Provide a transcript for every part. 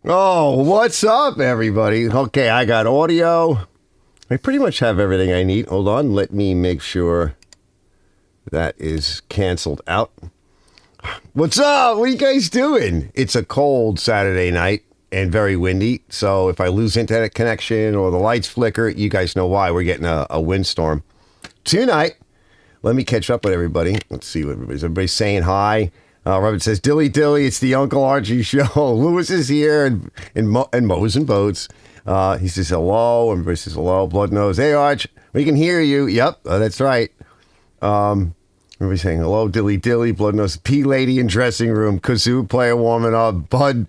Oh, what's up, everybody? Okay, I got audio. I pretty much have everything I need. Hold on, let me make sure that is canceled out. What's up? What are you guys doing? It's a cold Saturday night and very windy, so if I lose internet connection or the lights flicker, you guys know why. We're getting a windstorm. Tonight, let me catch up with everybody. Let's see what everybody's saying. Hi. Robert says, Dilly Dilly, it's the Uncle Archie show. Lewis is here and Mo's and Boats. He says hello. Everybody says hello. Blood knows. Hey, Arch, we can hear you. Yep, that's right. Everybody's saying hello. Dilly Dilly, Blood knows. P-Lady in dressing room. Kazoo player warming up. Bud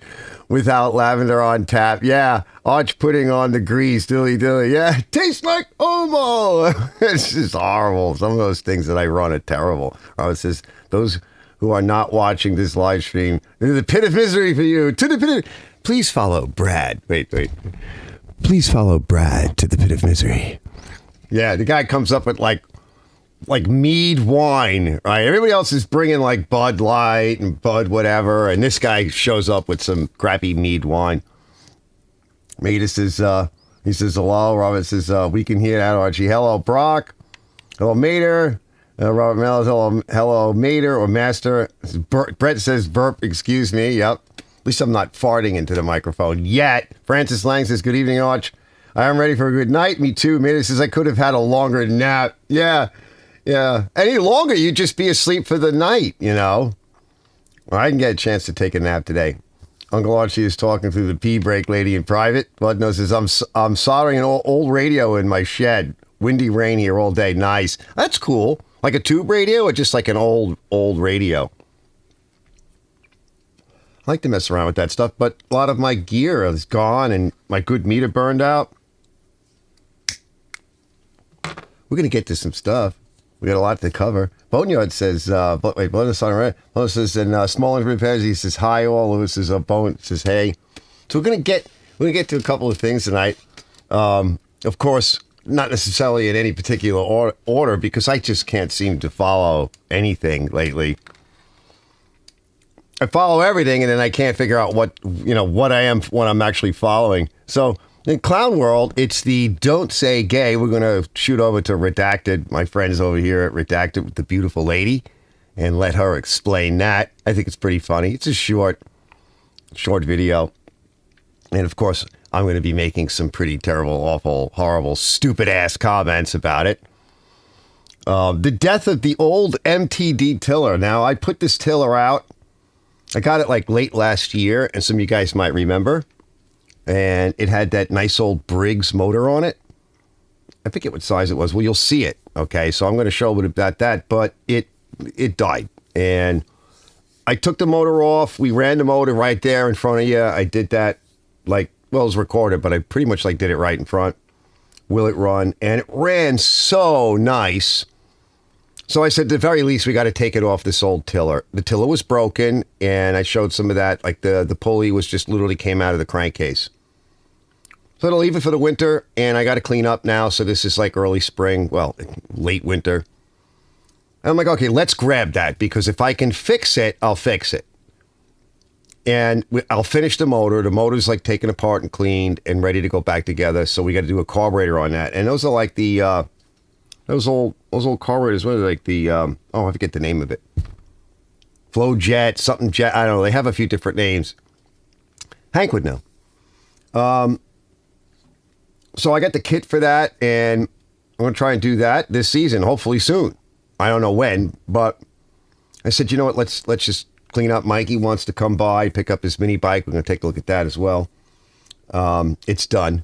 without lavender on tap. Yeah, Arch putting on the grease. Dilly Dilly. Yeah, tastes like Omo. It's just horrible. Some of those things that I run are terrible. Robert says, those who are not watching this live stream, the pit of misery for you. To the pit of... Please follow Brad. Wait. Please follow Brad to the pit of misery. Yeah, the guy comes up with like mead wine, right? Everybody else is bringing like Bud Light and Bud whatever, and this guy shows up with some crappy mead wine. Mater says, he says hello. Robert says, we can hear that, Archie. Hello, Brock. Hello, Mater. Robert Mellis, hello, Mater or Master. Brett says, burp, excuse me. Yep. At least I'm not farting into the microphone yet. Francis Lang says, good evening, Arch. I am ready for a good night. Me too. Mater says, I could have had a longer nap. Yeah. Any longer, you'd just be asleep for the night, you know. Well, I didn't get a chance to take a nap today. Uncle Archie is talking through the pee break lady in private. Blood knows says, I'm soldering an old radio in my shed. Windy rain here all day. Nice. That's cool. Like a tube radio or just like an old radio? I like to mess around with that stuff, but a lot of my gear is gone and my good meter burned out. We're going to get to some stuff. We got a lot to cover. Boneyard says, Bonus says, in small repairs, he says, hi all. Lewis says, Bone says, hey. So we're going to get to a couple of things tonight. Of course, not necessarily in any particular order, because I just can't seem to follow anything lately. I follow everything, and then I can't figure out what I'm actually following. So in Clown World, it's the Don't Say Gay. We're going to shoot over to Redacted, my friends over here at Redacted with the beautiful lady, and let her explain that. I think it's pretty funny. It's a short video. And of course, I'm going to be making some pretty terrible, awful, horrible, stupid-ass comments about it. The death of the old MTD tiller. Now, I put this tiller out. I got it like late last year, and some of you guys might remember. And it had that nice old Briggs motor on it. I forget what size it was. Well, you'll see it. Okay, so I'm going to show a bit about that, but it died. And I took the motor off. We ran the motor right there in front of you. I did that it was recorded, but I pretty much did it right in front. Will it run? And it ran so nice. So I said, at the very least, we got to take it off this old tiller. The tiller was broken, and I showed some of that. The pulley was just literally came out of the crankcase. So I'll leave it for the winter, and I got to clean up now. So this is early spring, well, late winter. And I'm like, okay, let's grab that, because if I can fix it, I'll fix it. And I'll finish the motor. The motor's taken apart and cleaned and ready to go back together. So we got to do a carburetor on that. And those are the those old carburetors. What are they? I forget the name of it. Flow jet, something jet. I don't know. They have a few different names. Hank would know. So I got the kit for that, and I'm gonna try and do that this season, hopefully soon. I don't know when, but I said, you know what? Let's just clean up. Mikey wants to come by, pick up his mini bike. We're going to take a look at that as well. It's done.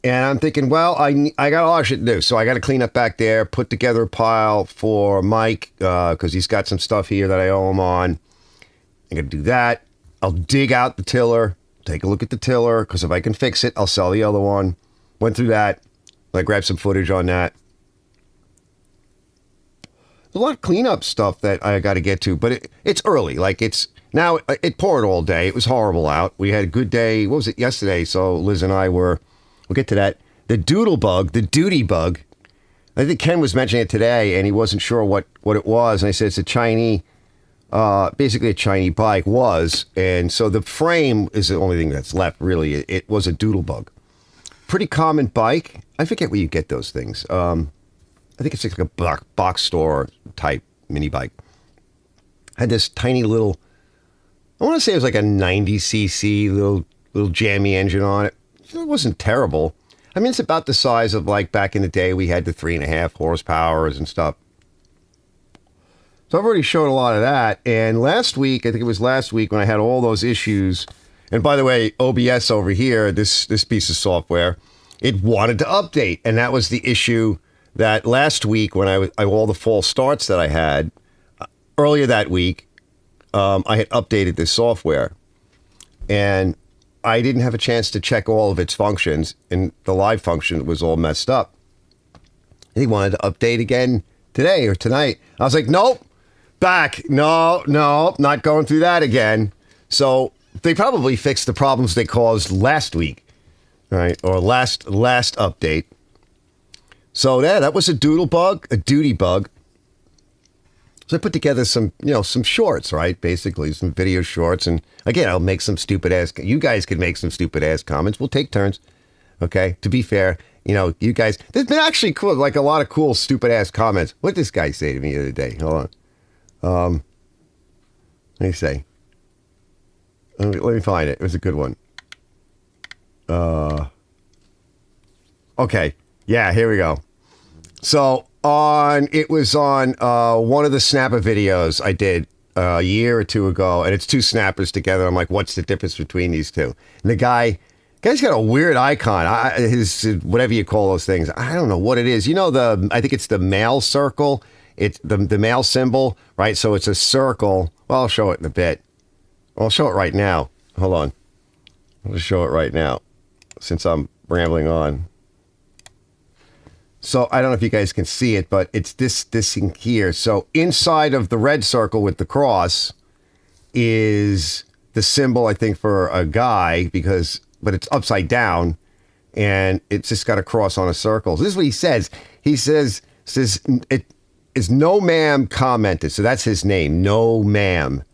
And I'm thinking, well, I got a lot of shit to do. So I got to clean up back there, put together a pile for Mike, because he's got some stuff here that I owe him on. I got to do that. I'll dig out the tiller, take a look at the tiller, because if I can fix it, I'll sell the other one. Went through that. I grabbed some footage on that. A lot of cleanup stuff that I got to get to, but it's early. It poured all day. It was horrible out. We had a good day. What was it yesterday? So Liz and I we'll get to that. The duty bug. I think Ken was mentioning it today, and he wasn't sure what it was. And I said, it's a Chinese basically a Chinese bike was. And so the frame is the only thing that's left, really. It was a doodlebug. Pretty common bike. I forget where you get those things. I think it's like a box store type mini bike. Had this tiny little, I want to say it was like a 90cc little jammy engine on it. It wasn't terrible. I mean, it's about the size of like back in the day we had the 3.5 horsepowers and stuff. So I've already shown a lot of that. And last week, I think it was last week when I had all those issues. And by the way, OBS over here, this piece of software, it wanted to update. And that was the issue that last week when all the false starts that I had, earlier that week, I had updated this software. And I didn't have a chance to check all of its functions. And the live function was all messed up. And he wanted to update again today or tonight. I was like, nope. Back. No, not going through that again. So they probably fixed the problems they caused last week, right? Or last update. So yeah, that was a doodle bug, a duty bug. So I put together some shorts, right? Basically some video shorts. And again, I'll make some stupid ass, you guys could make some stupid ass comments. We'll take turns. Okay. To be fair, you guys, there's been actually cool, like a lot of cool, stupid ass comments. What did this guy say to me the other day? Hold on. Let me say. Let me find it. It was a good one. Okay. Yeah, here we go. So it was on one of the snapper videos I did a year or two ago, and it's two snappers together. I'm like, what's the difference between these two? And the guy's got a weird icon. His whatever you call those things. I don't know what it is. I think it's the male circle. It's the male symbol, right? So it's a circle. Well, I'll show it in a bit. I'll show it right now. Hold on. I'll just show it right now since I'm rambling on. So I don't know if you guys can see it, but it's this thing here. So inside of the red circle with the cross is the symbol, I think, for a guy but it's upside down and it's just got a cross on a circle. So this is what he says. He says it is No Ma'am commented. So that's his name, No Ma'am.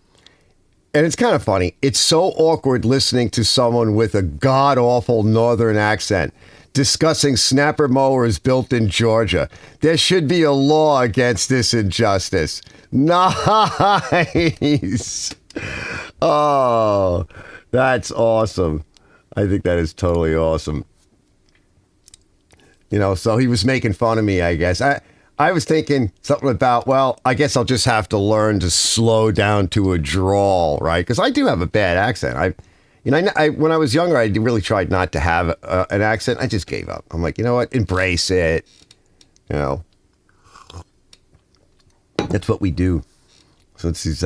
And it's kind of funny. It's so awkward listening to someone with a god-awful northern accent discussing snapper mowers built in Georgia. There should be a law against this injustice. Nice. Oh, that's awesome. I think that is totally awesome. So he was making fun of me, I guess. I was thinking something about, well, I guess I'll just have to learn to slow down to a drawl, right? Because I do have a bad accent. When I was younger, I really tried not to have an accent. I just gave up. I'm like, you know what? Embrace it. That's what we do. So it's these,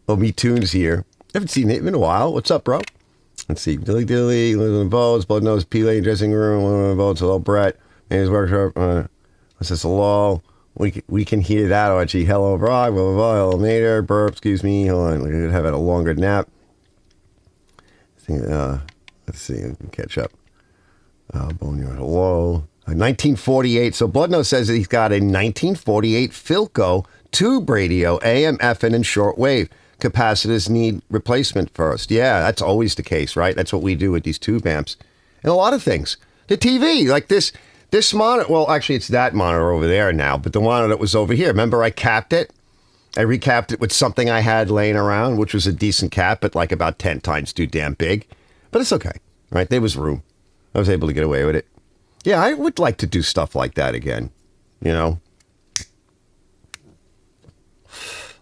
Me Tunes here. Haven't seen him in a while. What's up, bro? Let's see. Dilly, lives in the boats, blood nose, P-Lane, dressing room, one of the boats, hello, Brett. And his workshop, says hello. We can hear that, Archie. Hello, Brock, blah, blah, blah. Hello, Nader, burp, excuse me. Hold on. We're going to have a longer nap. Let's see. I can catch up. Boneyard, hello. 1948. So Bloodnose says that he's got a 1948 Philco tube radio, AM, FM, and shortwave. Capacitors need replacement first. Yeah, that's always the case, right? That's what we do with these tube amps. And a lot of things. The TV, like this monitor, well, actually, it's that monitor over there now, but the monitor that was over here, remember I capped it? I recapped it with something I had laying around, which was a decent cap, but like about 10 times too damn big. But it's okay, right? There was room. I was able to get away with it. Yeah, I would like to do stuff like that again,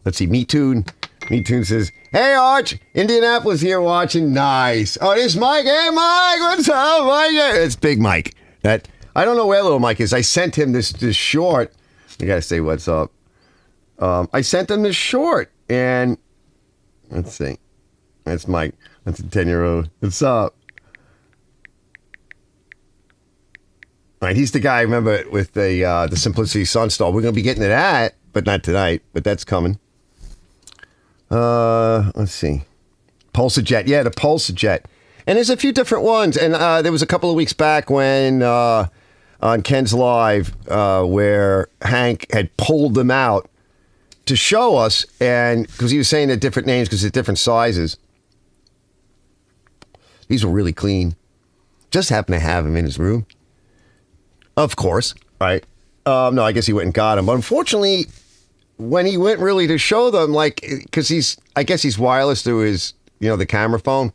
Let's see, Me Tune says, hey, Arch, Indianapolis here watching. Nice. Oh, this Mike. Hey, Mike, what's up, Mike? It's Big Mike. I don't know where little Mike is. I sent him this short. I got to say what's up. I sent him this short, and let's see. That's Mike. That's a 10-year-old. What's up? All right, he's the guy, remember, with the Simplicity Sunstar. We're going to be getting to that, but not tonight, but that's coming. Let's see. Pulsajet. Yeah, the Pulsajet. And there's a few different ones. And there was a couple of weeks back when on Ken's Live where Hank had pulled them out to show us, and because he was saying they're different names because they're different sizes. These were really clean. Just happened to have him in his room. Of course, right? No, I guess he went and got him. But unfortunately, when he went really to show them, like, because I guess he's wireless through his, the camera phone,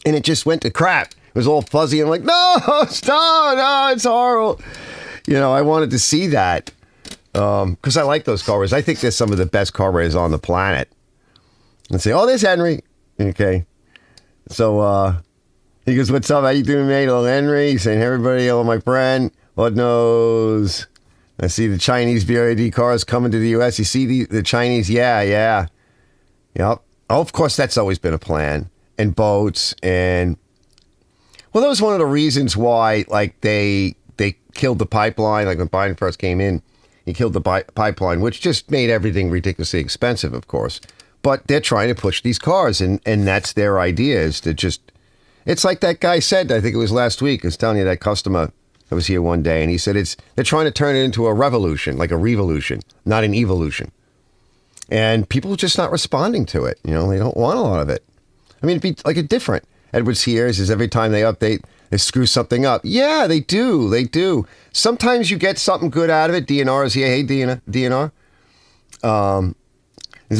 and it just went to crap. It was all fuzzy. I'm like, no, stop, no, it's horrible. I wanted to see that because I like those carburetors. I think they're some of the best carburetors on the planet. And say, oh, there's Henry. Okay. So he goes, what's up? How you doing, mate? Hello, Henry. He's saying, hey, everybody, hello, my friend. Lord knows. I see the Chinese BRD cars coming to the U.S. You see the Chinese? Yeah. Yep. Oh, of course, that's always been a plan. And boats. And, well, that was one of the reasons why, like, they killed the pipeline. Like, when Biden first came in, he killed the pipeline, which just made everything ridiculously expensive, of course. But they're trying to push these cars, and that's their idea, is to just... It's like that guy said, I think it was last week, I was telling you, that customer that was here one day, and he said they're trying to turn it into a revolution, like a revolution, not an evolution. And people are just not responding to it. They don't want a lot of it. I mean, it'd be like a different. Edwards here is every time they update, they screw something up. Yeah, they do. They do. Sometimes you get something good out of it. DNR is here. Hey, DNR.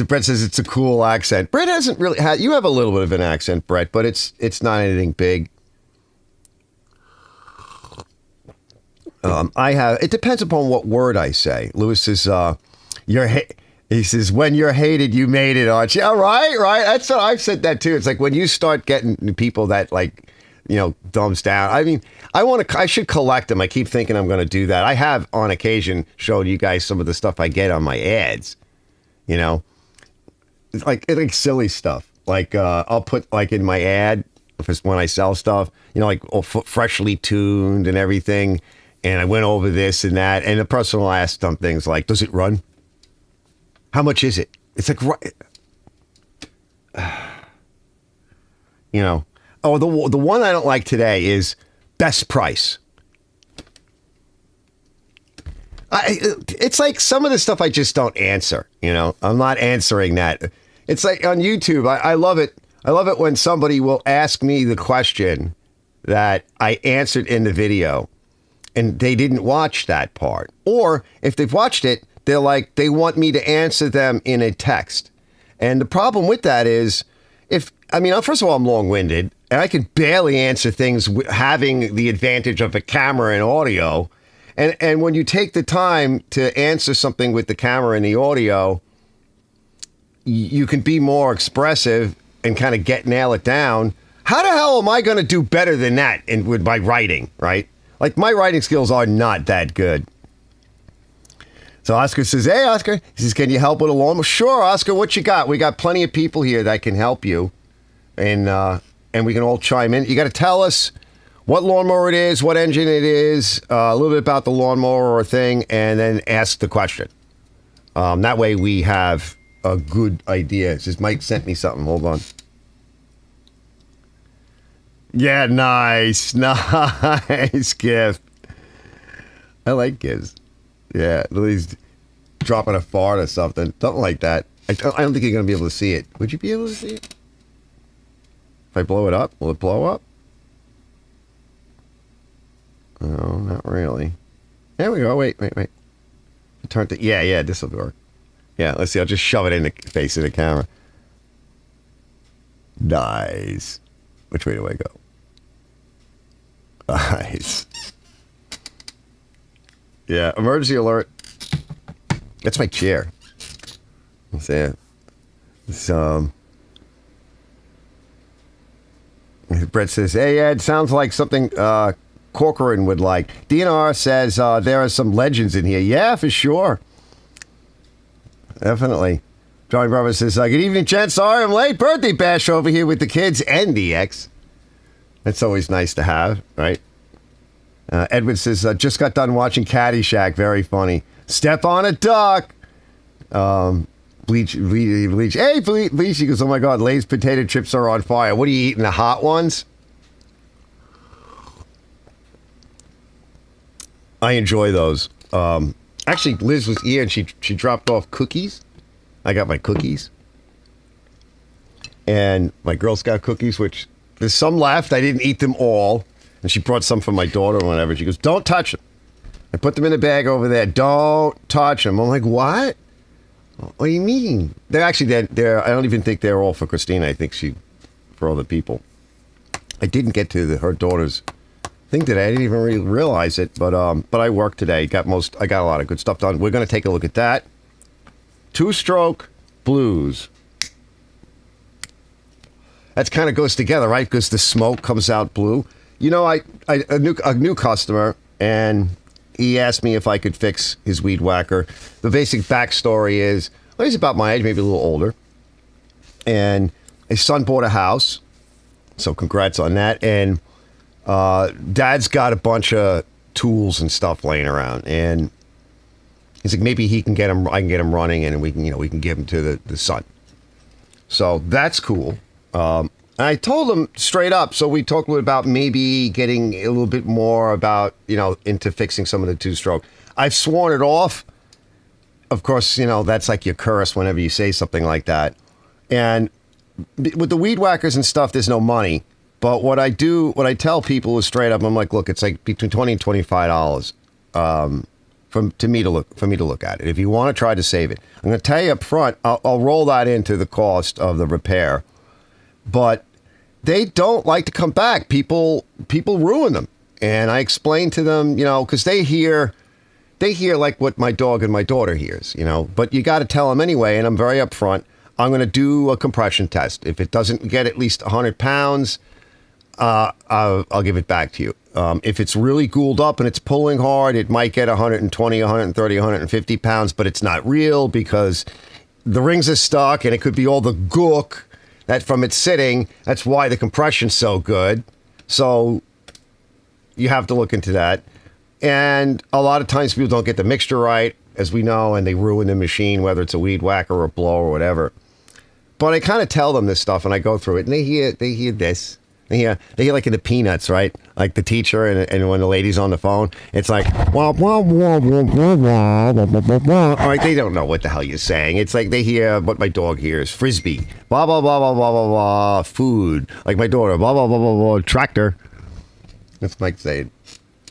Brett says it's a cool accent. Brett hasn't really had... You have a little bit of an accent, Brett, but it's not anything big. I have... It depends upon what word I say. Lewis says, he says, when you're hated, you made it, aren't you? Yeah, right. That's what I've said that too. It's like when you start getting people that, like, thumbs down. I mean, I should collect them. I keep thinking I'm going to do that. I have on occasion showed you guys some of the stuff I get on my ads. It's like silly stuff. Like I'll put like in my ad when I sell stuff, like freshly tuned and everything. And I went over this and that. And the person will ask some things like, does it run? How much is it? It's like, Oh, the one I don't like today is best price. It's like some of the stuff I just don't answer. I'm not answering that. It's like on YouTube. I love it. I love it when somebody will ask me the question that I answered in the video and they didn't watch that part. Or if they've watched it, they're like, they want me to answer them in a text. And the problem with that is first of all, I'm long-winded and I can barely answer things having the advantage of a camera and audio. And when you take the time to answer something with the camera and the audio, you can be more expressive and kind of nail it down. How the hell am I going to do better than that with my writing, right? Like, my writing skills are not that good. So Oscar says, hey, Oscar. He says, can you help with a lawnmower? Sure, Oscar, what you got? We got plenty of people here that can help you. And we can all chime in. You got to tell us what lawnmower it is, what engine it is, a little bit about the lawnmower or thing, and then ask the question. That way we have a good idea. It says Mike sent me something. Hold on. Yeah, nice gift. I like gifts. Yeah, Lily's dropping a fart or something like that. I don't think you're going to be able to see it. Would you be able to see it? If I blow it up, will it blow up? No, not really. There we go. Wait. Turn to... Yeah, this will work. Yeah, let's see. I'll just shove it in the face of the camera. Nice. Which way do I go? Nice. Yeah, emergency alert. That's my chair. Let's see it. Brett says, hey, Ed, sounds like something Corcoran would like. DNR says there are some legends in here. Yeah, for sure. Definitely. Johnny Bravo says, good evening, gents. Sorry I'm late. Birthday bash over here with the kids and the ex. That's always nice to have, right? Edward says, just got done watching Caddyshack. Very funny. Step on a duck. Bleach. Hey, Bleach. He goes, oh my God, Lay's potato chips are on fire. What are you eating, the hot ones? I enjoy those. Actually, Liz was here and she dropped off cookies I got my cookies and my Girl Scout cookies, which there's some left. I didn't eat them all. And she brought some for my daughter or whatever. She goes, don't touch them. I put them in a bag over there. Don't touch them. I'm like, what? What do you mean? They're actually, they're I don't even think they're all for Christina. I think for other people. I didn't get to her daughter's thing today. I didn't even really realize it, but I worked today. I got a lot of good stuff done. We're going to take a look at that. Two-stroke blues. That kind of goes together, right? Because the smoke comes out blue. You know, a new customer, and he asked me if I could fix his weed whacker. The basic backstory is, well, he's about my age, maybe a little older, and his son bought a house. So congrats on that. And Dad's got a bunch of tools and stuff laying around, and he's like, maybe he can get him. I can get him running, and we can give him to the son. So that's cool. And I told him straight up. So we talked a little about maybe getting a little bit more about into fixing some of the two-stroke. I've sworn it off. Of course, that's like your curse whenever you say something like that. And with the weed whackers and stuff, there's no money. But what I tell people is straight up. I'm like, look, it's like between $20 and $25 for me to look at it. If you want to try to save it, I'm going to tell you up front. I'll roll that into the cost of the repair. But they don't like to come back. People ruin them, and I explain to them, because they hear like what my dog and my daughter hears, But you got to tell them anyway, and I'm very upfront. I'm going to do a compression test. If it doesn't get at least 100 pounds, I'll give it back to you. If it's really gooled up and it's pulling hard, it might get 120, 130, 150 pounds, but it's not real because the rings are stuck, and it could be all the gook that from it sitting. That's why the compression's so good. So you have to look into that. And a lot of times people don't get the mixture right, as we know, and they ruin the machine, whether it's a weed whacker or a blower or whatever. But I kind of tell them this stuff, and I go through it, and they hear this. They hear like in the Peanuts, right? Like the teacher and when the lady's on the phone, it's like, wah, wah, wah, wah, wah, wah, wah, wah, wah. All right, they don't know what the hell you're saying. It's like they hear what my dog hears, frisbee, blah, blah, blah, blah, blah, blah, blah, food, like my daughter, blah, blah, blah, blah, blah, tractor. That's Mike saying.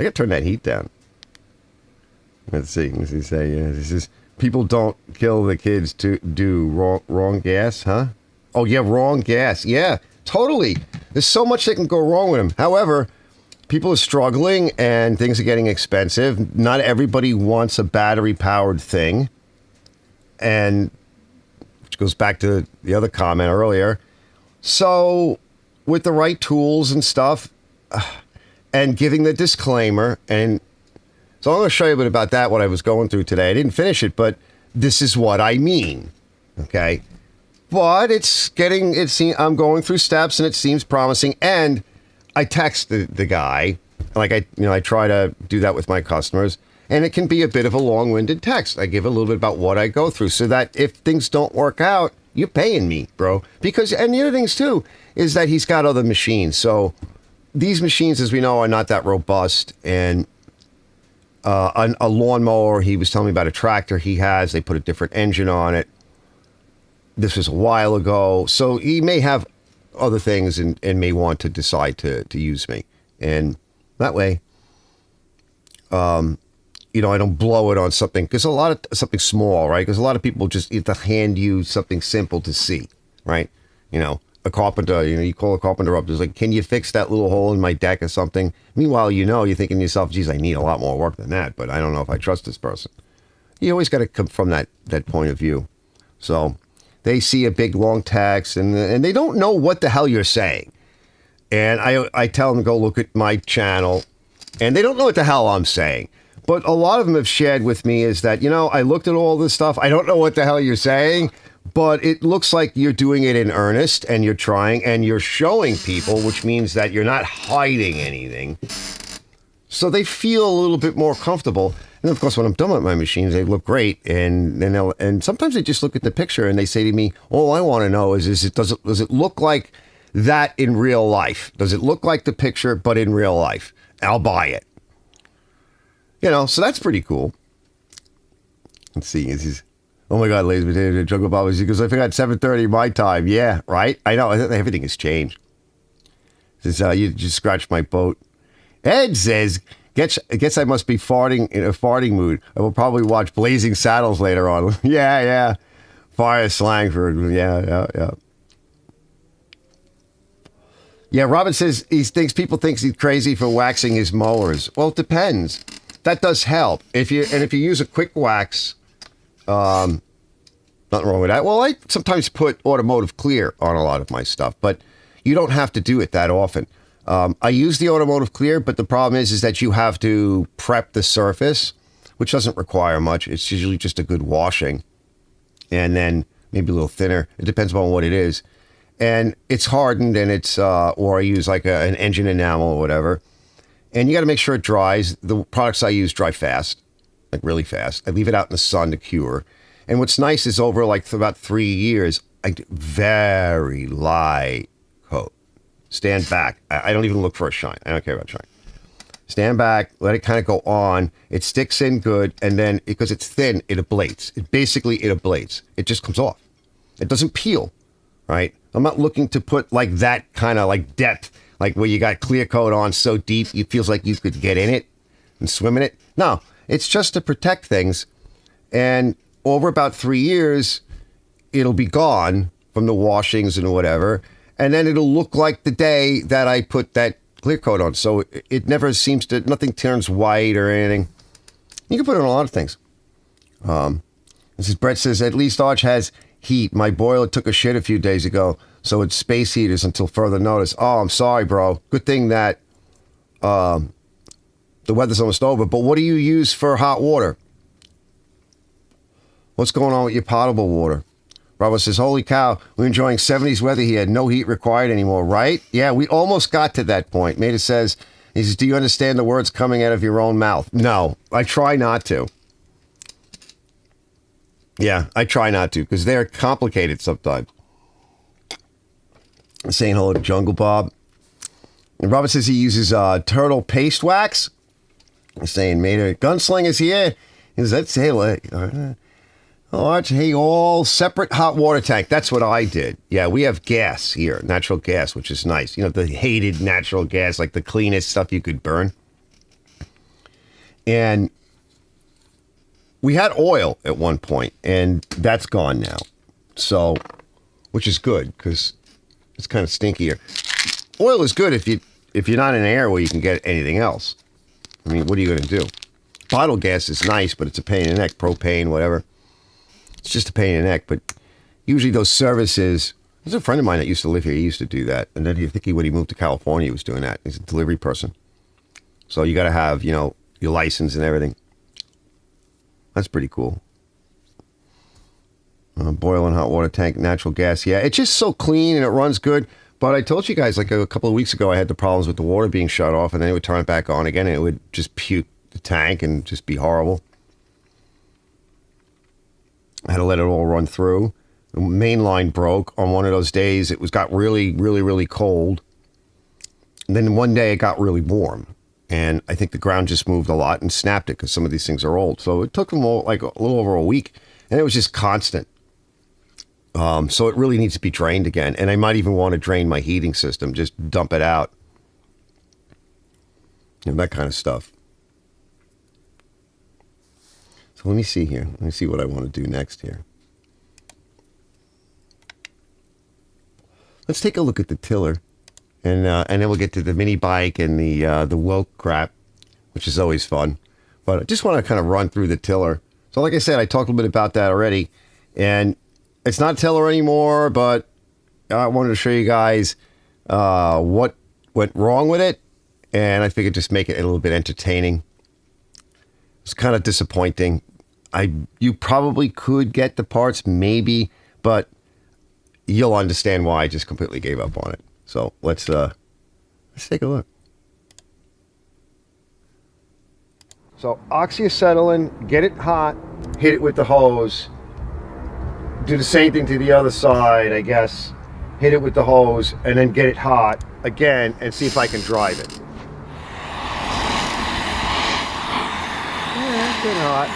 I got to turn that heat down. Let's see say, this is, people don't kill the kids to do wrong gas, huh? Oh, yeah, wrong gas. Yeah, totally. There's so much that can go wrong with them. However, people are struggling and things are getting expensive. Not everybody wants a battery-powered thing. And which goes back to the other comment earlier. So with the right tools and stuff and giving the disclaimer, and so I'm going to show you a bit about that, what I was going through today. I didn't finish it, but this is what I mean. Okay? But I'm going through steps and it seems promising. And I text the guy, like I try to do that with my customers, and it can be a bit of a long-winded text. I give a little bit about what I go through so that if things don't work out, you're paying me, bro. And the other things too, is that he's got other machines. So these machines, as we know, are not that robust. And a lawnmower, he was telling me about a tractor he has. They put a different engine on it. This was a while ago. So he may have other things and may want to decide to use me. And that way, I don't blow it on something. Because something small, right? Because a lot of people just have to hand you something simple to see, right? A carpenter, you call a carpenter up. There's like, can you fix that little hole in my deck or something? Meanwhile, you're thinking to yourself, geez, I need a lot more work than that. But I don't know if I trust this person. You always got to come from that point of view. So they see a big long text and they don't know what the hell you're saying. And I tell them to go look at my channel, and they don't know what the hell I'm saying. But a lot of them have shared with me is that, I looked at all this stuff. I don't know what the hell you're saying, but it looks like you're doing it in earnest and you're trying and you're showing people, which means that you're not hiding anything. So they feel a little bit more comfortable. And of course, when I'm done with my machines, they look great. And sometimes they just look at the picture and they say to me, all I want to know is does it look like that in real life? Does it look like the picture, but in real life? I'll buy it. So that's pretty cool. Let's see. Oh my God, ladies and gentlemen, Jungle Bob, because I forgot 7:30 my time. Yeah, right? I know, everything has changed. Since you just scratched my boat. Ed says, guess I must be farting in a farting mood. I will probably watch Blazing Saddles later on. Yeah. Fire slang for, yeah. Yeah, Robin says people think he's crazy for waxing his mowers. Well, it depends. That does help. If you use a quick wax, nothing wrong with that. Well, I sometimes put automotive clear on a lot of my stuff, but you don't have to do it that often. I use the automotive clear, but the problem is that you have to prep the surface, which doesn't require much. It's usually just a good washing, and then maybe a little thinner. It depends on what it is. And it's hardened, and it's, or I use like an engine enamel or whatever. And you got to make sure it dries. The products I use dry fast, like really fast. I leave it out in the sun to cure. And what's nice is over like for about 3 years, I do very light coat. Stand back. I don't even look for a shine. I don't care about shine. Stand back, let it kind of go on. It sticks in good, and then because it's thin, it ablates. It ablates. It just comes off. It doesn't peel, right? I'm not looking to put like that kind of like depth, like where you got clear coat on so deep, it feels like you could get in it and swim in it. No, it's just to protect things. And over about 3 years, it'll be gone from the washings and whatever. And then it'll look like the day that I put that clear coat on. So it never seems to, nothing turns white or anything. You can put it on a lot of things. This is Brett says, at least Arch has heat. My boiler took a shit a few days ago, so it's space heaters until further notice. Oh, I'm sorry, bro. Good thing that the weather's almost over. But what do you use for hot water? What's going on with your potable water? Robert says, holy cow, we're enjoying 70s weather here. No heat required anymore, right? Yeah, we almost got to that point. Maida says, he says, do you understand the words coming out of your own mouth? No, I try not to. Yeah, I try not to, because they're complicated sometimes. Saying hello to Jungle Bob. And Robert says he uses turtle paste wax. He's saying, Maida, gunslinger's here. He says, let's say, Arch, hey, all separate hot water tank. That's what I did. Yeah, we have gas here, natural gas, which is nice. You know, the hated natural gas, like the cleanest stuff you could burn. And we had oil at one point, and that's gone now. So, which is good, because it's kind of stinkier. Oil is good if you're not in an area where you can get anything else. I mean, what are you going to do? Bottled gas is nice, but it's a pain in the neck. Propane, whatever. It's just a pain in the neck. But usually those services, there's a friend of mine that used to live here. He used to do that. And then when he moved to California, he was doing that. He's a delivery person. So you got to have, your license and everything. That's pretty cool. Boiling hot water tank, natural gas. Yeah, it's just so clean and it runs good. But I told you guys like a couple of weeks ago, I had the problems with the water being shut off, and then it would turn it back on again, and it would just puke the tank and just be horrible. I had to let it all run through. The main line broke on one of those days. It got really, really, really cold. And then one day it got really warm. And I think the ground just moved a lot and snapped it because some of these things are old. So it took them all like a little over a week. And it was just constant. So it really needs to be drained again. And I might even want to drain my heating system. Just dump it out. And that kind of stuff. So let me see here. Let me see what I want to do next here. Let's take a look at the tiller. And then we'll get to the Minibike and the woke crap, which is always fun. But I just want to kind of run through the tiller. So like I said, I talked a little bit about that already. And it's not a tiller anymore, but I wanted to show you guys what went wrong with it. And I figured just make it a little bit entertaining. It's kind of disappointing. You probably could get the parts, maybe, but you'll understand why I just completely gave up on it. So let's take a look. So oxyacetylene, get it hot, hit it with the hose. Do the same thing to the other side, I guess. Hit it with the hose and then get it hot again and see if I can drive it. Yeah, it's getting hot.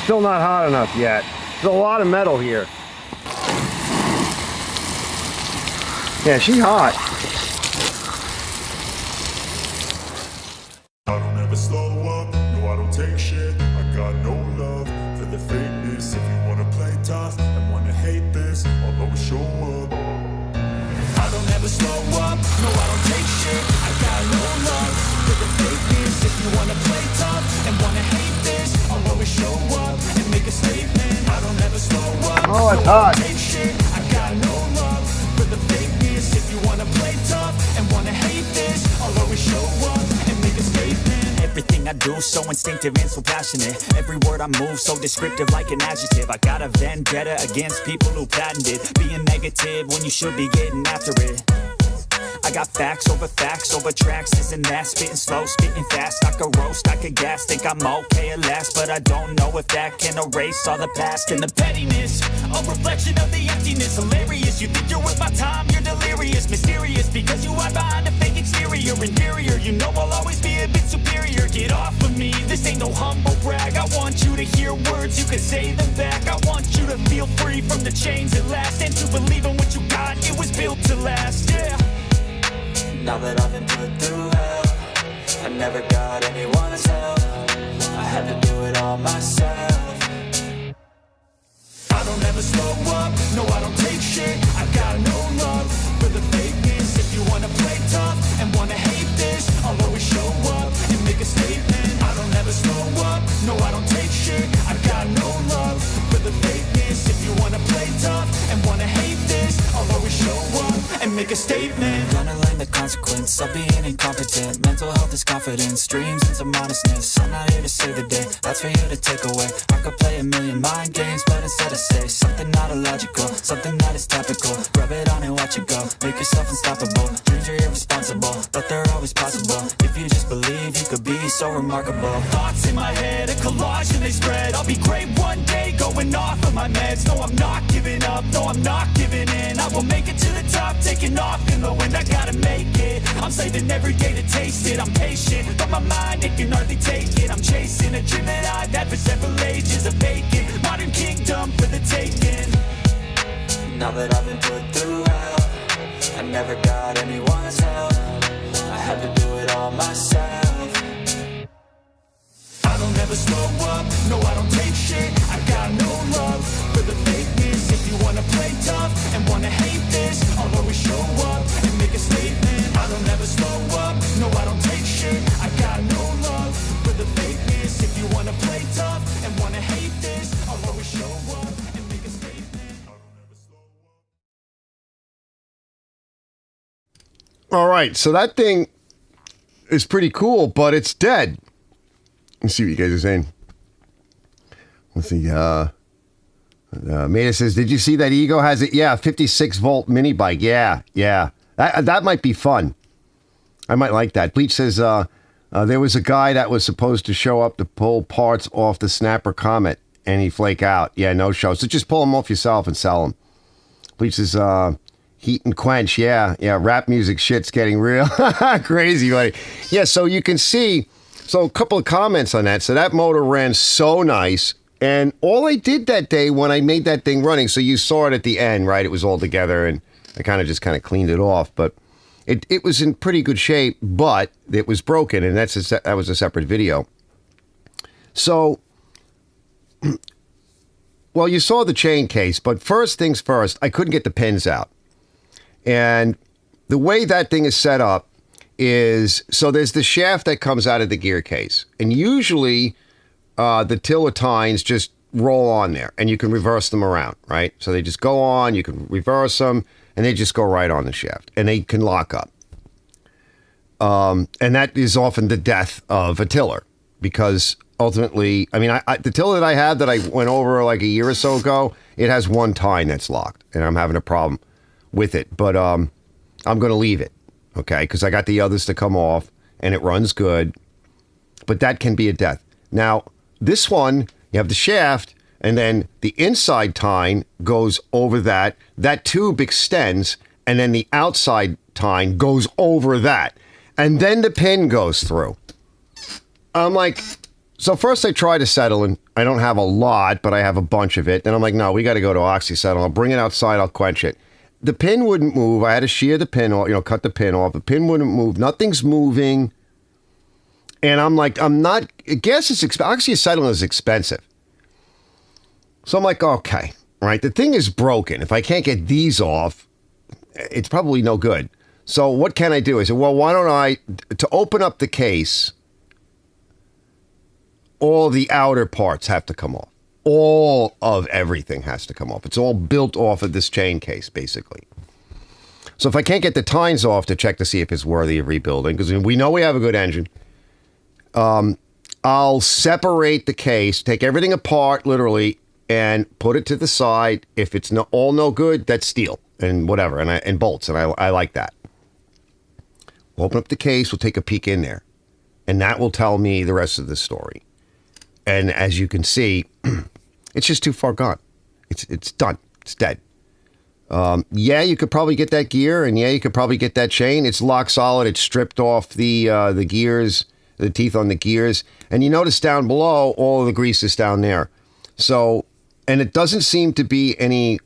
still not hot enough yet. There's a lot of metal here. Yeah, she's hot. I don't ever slow up, no I don't take shit. I got no love for the fakeness. If you wanna play tough and wanna hate this, I'll always show up. I don't ever slow up, no I don't take shit. I got no love for the fakeness. If you wanna play tough and wanna hate this, I'll always show up and make a statement. I don't ever slow up, Oh, it's no hot. I don't take shit. I got no love for the fakeness. If you wanna play tough and wanna hate this, I'll always show up and make a statement. Everything I do so instinctive and so passionate. Every word I move so descriptive like an adjective. I got a vendetta against people who patented being negative when you should be getting after it. I got facts over tracks, isn't that? Spitting slow, spitting fast, I could roast, I could gas. Think I'm okay at last, but I don't know if that can erase all the past. And the pettiness, a reflection of the emptiness. Hilarious, you think you're worth my time, you're delirious. Mysterious, because you hide behind a fake exterior. Inferior, you know I'll always be a bit superior. Get off of me, this ain't no humble brag. I want you to hear words, you can say them back. I want you to feel free from the chains at last, and to believe in what you got, it was built to last, yeah. Now that I've been put through hell, I never got anyone's help. I had to do it all myself. I don't ever slow up, no I don't take shit. I got no love for the fakeness. If you wanna play tough and wanna hate this, I'll always show up and make a statement. I don't ever slow up, no I don't take shit. I got no love for the fakeness. If you wanna play tough and wanna hate this, I'll always show up and make a statement. Gonna learn the consequence of being incompetent. Mental health is confidence, dreams into modestness. I'm not here to save the day, that's for you to take away. I could play a million mind games, but instead I say something not illogical, something that is topical. Rub it on and watch it go, make yourself unstoppable. Dreams are irresponsible, but they're always possible. If you just believe, you could be so remarkable. Thoughts in my head, a collage and they spread. I'll be great one day, going off of my meds. No, I'm not giving up, no, I'm not giving in. I will make it to the top, taking off in the wind. I gotta make it, I'm saving every day to taste it. I'm patient, but my mind, it can hardly take it. I'm chasing a dream that I've had for several ages. A vacant, modern kingdom for the taking. Now that I've been put through hell, I never got anyone's help. I had to do it all myself. I don't ever slow up, no I don't take shit. I got no love for the fakeness. If you wanna play tough and wanna hate this, I'll always show up and make a statement. I don't ever slow up, no I don't take shit. I got no love for the fakeness. If you wanna play tough and wanna hate this, I'll always show up and make a statement. I don't ever slow up. All right, so that thing is pretty cool, but it's dead. Let's see what you guys are saying. Let's see. Meta says, "Did you see that Ego has it? Yeah, 56-volt mini bike. Yeah. That might be fun. I might like that." Bleach says, "There was a guy that was supposed to show up to pull parts off the Snapper Comet, and he flake out. Yeah, no show. So just pull them off yourself and sell them." Bleach says, "Heat and quench. Yeah. Rap music shit's getting real crazy, buddy. Yeah. So you can see." So a couple of comments on that. So that motor ran so nice. And all I did that day when I made that thing running, so you saw it at the end, right? It was all together and I kind of cleaned it off. But it was in pretty good shape, but it was broken. And that was a separate video. So, well, you saw the chain case. But first things first, I couldn't get the pins out. And the way that thing is set up, so there's the shaft that comes out of the gear case, and usually the tiller tines just roll on there and you can reverse them around, right? So they just go on, you can reverse them, and they just go right on the shaft and they can lock up. And that is often the death of a tiller, because ultimately, I mean, the tiller that I have that I went over like a year or so ago, it has one tine that's locked and I'm having a problem with it, but I'm going to leave it. Okay, because I got the others to come off, and it runs good, but that can be a death. Now, this one, you have the shaft, and then the inside tine goes over that. That tube extends, and then the outside tine goes over that, and then the pin goes through. I'm like, so first I try to settle, and I don't have a lot, but I have a bunch of it. Then I'm like, no, we got to go to oxyacetylene. I'll bring it outside. I'll quench it. The pin wouldn't move. I had to shear the pin off, cut the pin off. The pin wouldn't move. Nothing's moving. And I'm like, gas is oxyacetylene is expensive. So I'm like, okay, right. The thing is broken. If I can't get these off, it's probably no good. So what can I do? I said, well, why don't I, to open up the case, all the outer parts have to come off. All of everything has to come off. It's all built off of this chain case, basically. So if I can't get the tines off to check to see if it's worthy of rebuilding, because we know we have a good engine, I'll separate the case, take everything apart, literally, and put it to the side. If it's all no good, that's steel and whatever, and bolts, and I like that. We'll open up the case, we'll take a peek in there, and that will tell me the rest of the story. And as you can see, it's just too far gone. It's done. It's dead. Yeah, you could probably get that gear, and yeah, you could probably get that chain. It's lock solid. It's stripped off the gears, the teeth on the gears, and you notice down below, all of the grease is down there. So, and it doesn't seem to be any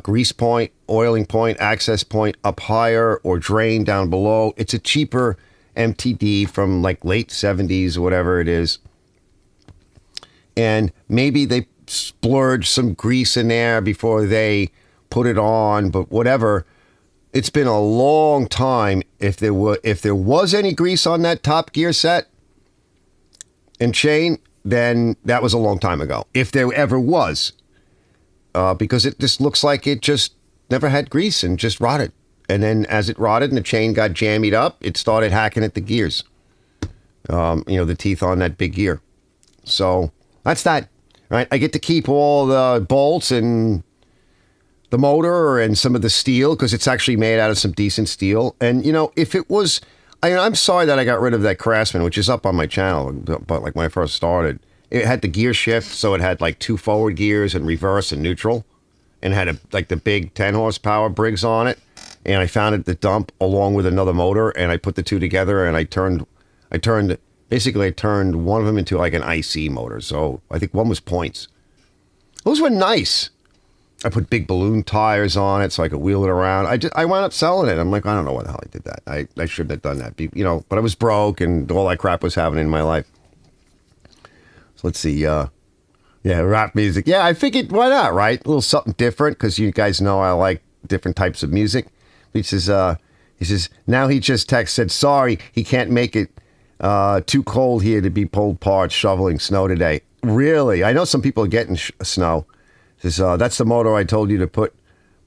grease point, oiling point, access point up higher or drain down below. It's a cheaper MTD from like late 70s or whatever it is. And maybe they splurged some grease in there before they put it on, but whatever. It's been a long time. If there was any grease on that top gear set and chain, then that was a long time ago. If there ever was, because it just looks like it just never had grease and just rotted. And then as it rotted and the chain got jammied up, it started hacking at the gears. The teeth on that big gear. So that's that, right? I get to keep all the bolts and the motor and some of the steel because it's actually made out of some decent steel. And, if it was, I'm sorry that I got rid of that Craftsman, which is up on my channel, but like when I first started, it had the gear shift. So it had like 2 forward gears and reverse and neutral, and had the big 10 horsepower Briggs on it. And I found it at the dump along with another motor, and I put the two together, and I turned one of them into like an IC motor. So I think one was points. Those were nice. I put big balloon tires on it so I could wheel it around. I wound up selling it. I'm like, I don't know why the hell I did that. I shouldn't have done that. But I was broke and all that crap was happening in my life. So let's see. Rap music. Yeah, I figured, why not, right? A little something different because you guys know I like different types of music. He says, now he just said, sorry, he can't make it. Too cold here to be pulled parts shoveling snow today. Really? I know some people are getting snow. Says, that's the motor I told you to put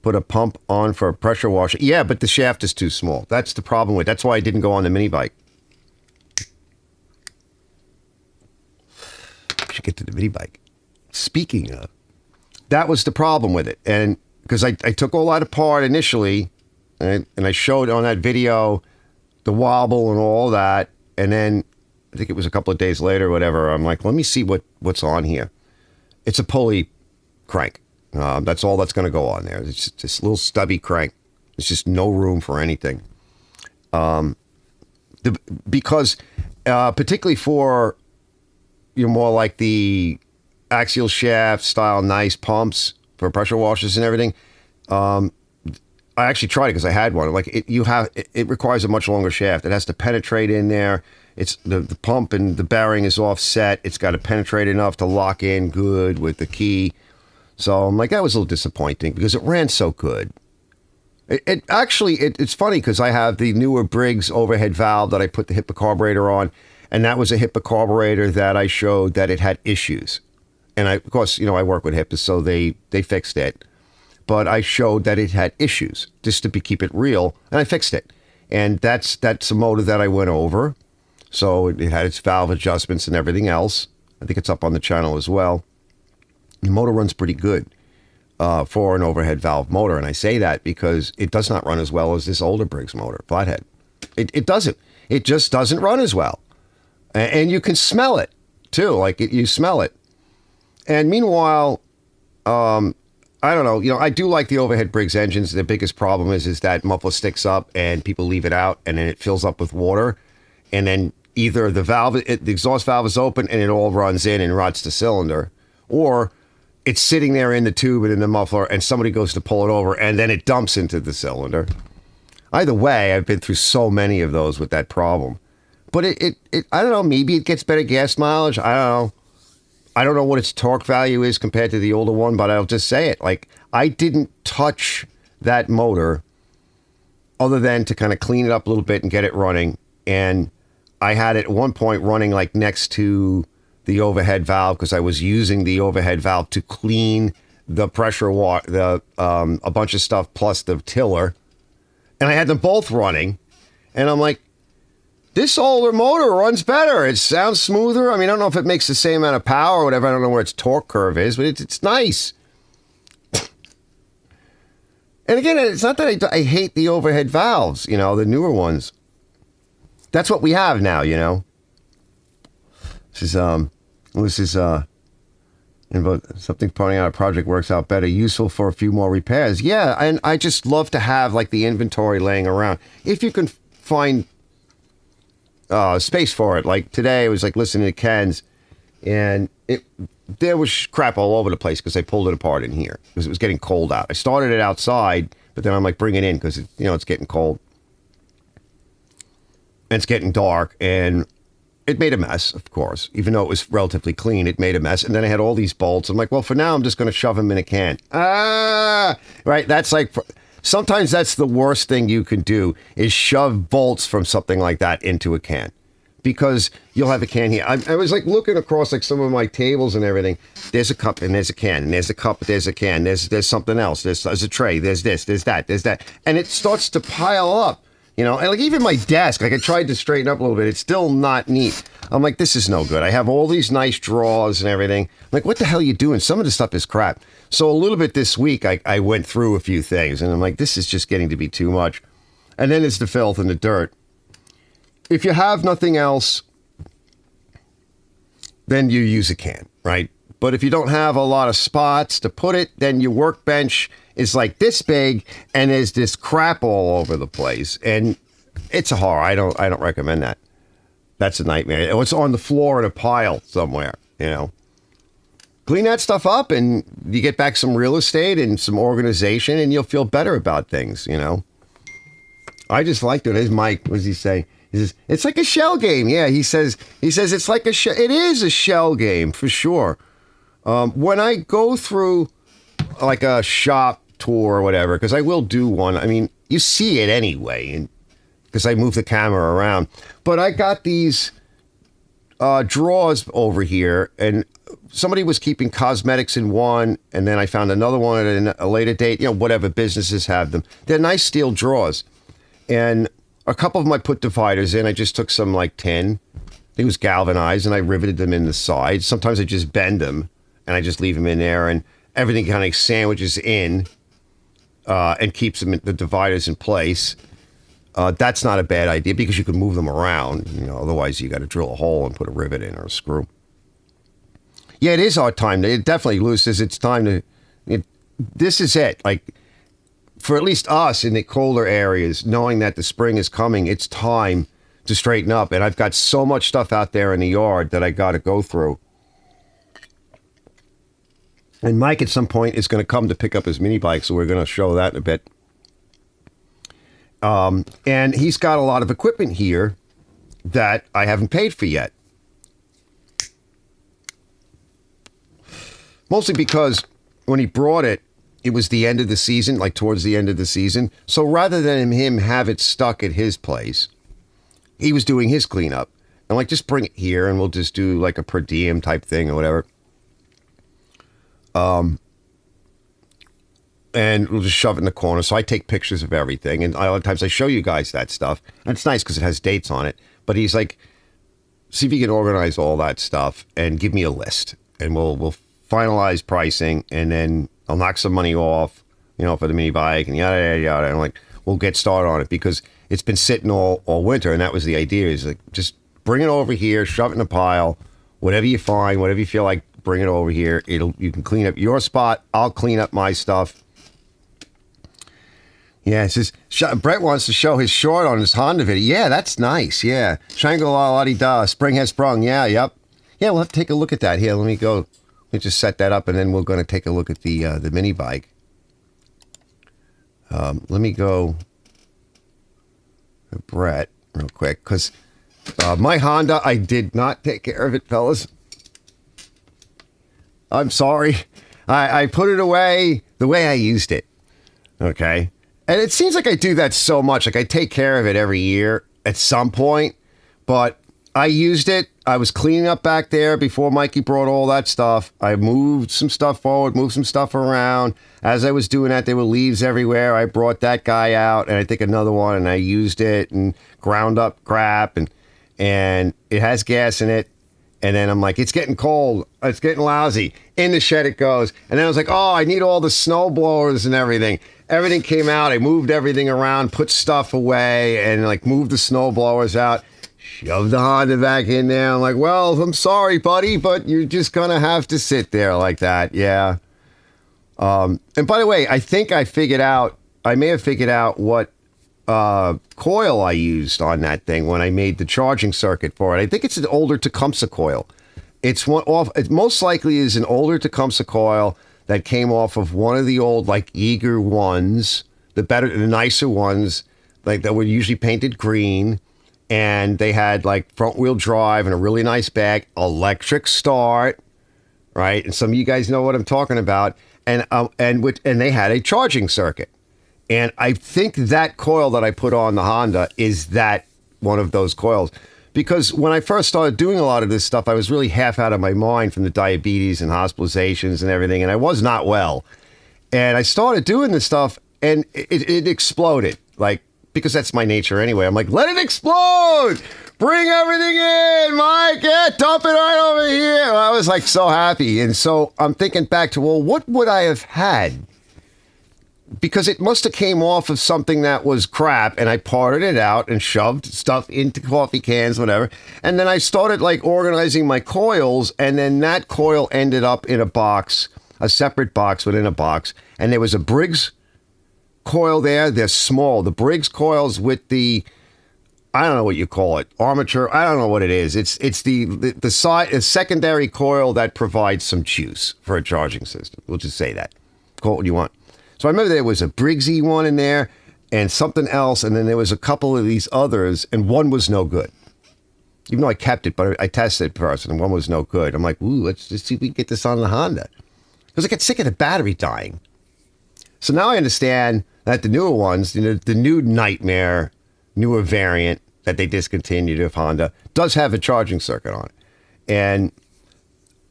a pump on for a pressure washer. Yeah, but the shaft is too small. That's the problem with it. That's why I didn't go on the Minibike. Should get to the Minibike. Speaking of, that was the problem with it. And because I took all that apart initially, and I showed on that video the wobble and all that. And then I think it was a couple of days later or whatever, I'm like, let me see what's on here. It's a pulley crank. That's all that's going to go on there. It's just this little stubby crank. There's just no room for anything. Because particularly for more like the axial shaft style nice pumps for pressure washers and everything, I actually tried it because I had one. Like it requires a much longer shaft. It has to penetrate in there. It's the pump and the bearing is offset. It's got to penetrate enough to lock in good with the key. So I'm like, that was a little disappointing because it ran so good. It's funny because I have the newer Briggs overhead valve that I put the HIPA carburetor on, and that was a HIPA carburetor that I showed that it had issues. And of course, I work with HIPA, so they fixed it. But I showed that it had issues just to keep it real, and I fixed it. And that's a motor that I went over. So it had its valve adjustments and everything else. I think it's up on the channel as well. The motor runs pretty good for an overhead valve motor. And I say that because it does not run as well as this older Briggs motor, flathead. It doesn't. It just doesn't run as well. And you can smell it, too. Like, you smell it. And meanwhile, I don't know. I do like the overhead Briggs engines. The biggest problem is that muffler sticks up and people leave it out and then it fills up with water. And then either the exhaust valve is open and it all runs in and rots the cylinder, or it's sitting there in the tube and in the muffler, and somebody goes to pull it over, and then it dumps into the cylinder. Either way, I've been through so many of those with that problem. But it I don't know, maybe it gets better gas mileage. I don't know. I don't know what its torque value is compared to the older one, but I'll just say it. Like, I didn't touch that motor other than to kind of clean it up a little bit and get it running. And I had it at one point running like next to the overhead valve because I was using the overhead valve to clean the pressure water, a bunch of stuff plus the tiller. And I had them both running. And I'm like, this older motor runs better. It sounds smoother. I mean, I don't know if it makes the same amount of power or whatever. I don't know where its torque curve is, but it's nice. And again, it's not that I hate the overhead valves, the newer ones. That's what we have now, This is something pointing out a project works out better, useful for a few more repairs. Yeah, and I just love to have like the inventory laying around. If you can find space for it. Like today, I was like listening to Ken's, and there was crap all over the place because I pulled it apart in here because it was getting cold out. I started it outside, but then I'm like, bring it in because it's getting cold and it's getting dark, and it made a mess, of course. Even though it was relatively clean, it made a mess. And then I had all these bolts. I'm like, well, for now, I'm just going to shove them in a can. Right. That's like. Sometimes that's the worst thing you can do is shove bolts from something like that into a can, because you'll have a can here. I was like looking across like some of my tables and everything. There's a cup and there's a can, and there's a cup, there's a can, there's something else. There's a tray, there's this, there's that, and it starts to pile up. And like even my desk, like I tried to straighten up a little bit. It's still not neat. I'm like, this is no good. I have all these nice drawers and everything. I'm like, what the hell are you doing? Some of the stuff is crap. So a little bit this week, I went through a few things, and I'm like, this is just getting to be too much. And then it's the filth and the dirt. If you have nothing else, then you use a can, right? But if you don't have a lot of spots to put it, then your workbench is like this big, and there's this crap all over the place, and it's a horror. I don't recommend that. That's a nightmare. It's on the floor in a pile somewhere, Clean that stuff up, and you get back some real estate and some organization, and you'll feel better about things, I just liked it. There's Mike. What does he say? He says, it's like a shell game. Yeah, he says it's like it is a shell game for sure. When I go through like a shop tour or whatever, because I will do one. I mean, you see it anyway, and because I move the camera around. But I got these drawers over here, and somebody was keeping cosmetics in one, and then I found another one at a later date. Whatever businesses have them. They're nice steel drawers, and a couple of them I put dividers in. I just took some like tin. It was galvanized, and I riveted them in the sides. Sometimes I just bend them, and I just leave them in there, and everything kind of sandwiches in and keeps them the dividers in place. That's not a bad idea because you can move them around. Otherwise you got to drill a hole and put a rivet in or a screw. Yeah, it is our time. It definitely, Lewis says it's time to. This is it. Like for at least us in the colder areas, knowing that the spring is coming, it's time to straighten up. And I've got so much stuff out there in the yard that I got to go through. And Mike at some point is going to come to pick up his mini bike, so we're going to show that in a bit. And he's got a lot of equipment here that I haven't paid for yet. Mostly because when he brought it, it was the end of the season, like towards the end of the season. So rather than him have it stuck at his place, he was doing his cleanup. I'm like, just bring it here and we'll just do like a per diem type thing or whatever. And we'll just shove it in the corner. So I take pictures of everything. And a lot of times I show you guys that stuff. And it's nice because it has dates on it. But he's like, see if you can organize all that stuff and give me a list. And we'll finalize pricing. And then I'll knock some money off, for the mini bike and yada, yada, yada. And like, we'll get started on it because it's been sitting all winter. And that was the idea is like, just bring it over here, shove it in a pile, whatever you find, whatever you feel like, bring it over here. You can clean up your spot. I'll clean up my stuff. Yeah, it says, Brett wants to show his short on his Honda video. Yeah, that's nice. Yeah. Shangri-La, la-di-da. Spring has sprung. Yeah, yep. Yeah, we'll have to take a look at that. Here, let me go. Let me just set that up, and then we're going to take a look at the mini bike. Let me go to Brett real quick, because my Honda, I did not take care of it, fellas. I'm sorry. I put it away the way I used it. Okay? And it seems like I do that so much. Like, I take care of it every year at some point. But I used it. I was cleaning up back there before Mikey brought all that stuff. I moved some stuff forward, moved some stuff around. As I was doing that, there were leaves everywhere. I brought that guy out, and I think another one, and I used it and ground up crap. And it has gas in it. And then I'm like, it's getting cold. It's getting lousy. In the shed it goes. And then I was like, oh, I need all the snow blowers and everything. Everything came out. I moved everything around, put stuff away, and like moved the snow blowers out. Shoved the Honda back in there. I'm like, well, I'm sorry, buddy, but you're just going to have to sit there like that. Yeah. And by the way, I think I may have figured out what coil I used on that thing when I made the charging circuit for it. I think it's an older Tecumseh coil. It most likely is an older Tecumseh coil that came off of one of the old like Eager ones, the nicer ones, like that were usually painted green, and they had like front wheel drive and a really nice bag, electric start, right? And some of you guys know what I'm talking about, and they had a charging circuit. And I think that coil that I put on the Honda is that one of those coils. Because when I first started doing a lot of this stuff, I was really half out of my mind from the diabetes and hospitalizations and everything, and I was not well. And I started doing this stuff, and it exploded. Like, because that's my nature anyway. I'm like, let it explode! Bring everything in, Mike! Yeah, dump it right over here! I was like so happy. And so I'm thinking back to, well, what would I have had? Because it must have came off of something that was crap, and I parted it out and shoved stuff into coffee cans, whatever. And then I started like organizing my coils, and then that coil ended up in a box, a separate box within a box. And there was a Briggs coil there. They're small. The Briggs coils with the, I don't know what you call it, armature. I don't know what it is. It's the side, a secondary coil that provides some juice for a charging system. We'll just say that. Call it what you want. So I remember there was a Briggsy one in there and something else, and then there was a couple of these others, and one was no good. Even though I kept it, but I tested it first, and one was no good. I'm like, ooh, let's see if we can get this on the Honda. Because I get sick of the battery dying. So now I understand that the newer ones, the new Nightmare, newer variant that they discontinued of Honda, does have a charging circuit on it. And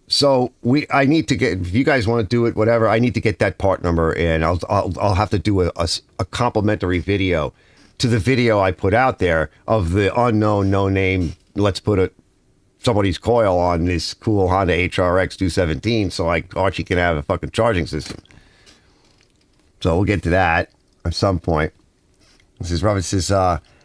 so I need to get, if you guys want to do it, whatever, I need to get that part number, and I'll have to do a complimentary video to the video I put out there of the unknown, no name. Let's put somebody's coil on this cool Honda HRX 217 so Archie can have a fucking charging system. So we'll get to that at some point. Robert says,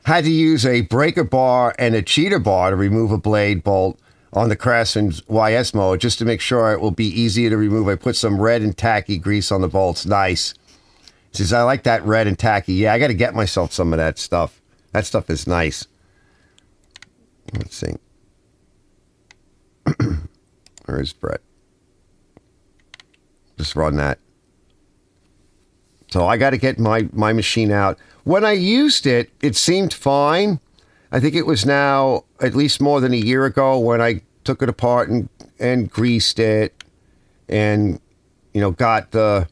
had to use a breaker bar and a cheater bar to remove a blade bolt on the Craftsman's YS mower just to make sure it will be easier to remove. I put some red and tacky grease on the bolts. Nice. He says, I like that red and tacky. Yeah, I got to get myself some of that stuff. That stuff is nice. Let's see. Where is Brett? Just run that. So I got to get my machine out. When I used it, it seemed fine. I think it was now at least more than a year ago when I took it apart and greased it and, got the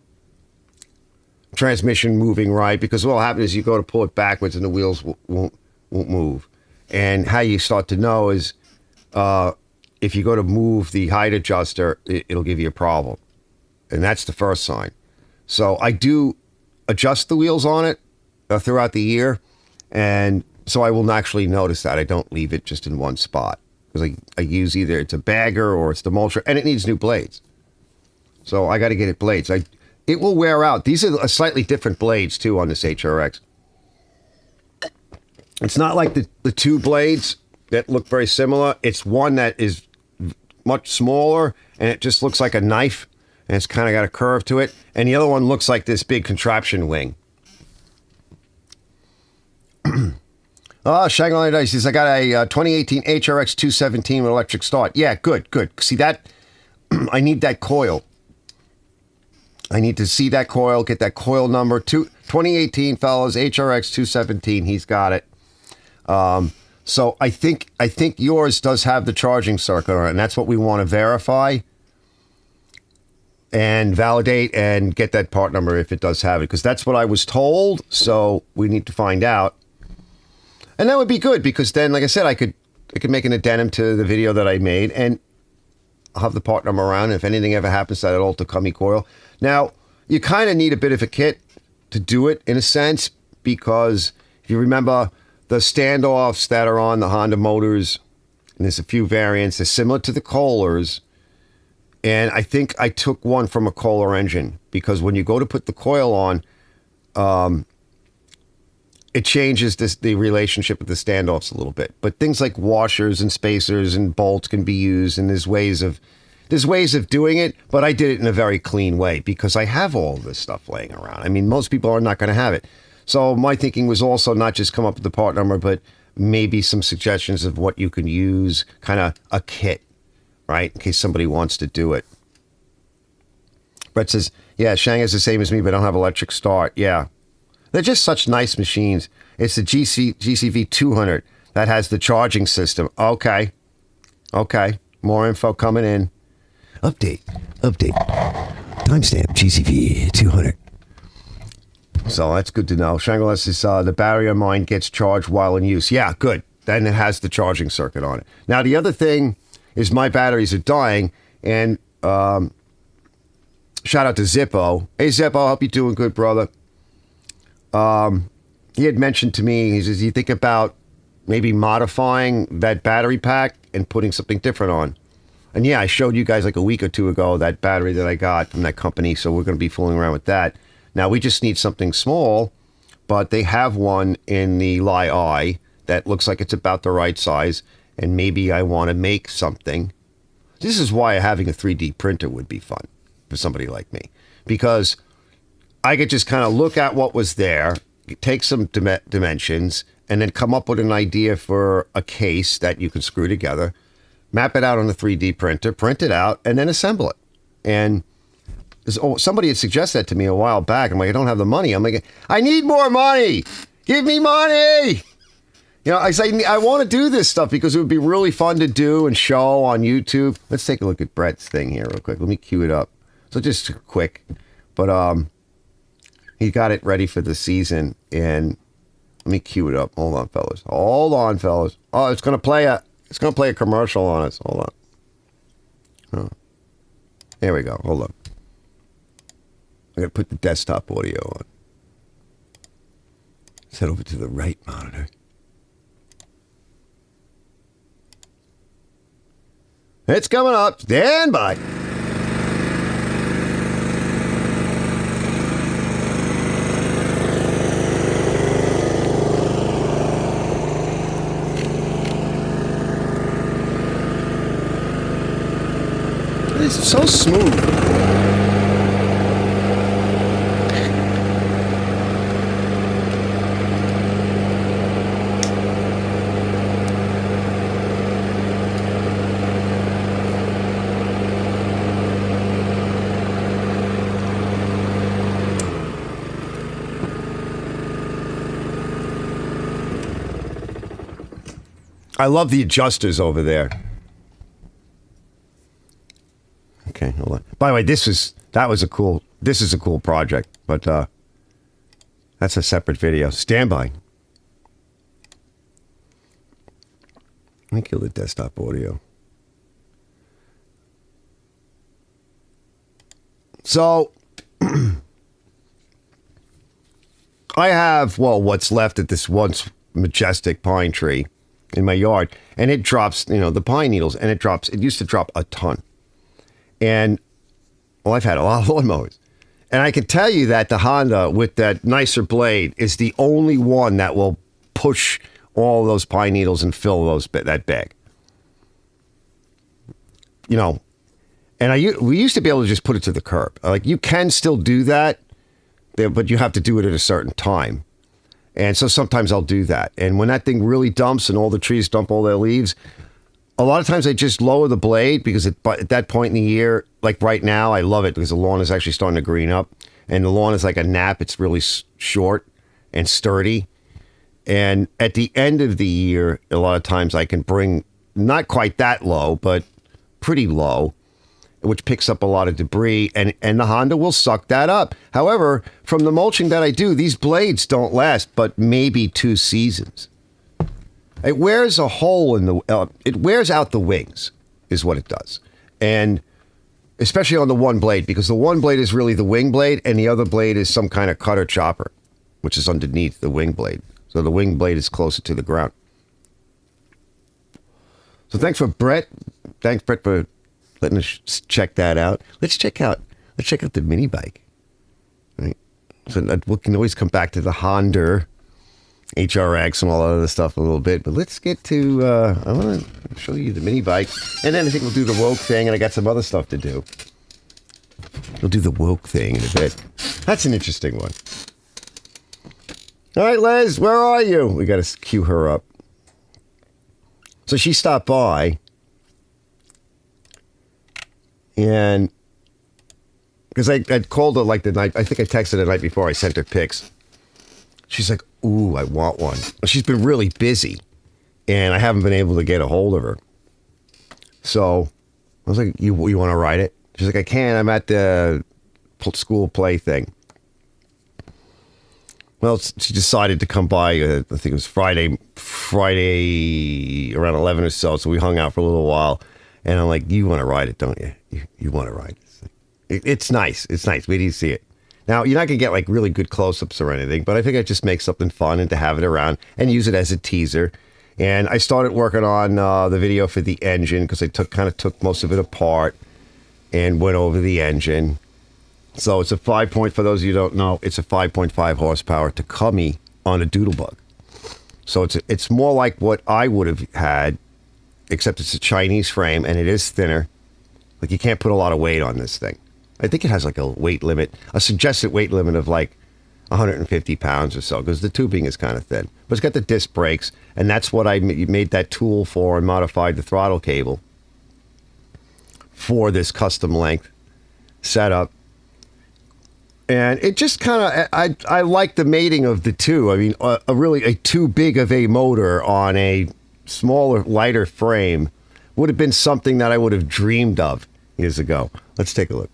transmission moving right. Because what will happen is you go to pull it backwards and the wheels won't move. And how you start to know is if you go to move the height adjuster, it'll give you a problem. And that's the first sign. So I do adjust the wheels on it throughout the year. And so I will actually notice that. I don't leave it just in one spot. Because I use either it's a bagger or it's the mulcher, and it needs new blades. So I got to get it blades. It will wear out. These are slightly different blades, too, on this HRX. It's not like the two blades that look very similar. It's one that is much smaller, and it just looks like a knife, and it's kind of got a curve to it. And the other one looks like this big contraption wing. Oh, Shangri-La Dice says, I got a 2018 HRX 217 with electric start. Yeah, good. See that? I need that coil. I need to see that coil, get that coil number. 2018, fellas, HRX 217. He's got it. So I think yours does have the charging circuit on it, and that's what we want to verify and validate and get that part number if it does have it, because that's what I was told. So we need to find out, and that would be good, because then, like I said, I could make an addendum to the video that I made, and I'll have the part number around. And if anything ever happens to that old Takumi coil, now you kind of need a bit of a kit to do it in a sense, because if you remember the standoffs that are on the Honda motors, and there's a few variants, they're similar to the Kohlers. And I think I took one from a Kohler engine, because when you go to put the coil on, it changes the relationship with the standoffs a little bit. But things like washers and spacers and bolts can be used, and there's ways of doing it. But I did it in a very clean way, because I have all this stuff laying around. I mean, most people are not going to have it. So my thinking was also not just come up with the part number, but maybe some suggestions of what you can use, kind of a kit, right? In case somebody wants to do it. Brett says, yeah, Shanghai's the same as me, but I don't have electric start. Yeah. They're just such nice machines. It's the GCV 200 that has the charging system. Okay. More info coming in. Update. Timestamp GCV 200. So that's good to know. Shangri-La says, the battery on mine gets charged while in use. Yeah, good. Then it has the charging circuit on it. Now, the other thing is my batteries are dying, and shout out to Zippo. Hey, Zippo, I hope you're doing good, brother. He had mentioned to me, he says, you think about maybe modifying that battery pack and putting something different on. And yeah, I showed you guys like a week or two ago that battery that I got from that company, so we're going to be fooling around with that. Now, we just need something small, but they have one in the Li-I that looks like it's about the right size, and maybe I want to make something. This is why having a 3D printer would be fun for somebody like me, because I could just kind of look at what was there, take some dimensions, and then come up with an idea for a case that you can screw together, map it out on a 3D printer, print it out, and then assemble it. And somebody had suggested that to me a while back. I'm like, I don't have the money. I'm like, I need more money. Give me money. You know, I say, I want to do this stuff because it would be really fun to do and show on YouTube. Let's take a look at Brett's thing here real quick. Let me cue it up. So just quick. But he got it ready for the season. And let me cue it up. Hold on, fellas. Oh, it's going to play a commercial on us. Hold on. Oh. There we go. Hold on. I'm going to put the desktop audio on. Let's head over to the right monitor. It's coming up. Stand by. It's so smooth. I love the adjusters over there. Okay, hold on. By the way, this is a cool project, but that's a separate video. Stand by. Let me kill the desktop audio. So I have, what's left of this once majestic pine tree in my yard, and it drops, the pine needles, and it used to drop a ton. And, I've had a lot of lawnmowers. And I can tell you that the Honda with that nicer blade is the only one that will push all those pine needles and fill that bag. And we used to be able to just put it to the curb. Like, you can still do that, but you have to do it at a certain time. And so sometimes I'll do that. And when that thing really dumps and all the trees dump all their leaves, a lot of times I just lower the blade because at that point in the year, like right now, I love it because the lawn is actually starting to green up. And the lawn is like a nap. It's really short and sturdy. And at the end of the year, a lot of times I can bring not quite that low, but pretty low, which picks up a lot of debris. And the Honda will suck that up. However, from the mulching that I do, these blades don't last but maybe 2 seasons. It wears a hole in the... it wears out the wings, is what it does. And especially on the one blade, because the one blade is really the wing blade, and the other blade is some kind of cutter chopper, which is underneath the wing blade. So the wing blade is closer to the ground. So thanks for Brett. Thanks, Brett, for letting us check that out. Let's check out the mini bike. Right? So we can always come back to the Honda HRX and all that other stuff a little bit, but let's get to I want to show you the mini bike, and then I think we'll do the woke thing, and I got some other stuff to do. We'll do the woke thing in a bit. That's an interesting one. All right, Les, where are you? We got to cue her up. So she stopped by, and because I'd called her like the night, I think I texted her the night before I sent her pics. She's like, ooh, I want one. She's been really busy, and I haven't been able to get a hold of her. So I was like, you want to ride it? She's like, I can't. I'm at the school play thing. Well, she decided to come by, I think it was Friday around 11 or so, so we hung out for a little while, and I'm like, you want to ride it, don't you? You want to ride it. It's nice. It's nice. Wait till you see it. Now, you're not going to get like really good close-ups or anything, but I think I just make something fun and to have it around and use it as a teaser. And I started working on the video for the engine because I took most of it apart and went over the engine. So it's a 5 point, for those of you who don't know, it's a 5.5 horsepower Takumi on a Doodlebug. So it's more like what I would have had, except it's a Chinese frame and it is thinner. Like you can't put a lot of weight on this thing. I think it has like a weight limit, a suggested weight limit of like 150 pounds or so, because the tubing is kind of thin. But it's got the disc brakes, and that's what I made that tool for and modified the throttle cable for this custom length setup. And it just kind of, I like the mating of the two. I mean, a too big of a motor on a smaller, lighter frame would have been something that I would have dreamed of years ago. Let's take a look.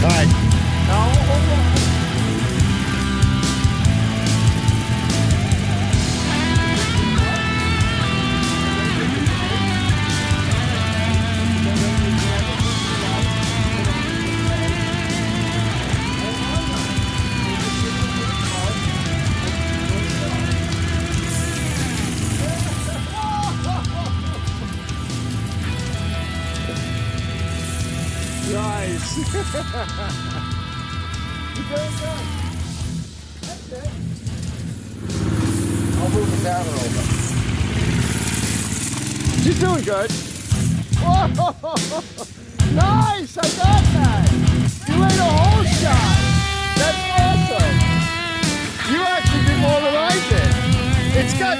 All right. Now, hold on. Nice. You're doing good. That's it. I'll move the camera over. She's doing good. Whoa! Nice! I got that! You laid a whole shot! That's awesome! You actually did more than I did. It's got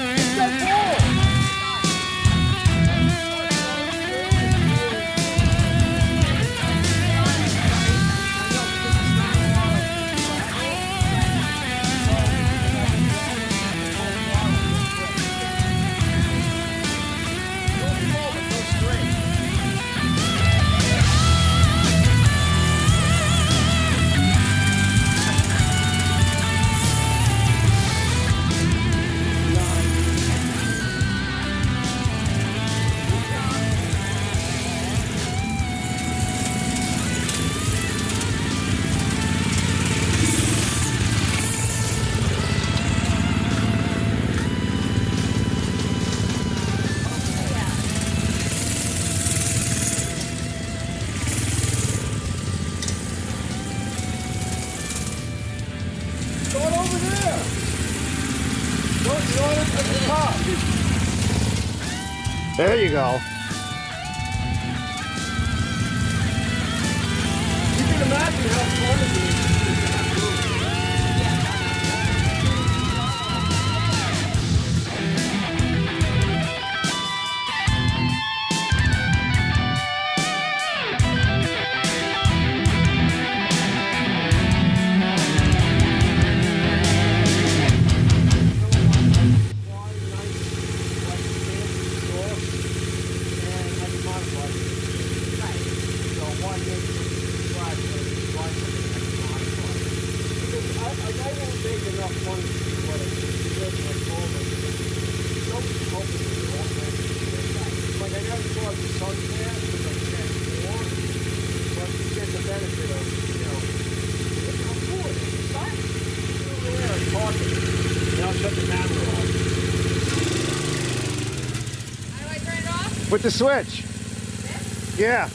balls! There you go. With the switch. Yeah.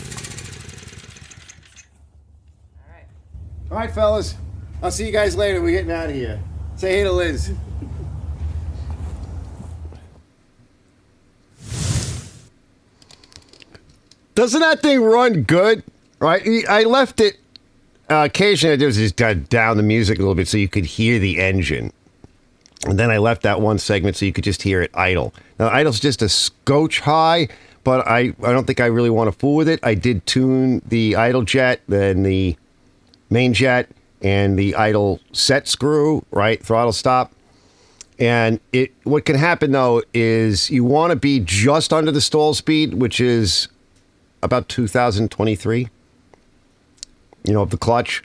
All right, fellas. I'll see you guys later. We're getting out of here. Say hey to Liz. Doesn't that thing run good? Right? I left it. Occasionally, I just down the music a little bit so you could hear the engine. And then I left that one segment so you could just hear it idle. Now, idle's just a scotch high, but I don't think I really want to fool with it. I did tune the idle jet, then the main jet, and the idle set screw, right? Throttle stop. And what can happen, though, is you want to be just under the stall speed, which is about 2023, of the clutch.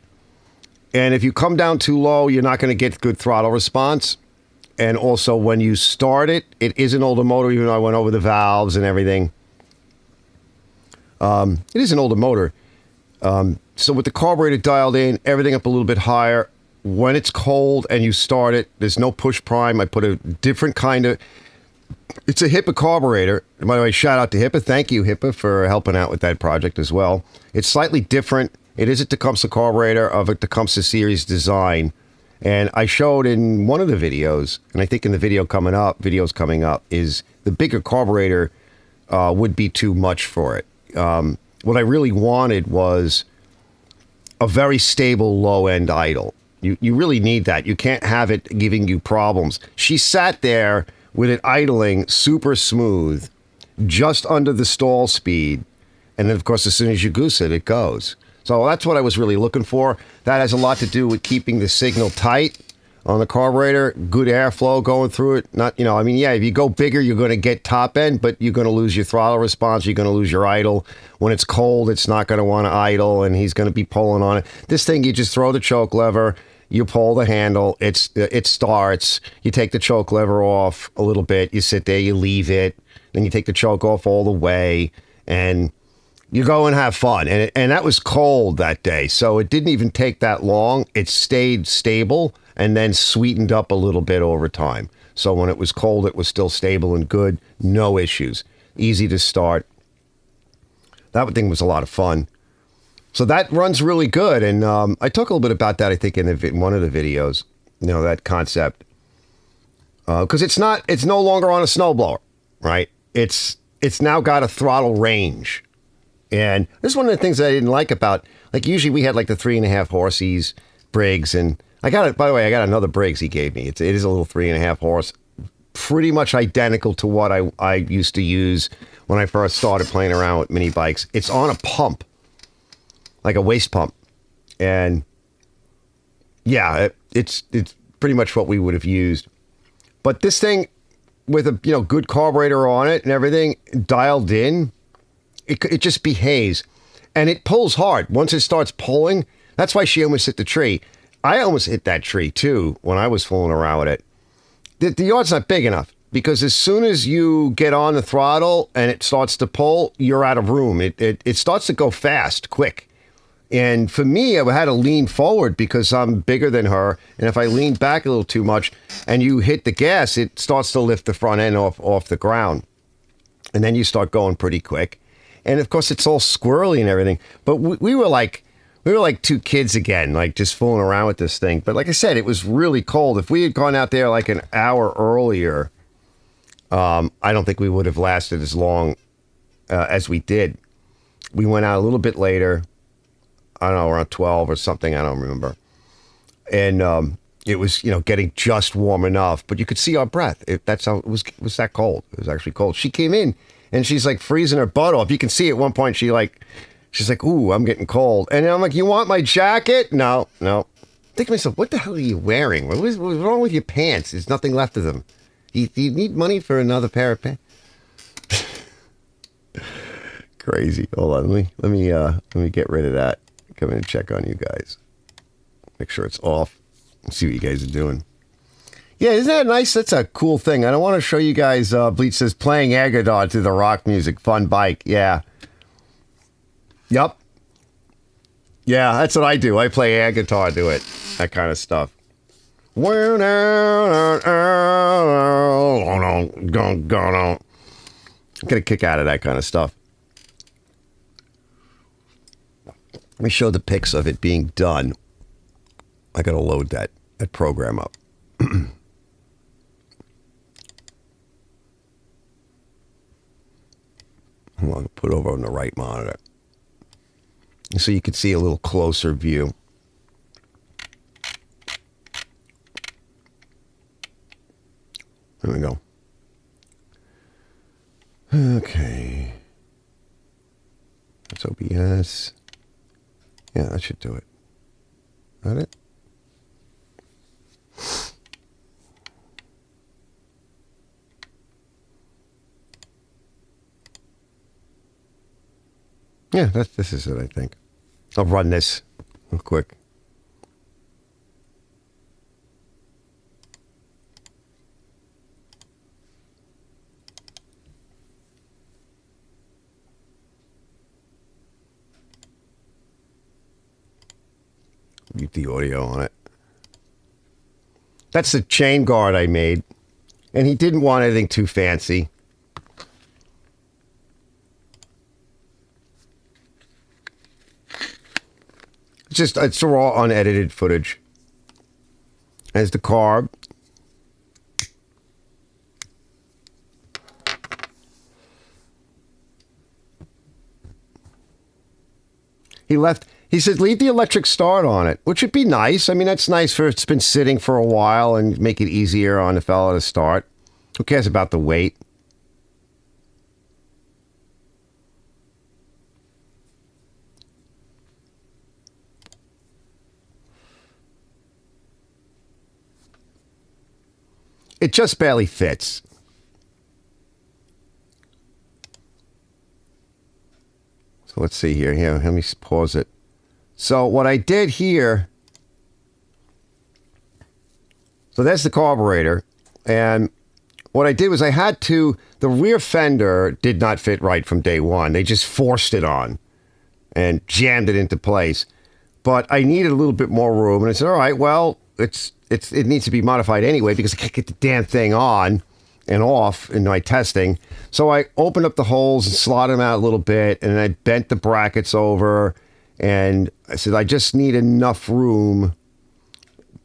And if you come down too low, you're not going to get good throttle response. And also, when you start it, it is an older motor, even though I went over the valves and everything. It is an older motor. So with the carburetor dialed in, everything up a little bit higher. When it's cold and you start it, there's no push prime. I put a different kind of... It's a HIPA carburetor. And by the way, shout out to HIPA. Thank you, HIPA, for helping out with that project as well. It's slightly different. It is a Tecumseh carburetor of a Tecumseh series design. And I showed in one of the videos, and I think in the videos coming up, is the bigger carburetor would be too much for it. What I really wanted was a very stable low-end idle. You really need that. You can't have it giving you problems. She sat there with it idling super smooth, just under the stall speed. And then, of course, as soon as you goose it, it goes. So that's what I was really looking for. That has a lot to do with keeping the signal tight on the carburetor, good airflow going through it. If you go bigger, you're going to get top end, but you're going to lose your throttle response. You're going to lose your idle. When it's cold, it's not going to want to idle, and he's going to be pulling on it. This thing, you just throw the choke lever, you pull the handle, it starts. You take the choke lever off a little bit. You sit there, you leave it, then you take the choke off all the way, and you go and have fun. And that was cold that day, so it didn't even take that long. It stayed stable and then sweetened up a little bit over time. So when it was cold, it was still stable and good. No issues. Easy to start. That thing was a lot of fun. So that runs really good. And I talk a little bit about that, I think, in one of the videos, that concept. Because it's no longer on a snowblower, right? It's now got a throttle range. And this is one of the things that I didn't like about, usually we had the 3.5 horsies, Briggs, and I got another Briggs he gave me. It is a little 3.5 horse, pretty much identical to what I used to use when I first started playing around with mini bikes. It's on a pump, like a waist pump. And yeah, it's pretty much what we would have used. But this thing with a, good carburetor on it and everything dialed in, it just behaves, and it pulls hard. Once it starts pulling, that's why she almost hit the tree. I almost hit that tree too when I was fooling around with it. The yard's not big enough, because as soon as you get on the throttle and it starts to pull, you're out of room. It starts to go fast, quick. And for me, I had to lean forward because I'm bigger than her. And if I lean back a little too much and you hit the gas, it starts to lift the front end off the ground. And then you start going pretty quick. And of course, it's all squirrely and everything. But we were like two kids again, just fooling around with this thing. But like I said, it was really cold. If we had gone out there an hour earlier, I don't think we would have lasted as long as we did. We went out a little bit later. I don't know, around 12 or something. I don't remember. And it was, getting just warm enough. But you could see our breath. That's how it was that cold. It was actually cold. She came in. And she's freezing her butt off. You can see at one point she's like, ooh, I'm getting cold. And I'm like, you want my jacket? No. Think to myself, what the hell are you wearing? What's wrong with your pants? There's nothing left of them. Do you need money for another pair of pants? Crazy. Hold on. Let me get rid of that. Come in and check on you guys. Make sure it's off. See what you guys are doing. Yeah, isn't that nice? That's a cool thing. I don't want to show you guys, Bleach says, playing air guitar to the rock music. Fun bike. Yeah. Yup. Yeah, that's what I do. I play air guitar to it. That kind of stuff. get a kick out of that kind of stuff. Let me show the pics of it being done. I got to load that program up. I'm going to put it over on the right monitor, so you can see a little closer view. There we go. Okay. That's OBS. Yeah, that should do it. Got it? Yeah, this is it, I think. I'll run this real quick. Mute the audio on it. That's the chain guard I made. And he didn't want anything too fancy. It's raw, unedited footage. As the carb. He said, leave the electric start on it, which would be nice. I mean, that's nice for it's been sitting for a while and make it easier on the fella to start. Who cares about the weight? It just barely fits. So let's see here. Here, let me pause it. So what I did here, so that's the carburetor. And what I did was the rear fender did not fit right from day one. They just forced it on and jammed it into place. But I needed a little bit more room. And I said, all right, well, it needs to be modified anyway because I can't get the damn thing on and off in my testing. So I opened up the holes and slotted them out a little bit, and I bent the brackets over, and I said, I just need enough room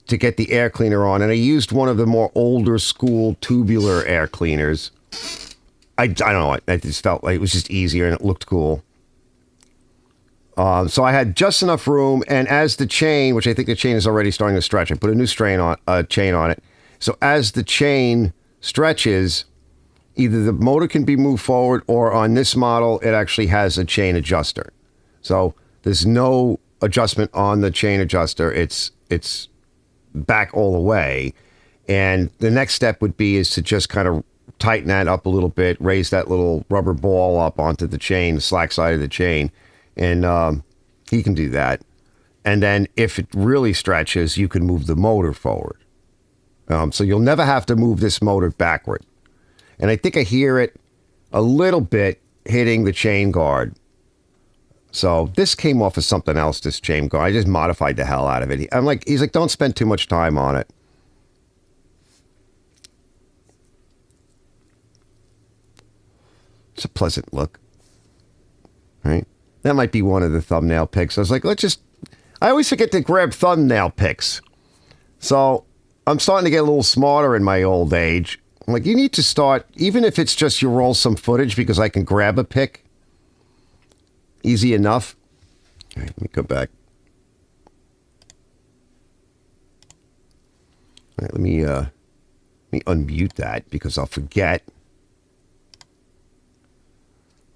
to get the air cleaner on. And I used one of the more older school tubular air cleaners. I don't know, I just felt like it was just easier and it looked cool. So I had just enough room, and as the chain, which I think the chain is already starting to stretch, I put a new chain on it. So as the chain stretches, either the motor can be moved forward, or on this model, it actually has a chain adjuster. So there's no adjustment on the chain adjuster. It's back all the way. And the next step would be is to just kind of tighten that up a little bit, raise that little rubber ball up onto the chain, the slack side of the chain. And he can do that. And then if it really stretches, you can move the motor forward. So you'll never have to move this motor backward. And I think I hear it a little bit hitting the chain guard. So this came off of something else, this chain guard. I just modified the hell out of it. He's like, don't spend too much time on it. It's a pleasant look. Right? That might be one of the thumbnail pics. I was like, I always forget to grab thumbnail pics. So I'm starting to get a little smarter in my old age. I'm like, you need to start, even if it's just you roll some footage because I can grab a pic. Easy enough. All right, let me go back. All right, let me unmute that because I'll forget.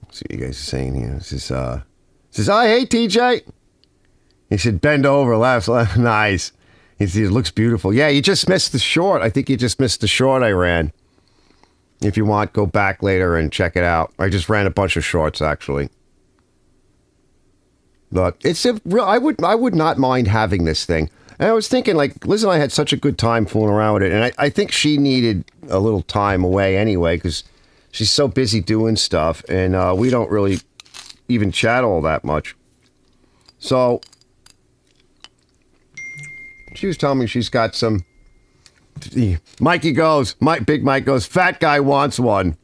Let's see what you guys are saying here. This is hey, TJ. He said, bend over, laugh. Nice. He said, it looks beautiful. Yeah, you just missed the short. I think you just missed the short I ran. If you want, go back later and check it out. I just ran a bunch of shorts, actually. But I would not mind having this thing. And I was thinking, like, Liz and I had such a good time fooling around with it. And I think she needed a little time away anyway, because she's so busy doing stuff. And we don't really even chat all that much. So she was telling me she's got some. Big Mike goes, fat guy wants one.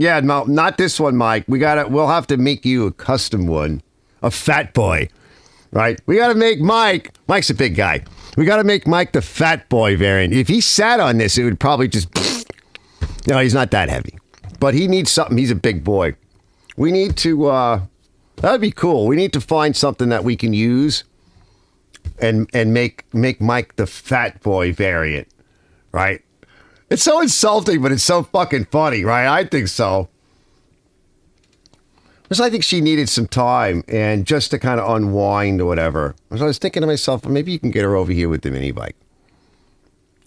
Yeah, no, not this one, Mike. We'll have to make you a custom one. A fat boy. Right? We gotta make Mike's a big guy. We gotta make Mike the fat boy variant. If he sat on this, it would probably just no, he's not that heavy. But he needs something. He's a big boy. We need to that'd be cool. We need to find something that we can use and make Mike the fat boy variant. Right? It's so insulting, but it's so fucking funny, right? I think so. Because I think she needed some time and just to kind of unwind or whatever. So I was thinking to myself, well, maybe you can get her over here with the mini bike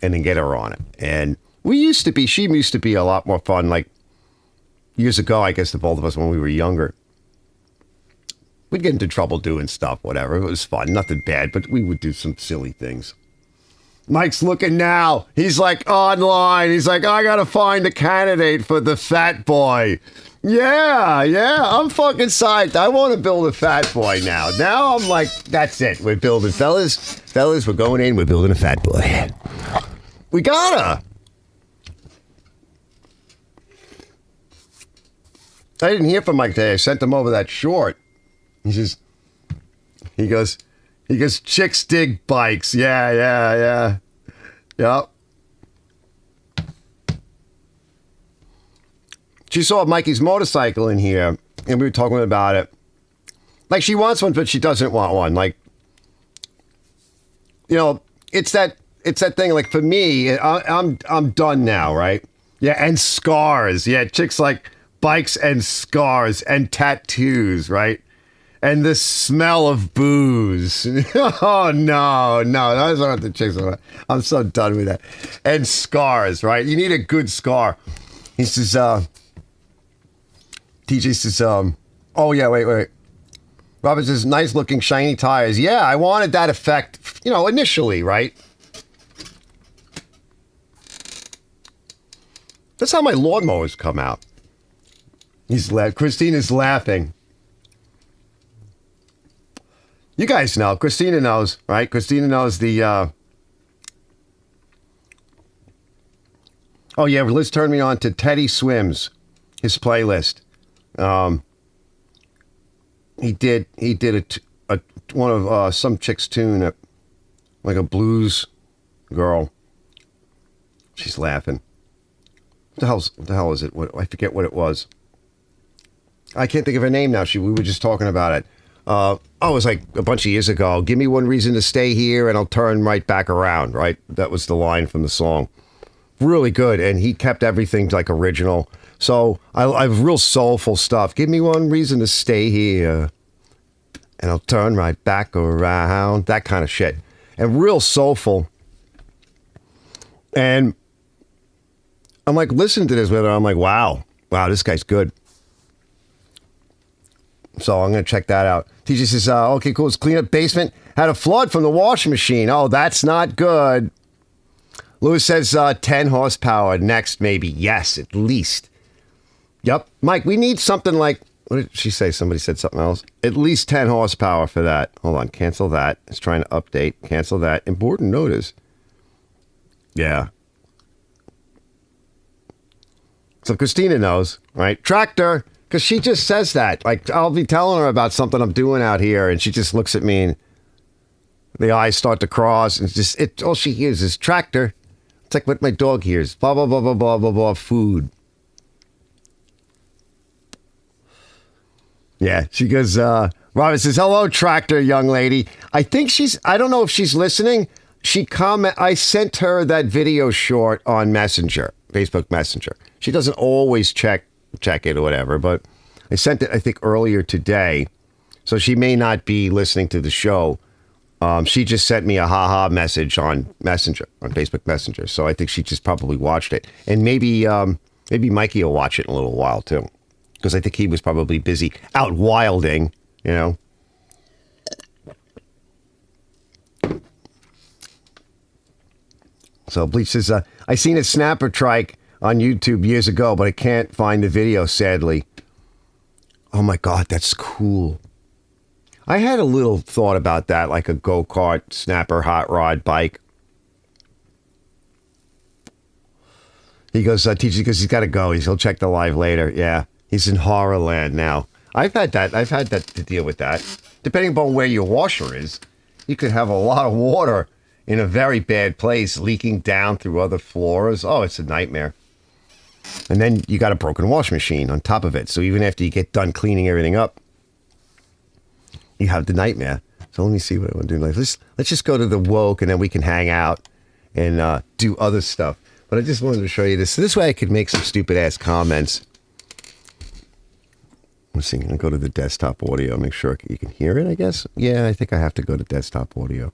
and then get her on it. And she used to be a lot more fun, like years ago, I guess, the both of us when we were younger. We'd get into trouble doing stuff, whatever. It was fun, nothing bad, but we would do some silly things. Mike's looking now. He's like online. He's like, I gotta find a candidate for the fat boy. Yeah, I'm fucking psyched. I want to build a fat boy now. Now I'm like, that's it. We're building, fellas, we're going in. We're building a fat boy. We gotta. I didn't hear from Mike today. I sent him over that short. He goes, chicks dig bikes. Yeah. Yep. She saw Mikey's motorcycle in here, and we were talking about it. Like, she wants one, but she doesn't want one. Like, you know, it's that thing. Like, for me, I'm done now, right? Yeah, and scars. Yeah, chicks like bikes and scars and tattoos, right? And the smell of booze. Oh, no. Those aren't the chicks. I'm so done with that. And scars, right? You need a good scar. He says, TJ says, oh, yeah, wait. Robert says, nice looking shiny tires. Yeah, I wanted that effect, initially, right? That's how my lawnmowers come out. Christina's laughing. You guys know. Christina knows, right? Christina knows the... Oh, yeah, Liz turned me on to Teddy Swims, his playlist. He did one of some chick's tune, like a blues girl. She's laughing. What the hell is it? I forget what it was. I can't think of her name now. We were just talking about it. It was like a bunch of years ago. Give me one reason to stay here and I'll turn right back around, right? That was the line from the song. Really good. And he kept everything like original. So I have real soulful stuff. Give me one reason to stay here and I'll turn right back around. That kind of shit. And real soulful. And I'm like, listening to this with her. I'm like, wow, this guy's good. So I'm going to check that out. TJ says, okay, cool. It's clean up basement. Had a flood from the washing machine. Oh, that's not good. Lewis says 10 horsepower. Next, maybe. Yes, at least. Yep. Mike, we need something like, what did she say? Somebody said something else. At least 10 horsepower for that. Hold on. Cancel that. It's trying to update. Cancel that. Important notice. Yeah. So Christina knows, right? Tractor. Because she just says that. Like, I'll be telling her about something I'm doing out here, and she just looks at me, and the eyes start to cross, and all she hears is tractor. It's like what my dog hears. Blah, blah, blah, blah, blah, blah, blah, food. Yeah, she goes, Robert says, hello, tractor, young lady. I don't know if she's listening. I sent her that video short on Messenger, Facebook Messenger. She doesn't always check it or whatever, but I sent it, I think, earlier today, so she may not be listening to the show. She just sent me a haha message on Messenger, on Facebook Messenger, so I think she just probably watched it, and maybe Mikey will watch it in a little while too, because I think he was probably busy out wilding, So Bleach says, I seen a snapper trike on YouTube years ago, but I can't find the video, sadly. Oh my God, that's cool. I had a little thought about that, like a go-kart, snapper, hot rod, bike. He goes, teacher, because he's got to go. He'll check the live later. Yeah, he's in horror land now. I've had that to deal with that. Depending upon where your washer is, you could have a lot of water in a very bad place leaking down through other floors. Oh, it's a nightmare. And then you got a broken wash machine on top of it. So even after you get done cleaning everything up, you have the nightmare. So let me see what I want to do. Let's just go to the woke, and then we can hang out and do other stuff. But I just wanted to show you this. So this way I could make some stupid ass comments. Let's see. I'm going to go to the desktop audio. Make sure you can hear it, I guess. Yeah, I think I have to go to desktop audio.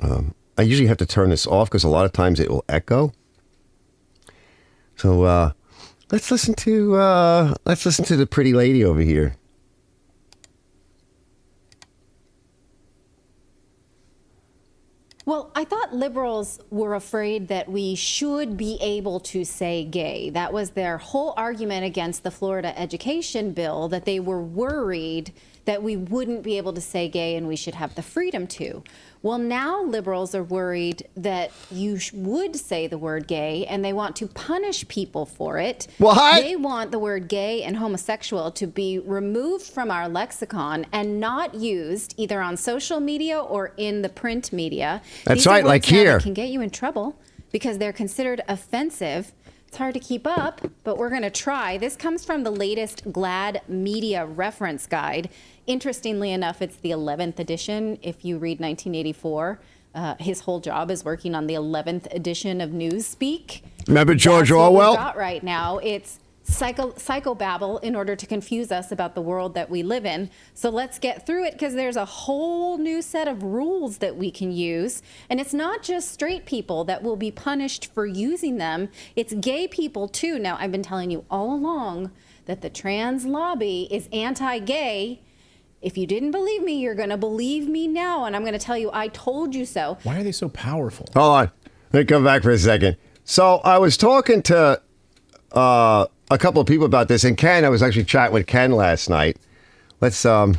I usually have to turn this off because a lot of times it will echo. So let's listen to the pretty lady over here. Well, I thought liberals were afraid that we should be able to say gay. That was their whole argument against the Florida education bill, that they were worried that we wouldn't be able to say gay and we should have the freedom to. Well, now liberals are worried that you would say the word gay and they want to punish people for it. What? They want the word gay and homosexual to be removed from our lexicon and not used either on social media or in the print media. That's These are right, like words now here. that can get you in trouble because they're considered offensive. It's hard to keep up, but we're going to try. This comes from the latest GLAAD Media Reference Guide. Interestingly enough, it's the 11th edition. If you read 1984, his whole job is working on the 11th edition of Newspeak. Remember George That's what Orwell? we've got right now. It's psychobabble in order to confuse us about the world that we live in. So let's get through it because there's a whole new set of rules that we can use. And it's not just straight people that will be punished for using them. It's gay people too. Now, I've been telling you all along that the trans lobby is anti-gay. If you didn't believe me, you're going to believe me now. And I'm going to tell you, I told you so. Why are they so powerful? Hold on. Let me come back for a second. So I was talking to a couple of people about this, and Ken, I was actually chatting with Ken last night. Let's, can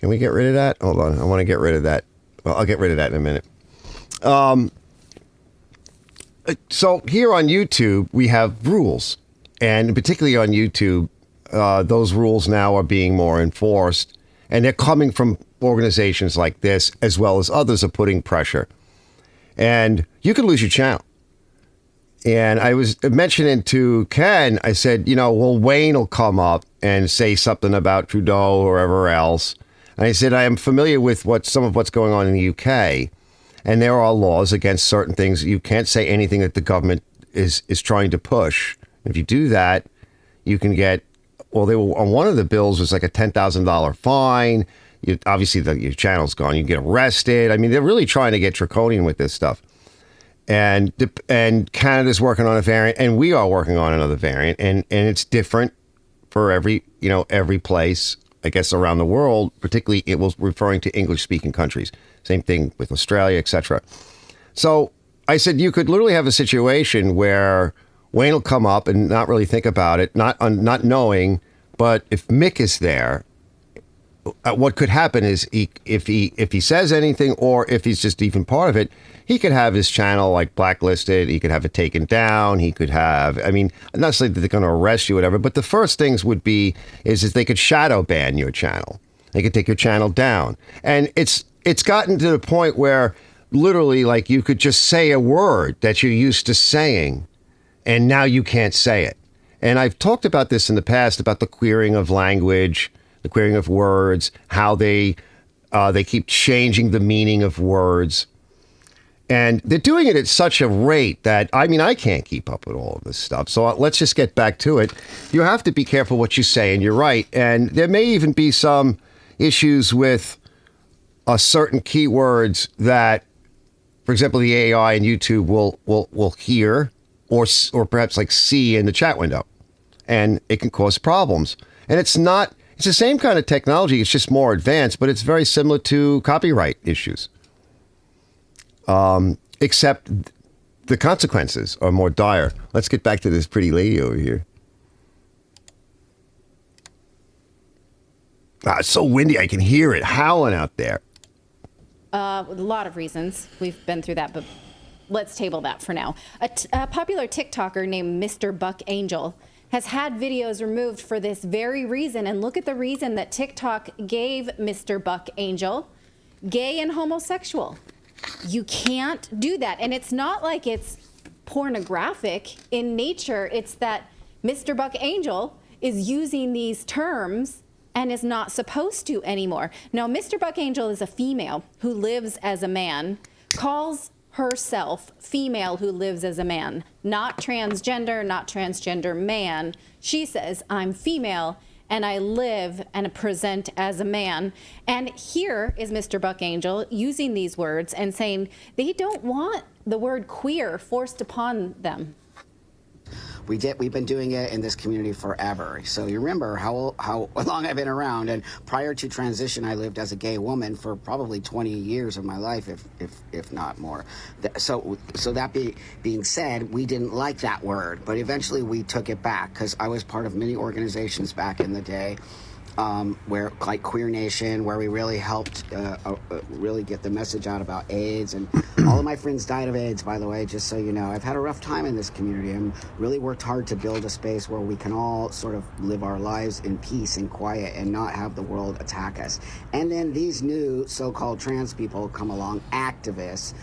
we get rid of that? Hold on. I want to get rid of that. Well, I'll get rid of that in a minute. So here on YouTube, we have rules. And particularly on YouTube, those rules now are being more enforced. And they're coming from organizations like this, as well as others are putting pressure. And you could lose your channel. And I was mentioning to Ken, I said, well, Wayne will come up and say something about Trudeau or wherever else. And I said, I am familiar with some of what's going on in the UK. And there are laws against certain things. You can't say anything that the government is trying to push. If you do that, you can get, well, they were on one of the bills was like a $10,000 fine. Obviously, your channel's gone. You get arrested. I mean, they're really trying to get draconian with this stuff. And Canada's working on a variant, and we are working on another variant, and it's different for every place, I guess, around the world. Particularly, it was referring to English-speaking countries. Same thing with Australia, etc. So I said you could literally have a situation where Wayne will come up and not really think about it, not knowing, but if Mick is there, what could happen is if he says anything, or if he's just even part of it, he could have his channel like blacklisted. He could have it taken down. He could have, I mean, not saying that they're going to arrest you or whatever, but the first things would be is they could shadow ban your channel. They could take your channel down. And it's gotten to the point where literally like you could just say a word that you're used to saying, and now you can't say it. And I've talked about this in the past about the queering of language, the queering of words, how they keep changing the meaning of words. And they're doing it at such a rate that, I mean, I can't keep up with all of this stuff. So let's just get back to it. You have to be careful what you say, and you're right. And there may even be some issues with certain keywords that, for example, the AI and YouTube will hear or perhaps like see in the chat window. And it can cause problems. And it's the same kind of technology. It's just more advanced, but it's very similar to copyright issues. Except the consequences are more dire. Let's get back to this pretty lady over here. It's so windy. I can hear it howling out there. A lot of reasons. We've been through that let's table that for now. A popular TikToker named Mr. Buck Angel has had videos removed for this very reason. And look at the reason that TikTok gave Mr. Buck Angel: gay and homosexual. You can't do that. And it's not like it's pornographic in nature. It's that Mr. Buck Angel is using these terms and is not supposed to anymore. Now, Mr. Buck Angel is a female who lives as a man, calls herself female who lives as a man, not transgender man. She says, I'm female and I live and present as a man. And here is Mr. Buck Angel using these words and saying they don't want the word queer forced upon them. We've been doing it in this community forever. So you remember how long I've been around. And prior to transition, I lived as a gay woman for probably 20 years of my life, if not more. So that being said, we didn't like that word, but eventually we took it back because I was part of many organizations back in the day. Where, like Queer Nation, where we really helped really get the message out about AIDS. And all of my friends died of AIDS, by the way, just so you know. I've had a rough time in this community and really worked hard to build a space where we can all sort of live our lives in peace and quiet and not have the world attack us. And then these new so-called trans people come along, activists,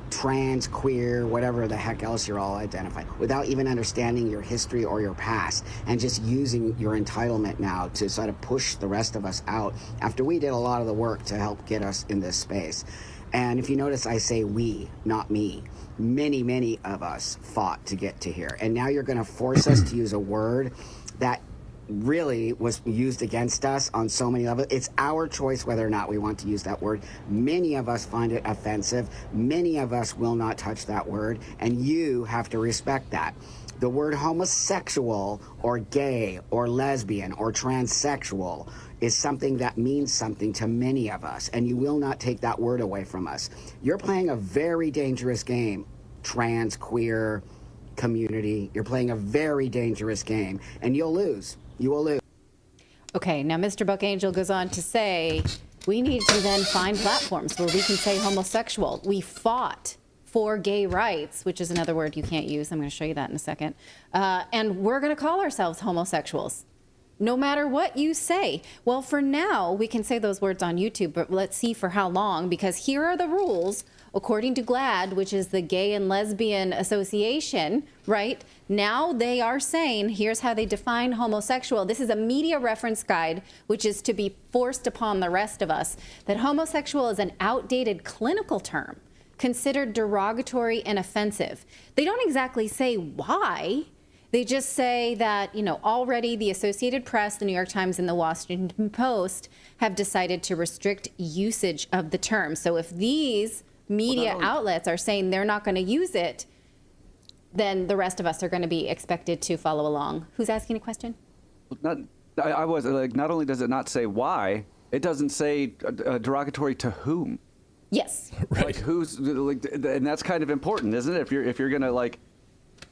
trans, queer, whatever the heck else you're all identifying, without even understanding your history or your past, and just using your entitlement now to sort of push the rest of us out after we did a lot of the work to help get us in this space. And if you notice, I say we, not me. Many of us fought to get to here. And now you're going to force us to use a word that really was used against us on so many levels. It's our choice whether or not we want to use that word. Many of us find it offensive. Many of us will not touch that word, and you have to respect that. The word homosexual or gay or lesbian or transsexual is something that means something to many of us, and you will not take that word away from us. You're playing a very dangerous game, trans, queer community. You're playing a very dangerous game, and you'll lose. You will lose. Okay, now Mr. Buck Angel goes on to say, we need to then find platforms where we can say homosexual. We fought for gay rights, which is another word you can't use. I'm going to show you that in a second. And we're going to call ourselves homosexuals, no matter what you say. Well, for now, we can say those words on YouTube, but let's see for how long, because here are the rules. According to GLAAD, which is the Gay and Lesbian Association, right? Now they are saying, here's how they define homosexual. This is a media reference guide, which is to be forced upon the rest of us, that homosexual is an outdated clinical term, considered derogatory and offensive. They don't exactly say why. They just say that, you know, already the Associated Press, the New York Times, and the Washington Post have decided to restrict usage of the term. So if these media outlets are saying they're not going to use it, then the rest of us are going to be expected to follow along. Who's asking a question? I was like, not only does it not say why, it doesn't say derogatory to whom. Yes. Right. Like who's like, and that's kind of important, isn't it? If you're going to like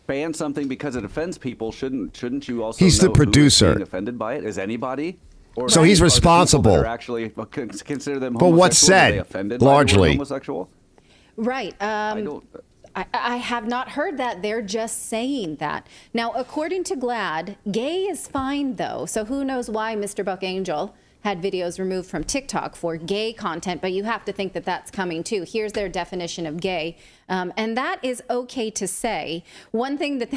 ban something because it offends people, shouldn't you also? He's know the producer. Who is being offended by it? Is anybody? Or so he's responsible. That are actually consider them. But what's said? Offended largely by the word homosexual. Right. I have not heard that. They're just saying that. Now, according to GLAAD, gay is fine, though. So who knows why Mr. Buck Angel had videos removed from TikTok for gay content, but you have to think that that's coming, too. Here's their definition of gay, and that is okay to say. One thing that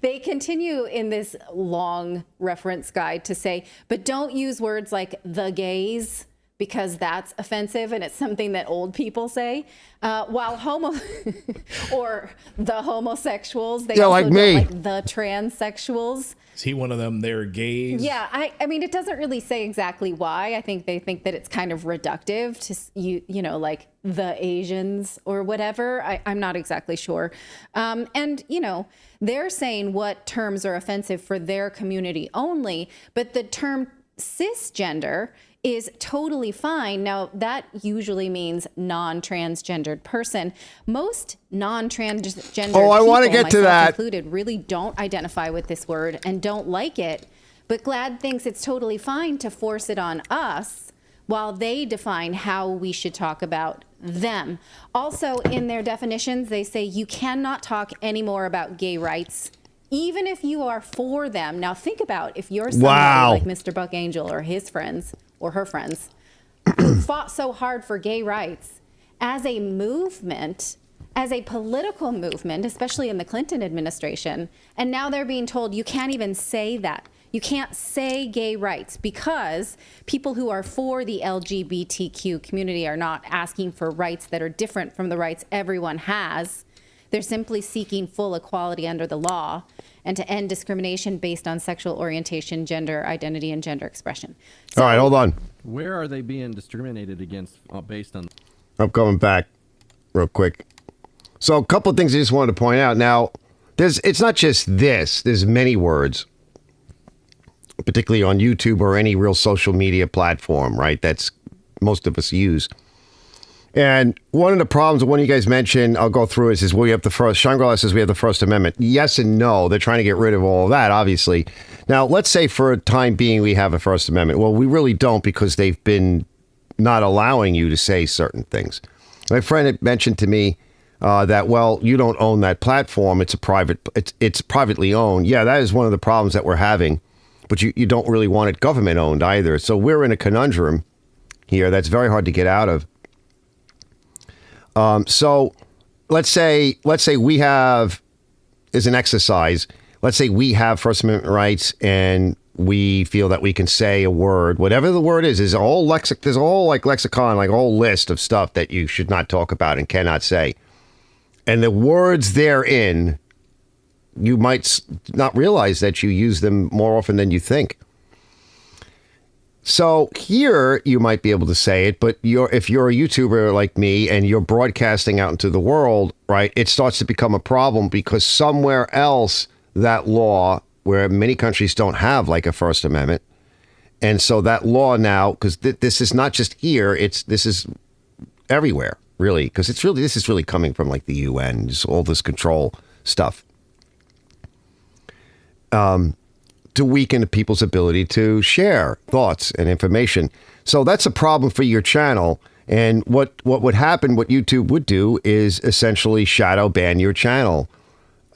they continue in this long reference guide to say, but don't use words like the gays, because that's offensive and it's something that old people say. While or the homosexuals, they also like don't me. like the transsexuals. Is he one of them? They're gays? Yeah, I mean, it doesn't really say exactly why. I think they think that it's kind of reductive to, you know, like the Asians or whatever. I'm not exactly sure. And, you know, they're saying what terms are offensive for their community only, but the term cisgender is totally fine. Now, that usually means non-transgendered person. Most non-transgendered people, I want to get to that, included, really don't identify with this word and don't like it. But GLAAD thinks it's totally fine to force it on us while they define how we should talk about them. Also, in their definitions, they say you cannot talk anymore about gay rights, even if you are for them. Now, think about if you're somebody like Mr. Buck Angel or his friends or her friends who fought so hard for gay rights as a movement, as a political movement, especially in the Clinton administration, and now they're being told you can't even say that. You can't say gay rights because people who are for the LGBTQ community are not asking for rights that are different from the rights everyone has. They're simply seeking full equality under the law and to end discrimination based on sexual orientation, gender identity, and gender expression. So, all right, hold on. Where are they being discriminated against based on? I'm coming back real quick. So a couple of things I just wanted to point out. Now, it's not just this. There's many words, particularly on YouTube or any real social media platform, right? That's most of us use. And one of the problems, one of you guys mentioned, I'll go through it, is we have the first, Shangri-La says we have the First Amendment. Yes and no. They're trying to get rid of all of that, obviously. Now, let's say for a time being we have a First Amendment. Well, we really don't because they've been not allowing you to say certain things. My friend had mentioned to me that, well, you don't own that platform. It's privately owned. Yeah, that is one of the problems that we're having. But you don't really want it government owned either. So we're in a conundrum here that's very hard to get out of. So let's say we have, as an exercise, let's say we have First Amendment rights and we feel that we can say a word, whatever the word is, there's a whole lexicon, like a whole list of stuff that you should not talk about and cannot say. And the words therein, you might not realize that you use them more often than you think. So here you might be able to say it, but if you're a YouTuber like me and you're broadcasting out into the world, right, it starts to become a problem because somewhere else that law, where many countries don't have like a First Amendment, and so that law now, because this is not just here, this is everywhere, really, because this is really coming from like the UN, just all this control stuff. To weaken people's ability to share thoughts and information. So that's a problem for your channel. And what would happen, what YouTube would do is essentially shadow ban your channel.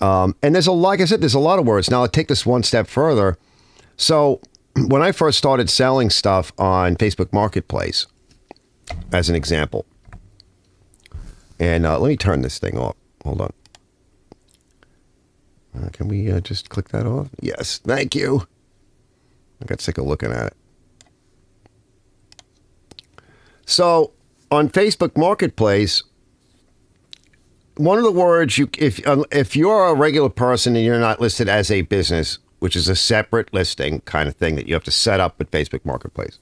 And like I said, there's a lot of words. Now I'll take this one step further. So when I first started selling stuff on Facebook Marketplace, as an example, and let me turn this thing off. Hold on. Can we just click that off? Yes, thank you. I got sick of looking at it. So on Facebook Marketplace, one of the words if you're a regular person and you're not listed as a business, which is a separate listing kind of thing that you have to set up with Facebook Marketplace.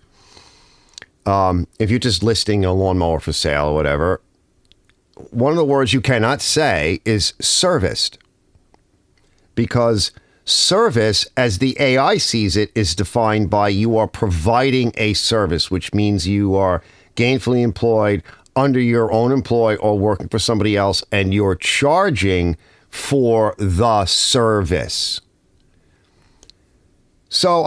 If you're just listing a lawnmower for sale or whatever, one of the words you cannot say is serviced. Because service, as the AI sees it, is defined by you are providing a service, which means you are gainfully employed under your own employ or working for somebody else, and you're charging for the service. So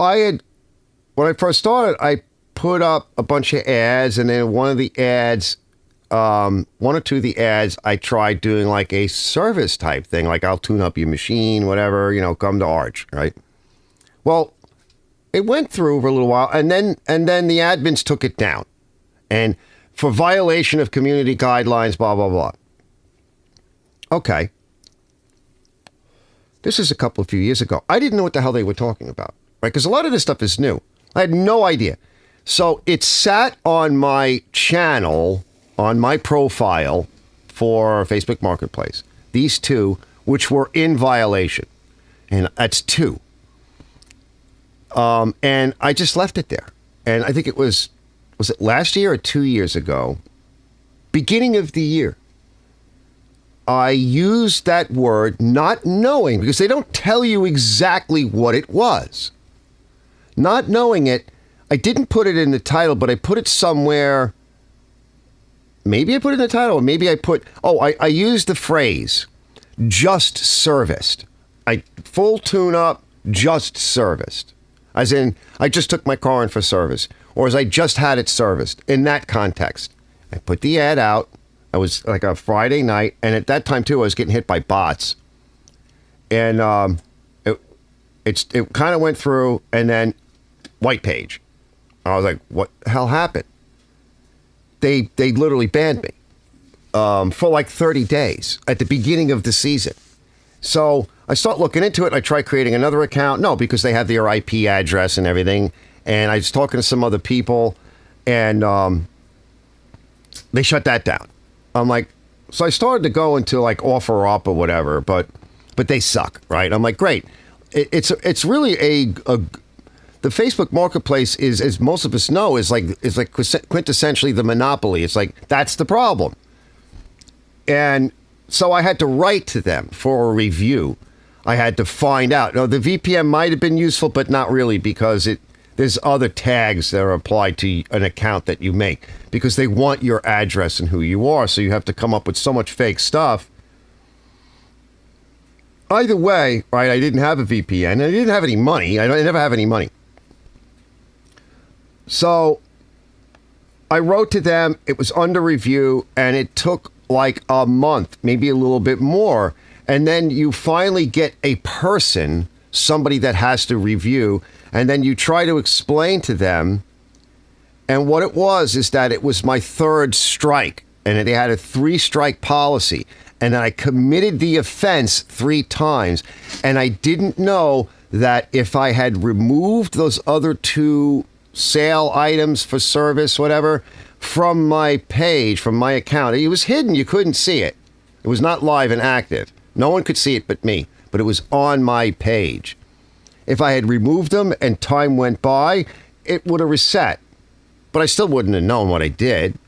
when I first started, I put up a bunch of ads, and then one or two of the ads, I tried doing like a service type thing, like I'll tune up your machine, whatever, come to Arch, right? Well, it went through for a little while, and then the admins took it down, and for violation of community guidelines, blah blah blah. Okay, this is a few years ago. I didn't know what the hell they were talking about, right? Because a lot of this stuff is new. I had no idea. So it sat on my channel, on my profile for Facebook Marketplace, these two, which were in violation. And that's two. And I just left it there. And I think it was it last year or 2 years ago, beginning of the year, I used that word not knowing, because they don't tell you exactly what it was. Not knowing it, I didn't put it in the title, but I put it somewhere. Maybe I put it in the title, or maybe I used the phrase, just serviced. Full tune-up, just serviced. As in, I just took my car in for service, or as I just had it serviced. In that context, I put the ad out, It was like a Friday night, and at that time too, I was getting hit by bots, and it kind of went through, and then white page. I was like, what the hell happened? They literally banned me for like 30 days at the beginning of the season. So I start looking into it. I try creating another account. No, because they have their IP address and everything. And I was talking to some other people, and they shut that down. I'm like, so I started to go into like offer up or whatever, but they suck, right? I'm like, great. It's really the Facebook marketplace is, as most of us know, is like quintessentially the monopoly. It's like, that's the problem. And so I had to write to them for a review. I had to find out. No, the VPN might have been useful, but not really, because there's other tags that are applied to an account that you make, because they want your address and who you are. So you have to come up with so much fake stuff. Either way, right, I didn't have a VPN, and I didn't have any money. I never have any money. So I wrote to them. It was under review, and it took like a month, maybe a little bit more. And then you finally get a person, somebody that has to review, and then you try to explain to them. And what it was is that it was my third strike, and they had a 3-strike policy. And I committed the offense 3 times. And I didn't know that if I had removed those other 2 sale items for service, whatever, from my page, from my account, it was hidden. You couldn't see it. It was not live and active. No one could see it but me. But it was on my page. If I had removed them and time went by, it would have reset. But I still wouldn't have known what I did.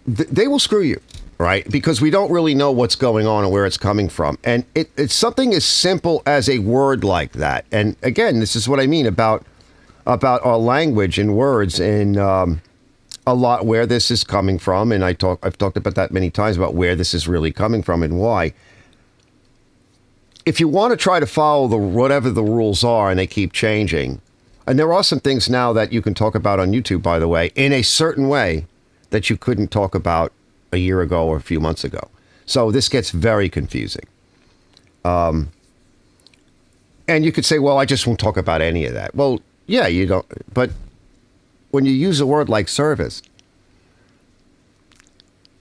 They will screw you, right? Because we don't really know what's going on and where it's coming from. And it's something as simple as a word like that. And again, this is what I mean about our language and words, and a lot where this is coming from. And I've talked about that many times, about where this is really coming from and why. If you want to try to follow whatever the rules are, and they keep changing, and there are some things now that you can talk about on YouTube, by the way, in a certain way that you couldn't talk about a year ago or a few months ago. So this gets very confusing. And you could say, well, I just won't talk about any of that. Well, yeah, you don't. But when you use a word like service,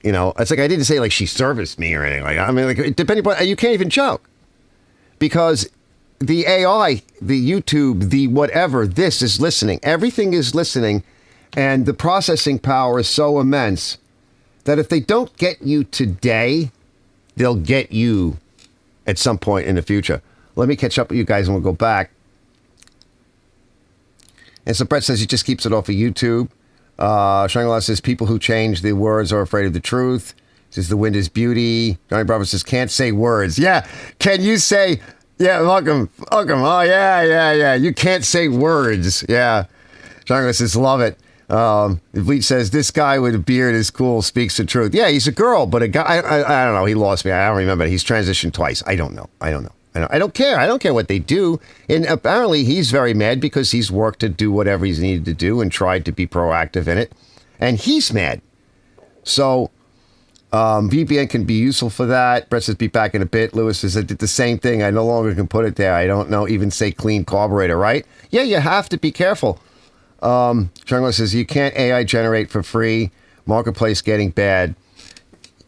you know, it's like, I didn't say like she serviced me or anything like that. I mean, like, depending upon, you can't even joke, because the AI, the YouTube, the whatever, this is listening. Everything is listening. And the processing power is so immense that if they don't get you today, they'll get you at some point in the future. Let me catch up with you guys and we'll go back. And so Brett says he just keeps it off of YouTube. Shangri-La says people who change the words are afraid of the truth. Says the wind is beauty. Johnny Bravo says can't say words. Yeah, can you say, yeah, welcome. Oh, yeah. You can't say words. Yeah. Shangri-La says love it. Bleach says this guy with a beard is cool, speaks the truth. Yeah, he's a girl, but a guy, I don't know. He lost me. I don't remember. He's transitioned twice. I don't know. I don't care. I don't care what they do. And apparently he's very mad because he's worked to do whatever he's needed to do and tried to be proactive in it. And he's mad. So VPN can be useful for that. Brett says be back in a bit. Lewis says I did the same thing. I no longer can put it there. I don't know, even say clean carburetor, right? Yeah, you have to be careful. Shangri-La says you can't AI generate for free. Marketplace getting bad.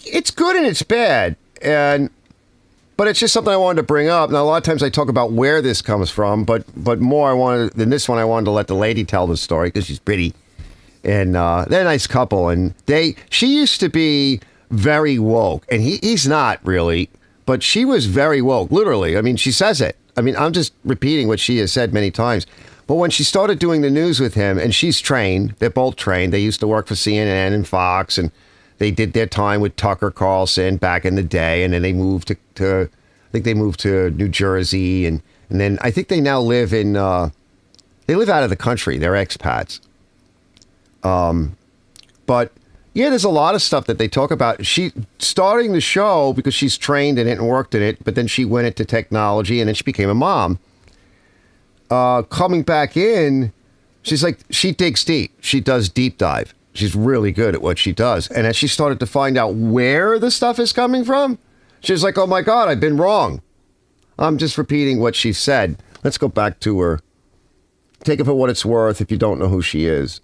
It's good and it's bad, but it's just something I wanted to bring up. Now a lot of times I talk about where this comes from, but more than this one, I wanted to let the lady tell the story because she's pretty, and they're a nice couple. And she used to be very woke, and he's not really, but she was very woke, literally. I mean, she says it. I mean, I'm just repeating what she has said many times. But when she started doing the news with him, and she's trained, they're both trained. They used to work for CNN and Fox, and they did their time with Tucker Carlson back in the day, and then they moved to I think they moved to New Jersey, and then I think they now live they live out of the country. They're expats. But yeah, there's a lot of stuff that they talk about. She starting the show because she's trained in it and worked in it, but then she went into technology, and then she became a mom. Coming back in, she's like, she digs deep. She does deep dive. She's really good at what she does. And as she started to find out where the stuff is coming from, she's like, oh my God, I've been wrong. I'm just repeating what she said. Let's go back to her. Take it for what it's worth if you don't know who she is.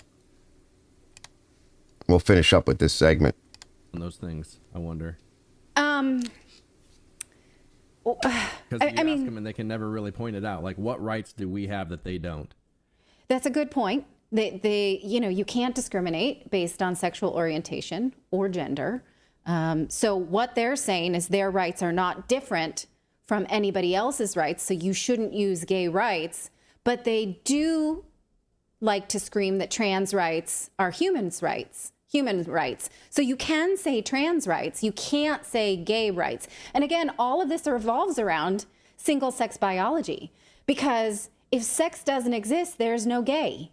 We'll finish up with this segment. On those things, I wonder. Because Because you ask them and they can never really point it out. Like, what rights do we have that they don't? that's a good point. You can't discriminate based on sexual orientation or gender. So what they're saying is their rights are not different from anybody else's rights, so you shouldn't use gay rights. But they do like to scream that trans rights are human rights. So you can say trans rights. You can't say gay rights. And again, all of this revolves around single sex biology, because if sex doesn't exist, there's no gay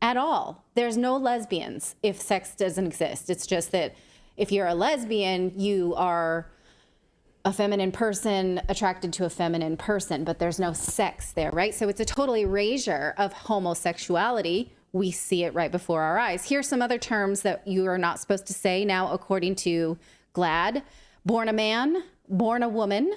at all. There's no lesbians if sex doesn't exist. It's just that if you're a lesbian, you are a feminine person attracted to a feminine person, but there's no sex there, right? So it's a total erasure of homosexuality. We see it right before our eyes. Here's some other terms that you are not supposed to say now, according to GLAAD. Born a man, born a woman,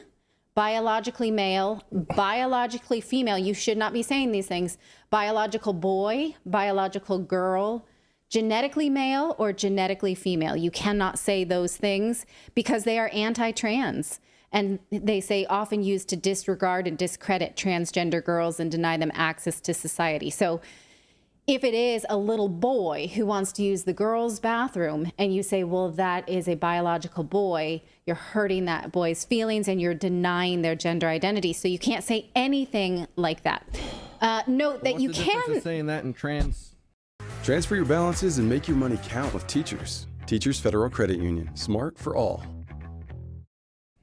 biologically male, biologically female. You should not be saying these things. Biological boy, biological girl, genetically male or genetically female. You cannot say those things because they are anti-trans. And they say often used to disregard and discredit transgender girls and deny them access to society. So if it is a little boy who wants to use the girls' bathroom and you say, well, that is a biological boy, you're hurting that boy's feelings and you're denying their gender identity. So you can't say anything like that. Note that you can. Saying that in trans. Transfer your balances and make your money count with Teachers. Teachers Federal Credit Union. Smart for all.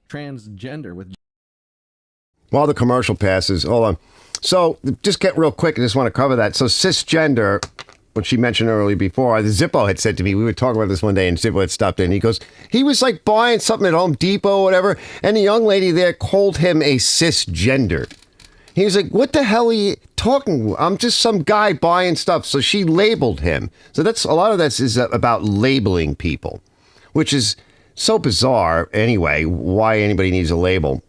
Transgender with. While the commercial passes, hold on. So just get real quick. I just want to cover that. So cisgender, what she mentioned earlier before, the Zippo had said to me, we were talking about this one day and Zippo had stopped in. He goes, he was like buying something at Home Depot or whatever. And the young lady there called him a cisgender. He was like, what the hell are you talking about? I'm just some guy buying stuff. So she labeled him. So that's a lot of this is about labeling people, which is so bizarre anyway, why anybody needs a label.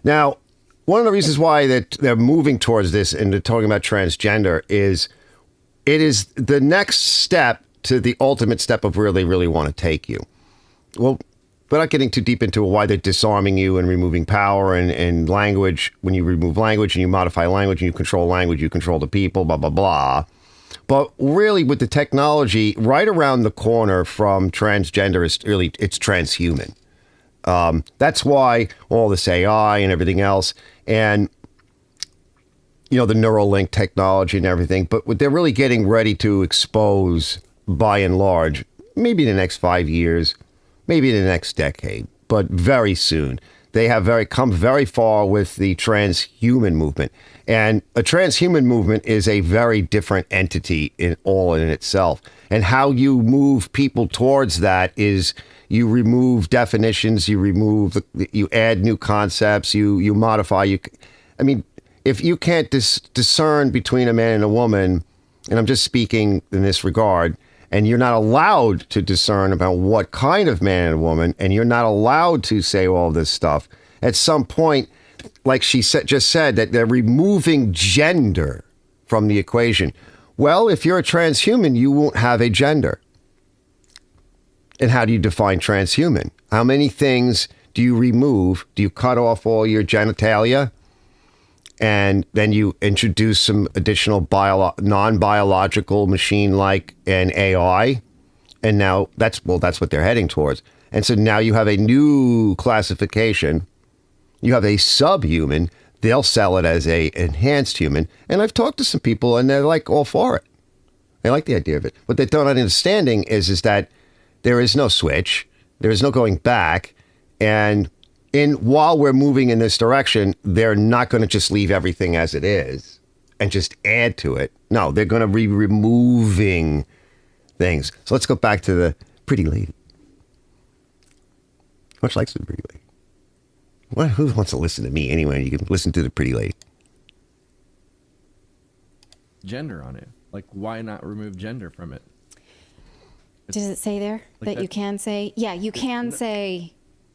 Now, one of the reasons why that they're moving towards this and they're talking about transgender is it is the next step to the ultimate step of where they really want to take you. Well, we're not getting too deep into why they're disarming you and removing power and language. When you remove language and you modify language and you control language, you control the people, blah, blah, blah. But really with the technology right around the corner from transgender is really, it's transhuman. That's why all this AI and everything else and, you know, the Neuralink technology and everything. But what they're really getting ready to expose by and large, maybe in the next 5 years, maybe in the next decade, but very soon. They have come very far with the transhuman movement. And a transhuman movement is a very different entity in itself. And how you move people towards that is you remove definitions, you add new concepts, you modify. I mean, if you can't discern between a man and a woman, and I'm just speaking in this regard, and you're not allowed to discern about what kind of man and woman, and you're not allowed to say all this stuff, at some point, like she just said, that they're removing gender from the equation. Well, if you're a transhuman, you won't have a gender. And how do you define transhuman? How many things do you remove? Do you cut off all your genitalia? And then you introduce some additional non-biological machine-like and AI. And now that's what they're heading towards. And so now you have a new classification. You have a subhuman. They'll sell it as a enhanced human. And I've talked to some people and they're like all for it. They like the idea of it. What they don't understanding is that there is no switch. There is no going back. And while we're moving in this direction, they're not going to just leave everything as it is and just add to it. No, they're going to be removing things. So let's go back to the pretty lady. Much likes the pretty lady. Well, who wants to listen to me anyway? You can listen to the pretty lady. Gender on it. Like, why not remove gender from it? does it say there that you can say? Yeah, you can say.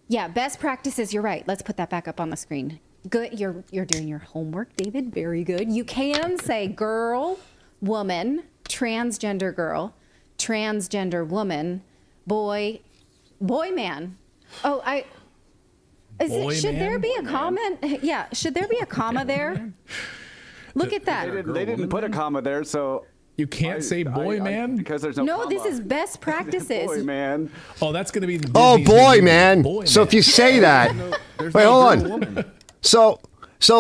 Yeah, best practices. You're right. Let's put that back up on the screen. Good. You're doing your homework, David. Very good. You can say girl, woman, transgender girl, transgender woman, boy, man. Oh, should there be a comment? Yeah, should there be a comma there? Look at that. They didn't put a comma there, so you can't say boy man because there's no. No, comma. this is best practices. Boy man. Oh, that's going to be the Oh, Disney's boy, new man. boy So man. if you say that, wait, hold on. So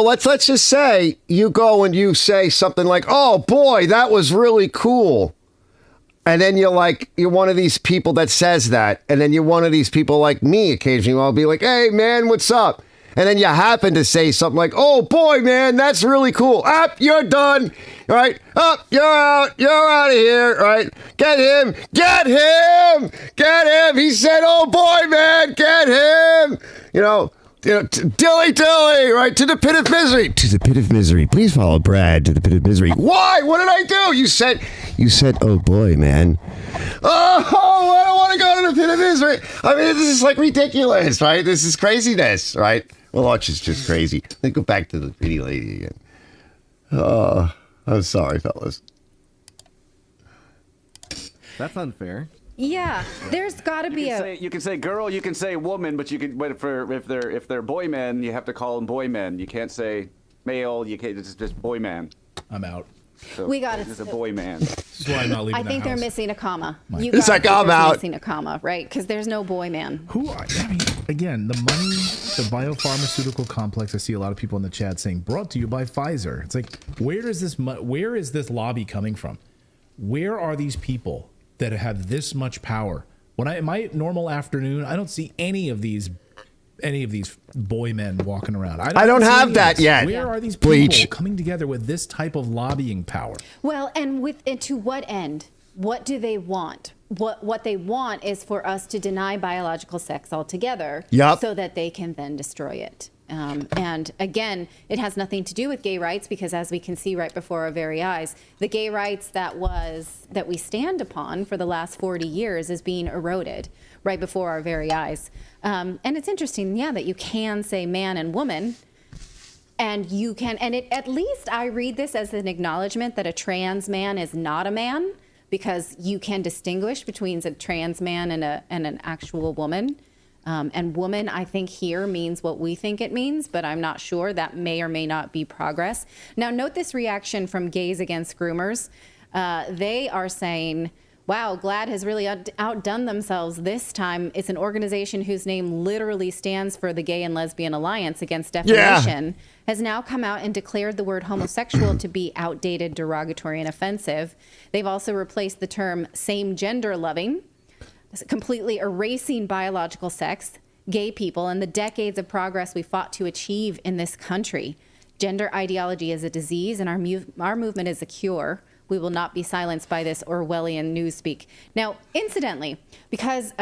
let's just say you go and you say something like, "Oh boy, that was really cool," and then you're one of these people that says that, and then you're one of these people like me. Occasionally, I'll be like, "Hey, man, what's up?" And then you happen to say something like, "Oh boy, man, that's really cool." Up, you're done. Right? Up, you're out. You're out of here. Right? Get him. Get him. Get him. He said, "Oh boy, man, get him." Dilly, right? To the pit of misery. To the pit of misery. Please follow Brad to the pit of misery. Why? What did I do? You said, "Oh boy, man." Oh, I don't want to go to the pit of misery. I mean, this is ridiculous, right? This is craziness, right? Well, Arch is just crazy. Let me go back to the pretty lady again. Oh, I'm sorry, fellas. That's unfair. Yeah, there's got to be You can say girl, you can say woman, but if they're boy men, you have to call them boy men. You can't say male. You can't. It's just boy man. I'm out. So We got it. It's a boy man. This is why I'm not leaving I think the they're house. missing a comma. It's like, I'm out. Missing a comma, right? Because there's no boy man. I mean, again, the money, the biopharmaceutical complex. I see a lot of people in the chat saying, "Brought to you by Pfizer." It's like, where is this lobby coming from? Where are these people that have this much power? In my normal afternoon, I don't see any of these boy men walking around. I don't see have any of that this. yet. Where are these people Bleach. coming together with this type of lobbying power? Well, and to what end? What do they want? What they want is for us to deny biological sex altogether, Yep. so that they can then destroy it. And again, it has nothing to do with gay rights, because as we can see right before our very eyes, the gay rights that we stand upon for the last 40 years is being eroded right before our very eyes. And it's interesting, that you can say man and woman, and you can, at least I read this as an acknowledgement that a trans man is not a man, because you can distinguish between a trans man and an actual woman. And woman, I think here means what we think it means, but I'm not sure. That may or may not be progress. Now, note this reaction from Gays Against Groomers. They are saying, wow, GLAAD has really outdone themselves this time. It's an organization whose name literally stands for the Gay and Lesbian Alliance Against Defamation, has now come out and declared the word homosexual to be outdated, derogatory, and offensive. They've also replaced the term same-gender loving, completely erasing biological sex, gay people, and the decades of progress we fought to achieve in this country. Gender ideology is a disease, and our movement is a cure. We will not be silenced by this Orwellian newspeak. Now, incidentally, because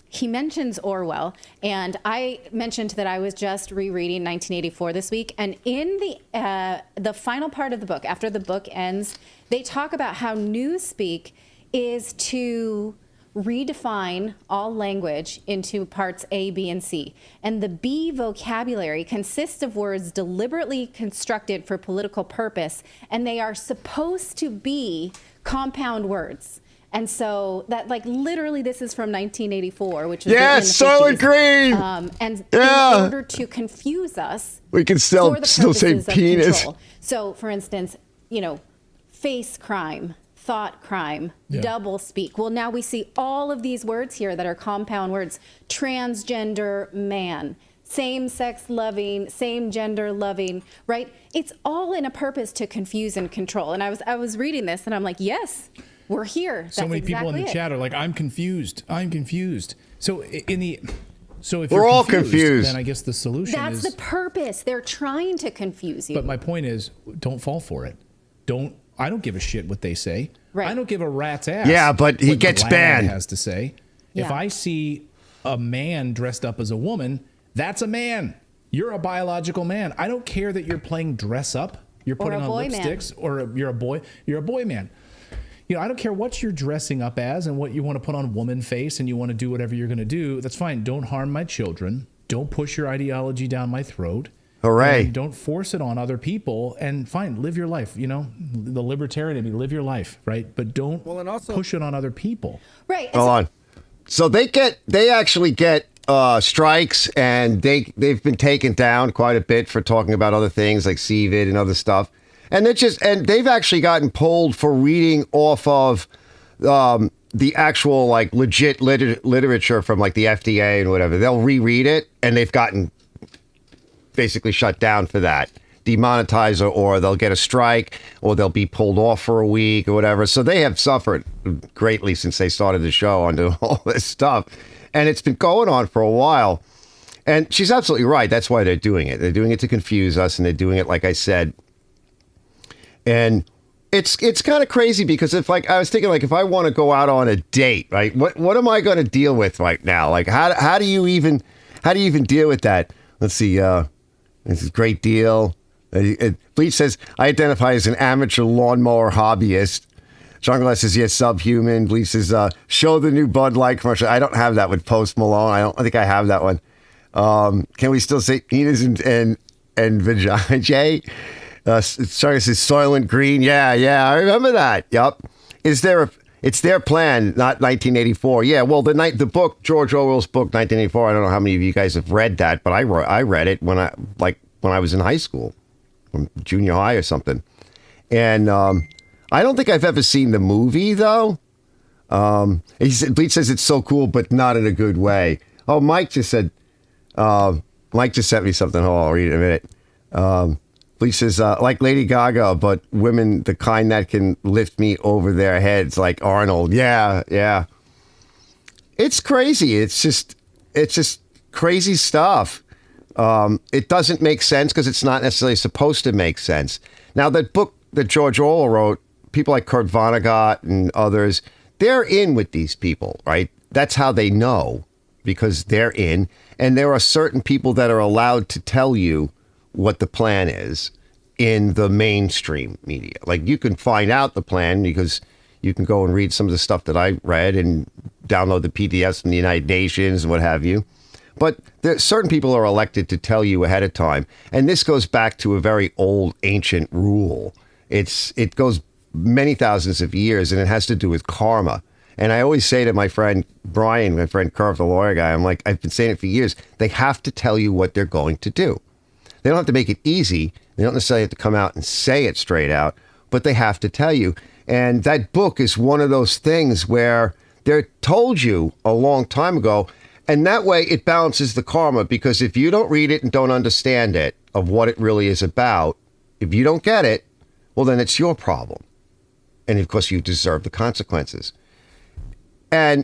he mentions Orwell, and I mentioned that I was just rereading 1984 this week, and in the final part of the book, after the book ends, they talk about how newspeak is to redefine all language into parts A, B, and C. And the B vocabulary consists of words deliberately constructed for political purpose, and they are supposed to be compound words. And so that, literally, this is from 1984, which is Soylent Green. And in order to confuse us, we can still say penis. Control. So, for instance, face crime, thought crime, double speak. Well, now we see all of these words here that are compound words: transgender man, same-sex loving, same-gender loving, right? It's all in a purpose to confuse and control. And I was reading this, and I'm like, yes, we're here. That's so many people in the chat are like, I'm confused. So if we're you're all confused, confused, then I guess the solution is... That's the purpose. They're trying to confuse you. But my point is, don't fall for it. I don't give a shit what they say. Right. I don't give a rat's ass. Yeah, but he what gets GLAAD banned. Has to say. If I see a man dressed up as a woman, that's a man. You're a biological man. I don't care that you're playing dress up. You're putting on lipsticks, or you're a boy. You're a boy man. You know, I don't care what you're dressing up as and what you want to put on woman face and you want to do whatever you're going to do. That's fine. Don't harm my children. Don't push your ideology down my throat. Hooray. And don't force it on other people. And fine, live your life. You know, the libertarian in me, live your life, right? But don't push it on other people. Right. Hold on. So they actually get strikes, and they've been taken down quite a bit for talking about other things like CVID and other stuff. And they've actually gotten pulled for reading off of the actual like legit literature from like the FDA and whatever. They'll reread it, and they've gotten basically shut down for that, demonetized, or they'll get a strike, or they'll be pulled off for a week or whatever. So they have suffered greatly since they started the show on doing all this stuff, and it's been going on for a while. And she's absolutely right. That's why they're doing it. They're doing it to confuse us, and they're doing it, like I said. And it's kind of crazy because I was thinking, like, if I want to go out on a date, right? What am I going to deal with right now? Like, how do you even deal with that? Let's see. This is a great deal. Bleach says, I identify as an amateur lawnmower hobbyist. Jungle says, yes, subhuman. Bleach says, show the new Bud Light commercial. I don't have that with Post Malone. I don't think I have that one. Can we still say penis and vagina? Jay? Sorry, says Soylent Green. Yeah, I remember that. Yep. It's their plan, not 1984. Yeah, well, the book, George Orwell's book, 1984. I don't know how many of you guys have read that, but I read it when I was in high school, junior high or something. And I don't think I've ever seen the movie though. Bleach says it's so cool, but not in a good way. Oh, Mike just said. Mike just sent me something. Hold on, I'll read it in a minute. Bleach says, like Lady Gaga, but women, the kind that can lift me over their heads, like Arnold. Yeah. It's crazy. It's just crazy stuff. It doesn't make sense because it's not necessarily supposed to make sense. Now, that book that George Orwell wrote, people like Kurt Vonnegut and others, they're in with these people, right? That's how they know, because they're in. And there are certain people that are allowed to tell you what the plan is in the mainstream media. Like, you can find out the plan because you can go and read some of the stuff that I read and download the PDFs from the United Nations and what have you. But certain people are elected to tell you ahead of time. And this goes back to a very old, ancient rule. It goes many thousands of years, and it has to do with karma. And I always say to my friend Brian, my friend Curve, the lawyer guy, I'm like, I've been saying it for years, they have to tell you what they're going to do. They don't have to make it easy. They don't necessarily have to come out and say it straight out, but they have to tell you. And that book is one of those things where they're told you a long time ago, and that way it balances the karma, because if you don't read it and don't understand it, of what it really is about, if you don't get it, well, then it's your problem. And of course, you deserve the consequences. And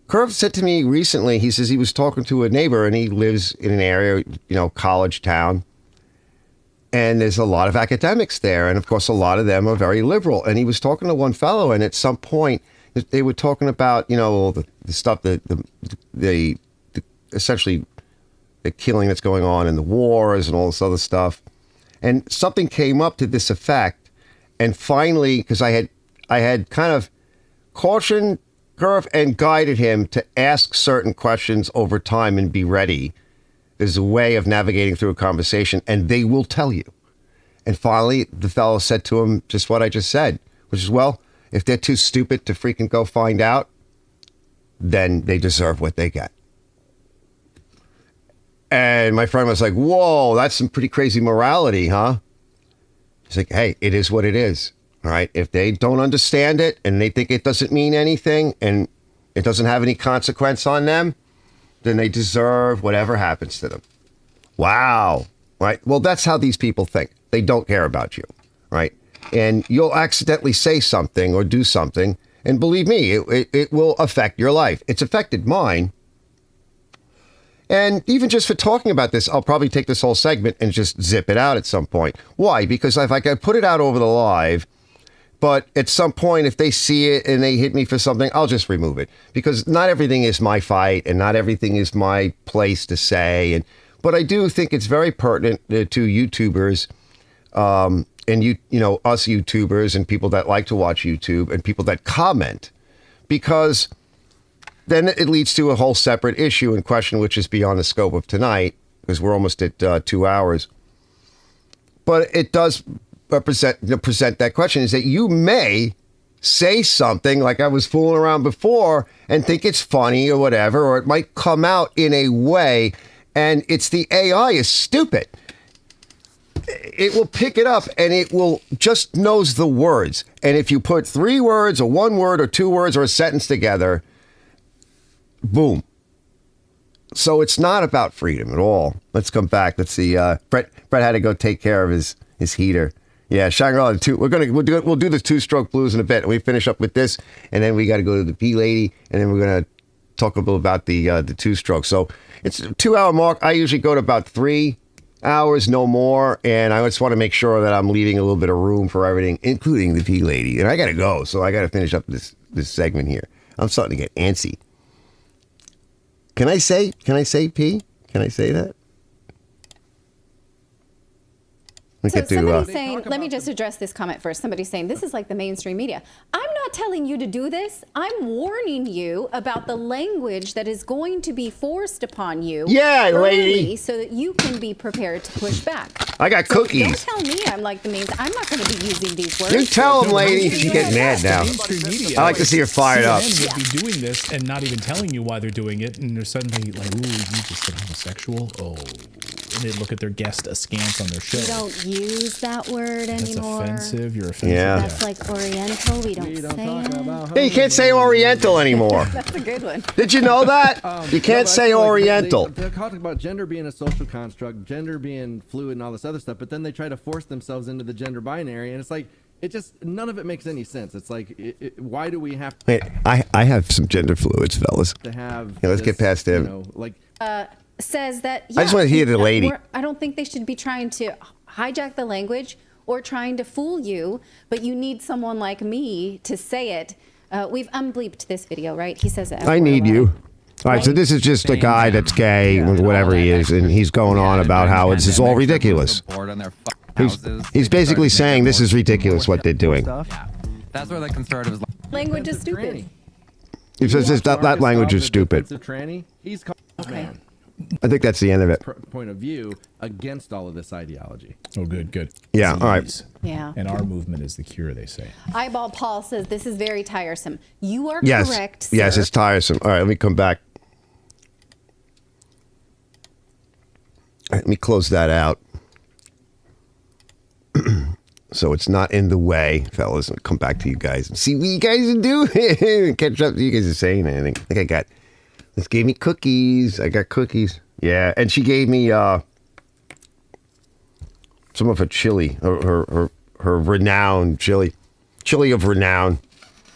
Curve said to me recently, he says he was talking to a neighbor, and he lives in an area, college town. And there's a lot of academics there. And of course, a lot of them are very liberal. And he was talking to one fellow, and at some point they were talking about, the stuff, the essentially the killing that's going on in the wars and all this other stuff. And something came up to this effect. And finally, because I had kind of cautioned Curve and guided him to ask certain questions over time and be ready. There's a way of navigating through a conversation, and they will tell you. And finally, the fellow said to him just what I just said, which is, well, if they're too stupid to freaking go find out, then they deserve what they get. And my friend was like, whoa, that's some pretty crazy morality, huh? He's like, hey, it is what it is. All right. If they don't understand it and they think it doesn't mean anything and it doesn't have any consequence on them, then they deserve whatever happens to them. Wow. Right. Well, that's how these people think. They don't care about you. Right. And you'll accidentally say something or do something. And believe me, it will affect your life. It's affected mine. And even just for talking about this, I'll probably take this whole segment and just zip it out at some point. Why? Because if I could put it out over the live, but at some point, if they see it and they hit me for something, I'll just remove it. Because not everything is my fight and not everything is my place to say. But I do think it's very pertinent to YouTubers and you know, us YouTubers and people that like to watch YouTube and people that comment, because then it leads to a whole separate issue and question, which is beyond the scope of tonight, because we're almost at 2 hours. But it does present that question, is that you may say something like I was fooling around before and think it's funny or whatever, or it might come out in a way, and it's the AI is stupid. It will pick it up and it will just knows the words. And if you put 3 words or 1 word or 2 words or a sentence together, boom. So it's not about freedom at all. Let's come back. Let's see. Brett had to go take care of his heater. Yeah, Shangri-La 2. We'll do the 2-stroke blues in a bit. And we finish up with this, and then we got to go to the P lady, and then we're gonna talk a little about the 2-stroke. So it's a 2-hour mark. I usually go to about 3 hours, no more, and I just want to make sure that I'm leaving a little bit of room for everything, including the P lady. And I gotta go, so I gotta finish up this segment here. I'm starting to get antsy. Can I say P? Can I say that? So somebody's saying, let me just address this comment first. Somebody's saying, this is like the mainstream media. I'm not telling you to do this. I'm warning you about the language that is going to be forced upon you. Yeah, early, lady. So that you can be prepared to push back. I got cookies. Don't tell me I'm like the main. I'm not going to be using these words. You tell them, lady. She's getting mad now. Mainstream media, I like to see her fired up. CNN would be doing this and not even telling you why they're doing it, and they're suddenly like, "Ooh, you just said homosexual." Oh, and they look at their guest askance on their show. We don't use that word anymore. That's offensive. You're offensive. Yeah. That's like Oriental. We don't say it. Hey, you can't say Oriental anymore. That's a good one. Did you know that? You can't say Oriental. They're talking about gender being a social construct, gender being fluid and all this other stuff, but then they try to force themselves into the gender binary, and it's like, it just, none of it makes any sense. It's like, why do we have Wait, I have some gender fluids, fellas. to have Yeah, let's get past him. You know, like, Says that. I just want to hear the lady. I don't think they should be trying to hijack the language or trying to fool you, but you need someone like me to say it. We've unbleeped this video, right? He says it. I need you. All right, so this is just a guy that's gay, whatever he is, and he's going on about how this is all ridiculous. He's basically saying this is ridiculous what they're doing. That's where the conservatives. Language is stupid. He says that language is stupid. tranny. He's called man. I think that's the end of it. Point of view against all of this ideology. Oh, good. Yeah, all right. Yeah. And our movement is the cure, they say. Eyeball Paul says this is very tiresome. You are Yes. correct, sir. Yes, it's tiresome. All right, let me come back. All right, let me close that out. So it's not in the way, fellas. I'll come back to you guys and see what you guys are doing. Catch up to you guys are saying anything. I think I got, this gave me cookies. I got cookies. Yeah, and she gave me some of her chili, her renowned chili of renown.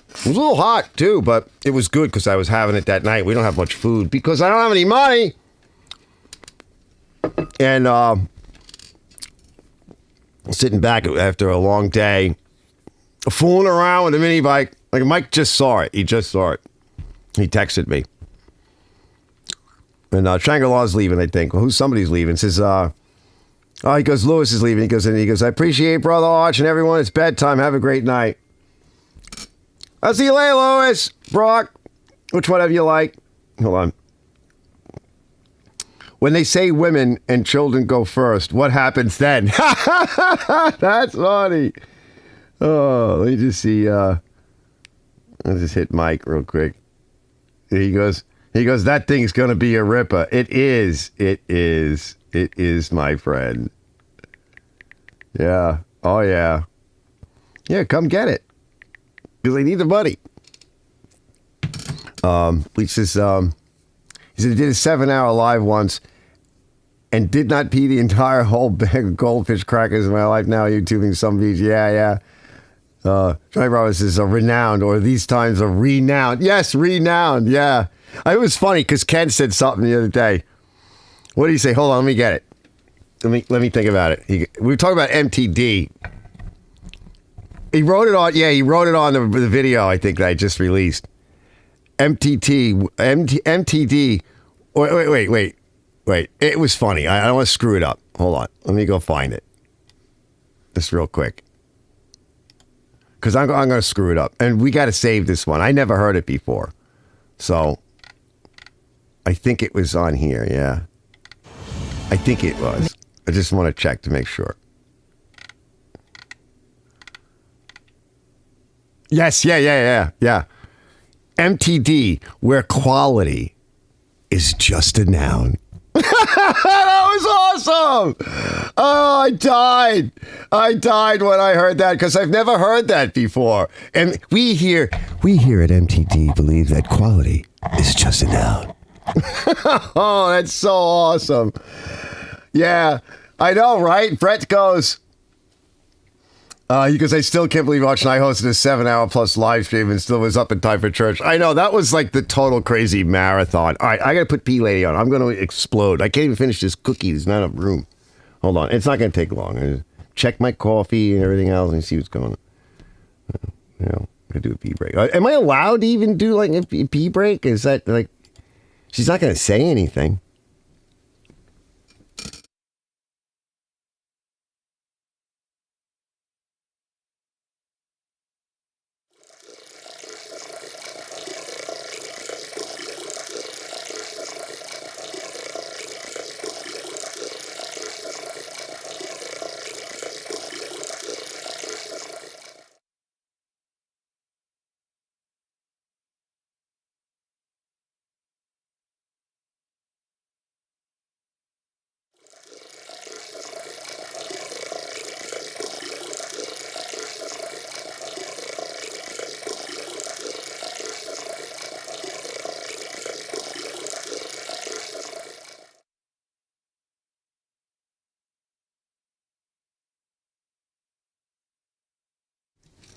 It was a little hot too, but it was good because I was having it that night. We don't have much food because I don't have any money. And sitting back after a long day, fooling around with a mini bike. Like Mike just saw it. He just saw it. He texted me. And Shangri-La's leaving, I think. Well, somebody's leaving. Says, he goes, Lewis is leaving. He goes, I appreciate Brother Arch and everyone. It's bedtime. Have a great night. I'll see you later, Lewis. Brock, which one of you like? Hold on. When they say women and children go first, what happens then? That's funny. Oh, let me just see. I'll just hit Mike real quick. He goes, that thing's going to be a ripper. It is, my friend. Yeah. Oh, yeah. Yeah, come get it. Because they need the money. He says, he said he did a 7-hour live once and did not pee the entire whole bag of goldfish crackers in my life. Now YouTubing some beach. Yeah. Johnny Roberts is a renowned, or these times are renowned. Yes, renowned. Yeah. It was funny because Ken said something the other day. What did he say? Hold on, let me get it. Let me think about it. We were talking about MTD. He wrote it on. Yeah, he wrote it on the video. I think that I just released. MTD. Wait. It was funny. I don't want to screw it up. Hold on. Let me go find it. Just real quick. Because I'm going to screw it up. And we got to save this one. I never heard it before. So, I think it was on here, yeah. I think it was. I just want to check to make sure. Yes, yeah. MTD, where quality is just a noun. That was awesome! Oh, I died when I heard that because I've never heard that before. And we here at MTD believe that quality is just a noun. Oh, that's so awesome. Yeah, I know, right? Brett goes, because I still can't believe Arch and I hosted a 7-hour plus live stream and still was up in time for church. I know, that was like the total crazy marathon. All right, I got to put P-Lady on. I'm going to explode. I can't even finish this cookie. There's not enough room. Hold on. It's not going to take long. I just check my coffee and everything else and see what's going on. You know, I do a pee break. Am I allowed to even do like a pee break? Is that like, she's not going to say anything.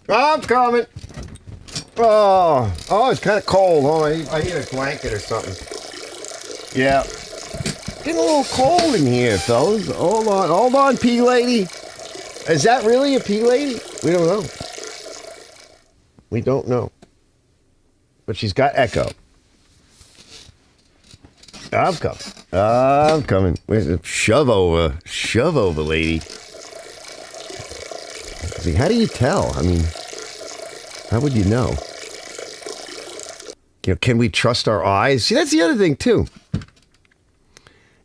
I'm coming. Oh, it's kind of cold. Oh, I need a blanket or something. Yeah. Getting a little cold in here, fellas. Hold on, P-Lady. Is that really a P-Lady? We don't know. We don't know. But she's got echo. I'm coming. Where's the shove over, lady. See, how do you tell? I mean, how would you know? You know, can we trust our eyes? See, that's the other thing too.